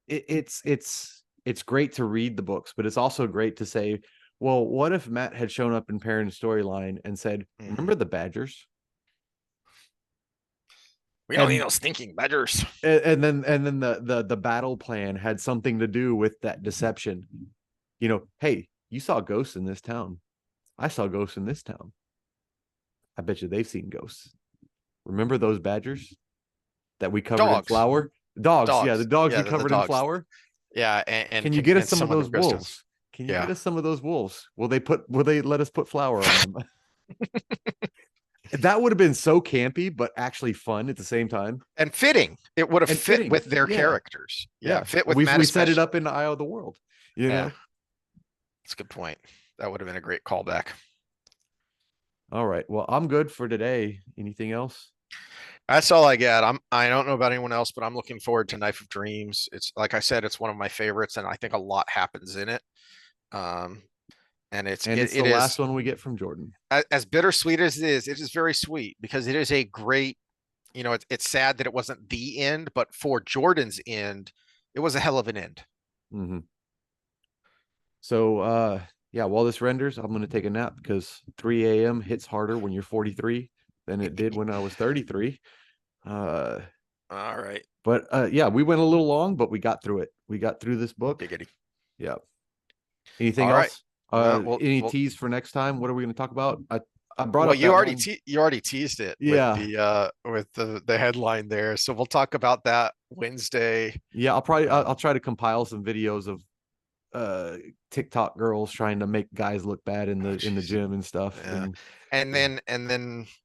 it's great to read the books, but it's also great to say, well, what if Matt had shown up in Perrin's storyline and said, remember the Badgers? We don't need And no stinking badgers. and then the battle plan had something to do with that deception. Hey, you saw ghosts in this town. I saw ghosts in this town. I bet you they've seen ghosts. Remember those badgers that we covered in Dogs. flour? Dogs, yeah, the Dogs. dogs Yeah, we the covered in dogs. flour. Yeah, and Can you get us convince some of someone they're those ghost towns. wolves? Can you get Yeah. us some of those wolves? Will they let us put flour on them? That would have been so campy, but actually fun at the same time. And fitting. It would have And fit fitting. with their Yeah. characters. Yeah. Yeah. Fit with We Mattis set it Special. up in the eye of the world, you Yeah. know? That's a good point. That would have been a great callback. All right. Well, I'm good for today. Anything else? That's all I got. I don't know about anyone else, but I'm looking forward to Knife of Dreams. It's like I said, it's one of my favorites, and I think a lot happens in it. Um, and And it's it the last is one we get from Jordan. as bittersweet as it is very sweet because it is a great, it's sad that it wasn't the end, but for Jordan's end, it was a hell of an end. Mm-hmm. So yeah, while this renders, I'm gonna take a nap because 3 a.m. hits harder when you're 43 than it did when I was 33. All right. But yeah, we went a little long, but we got through it. We got through this book. Giggity. Yeah. Anything All right. else? Well, Any well, tease for next time? What are we going to talk about? I brought well, up that one. you already teased it Yeah. with the headline there. So we'll talk about that Wednesday. Yeah, I'll try to compile some videos of TikTok girls trying to make guys look bad in the gym and stuff. Yeah. Yeah.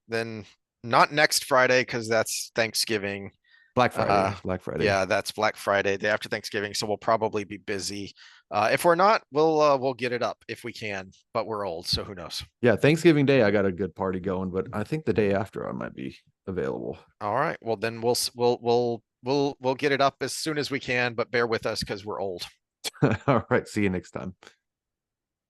Then not next Friday because that's Thanksgiving. Black Friday. Black Friday. Yeah, that's Black Friday, day after Thanksgiving. So we'll probably be busy. If we're not, we'll get it up if we can, but we're old, so who knows? Yeah, Thanksgiving Day I got a good party going, but I think the day after I might be available. All right. Well, then we'll get it up as soon as we can, but bear with us because we're old. All right, see you next time.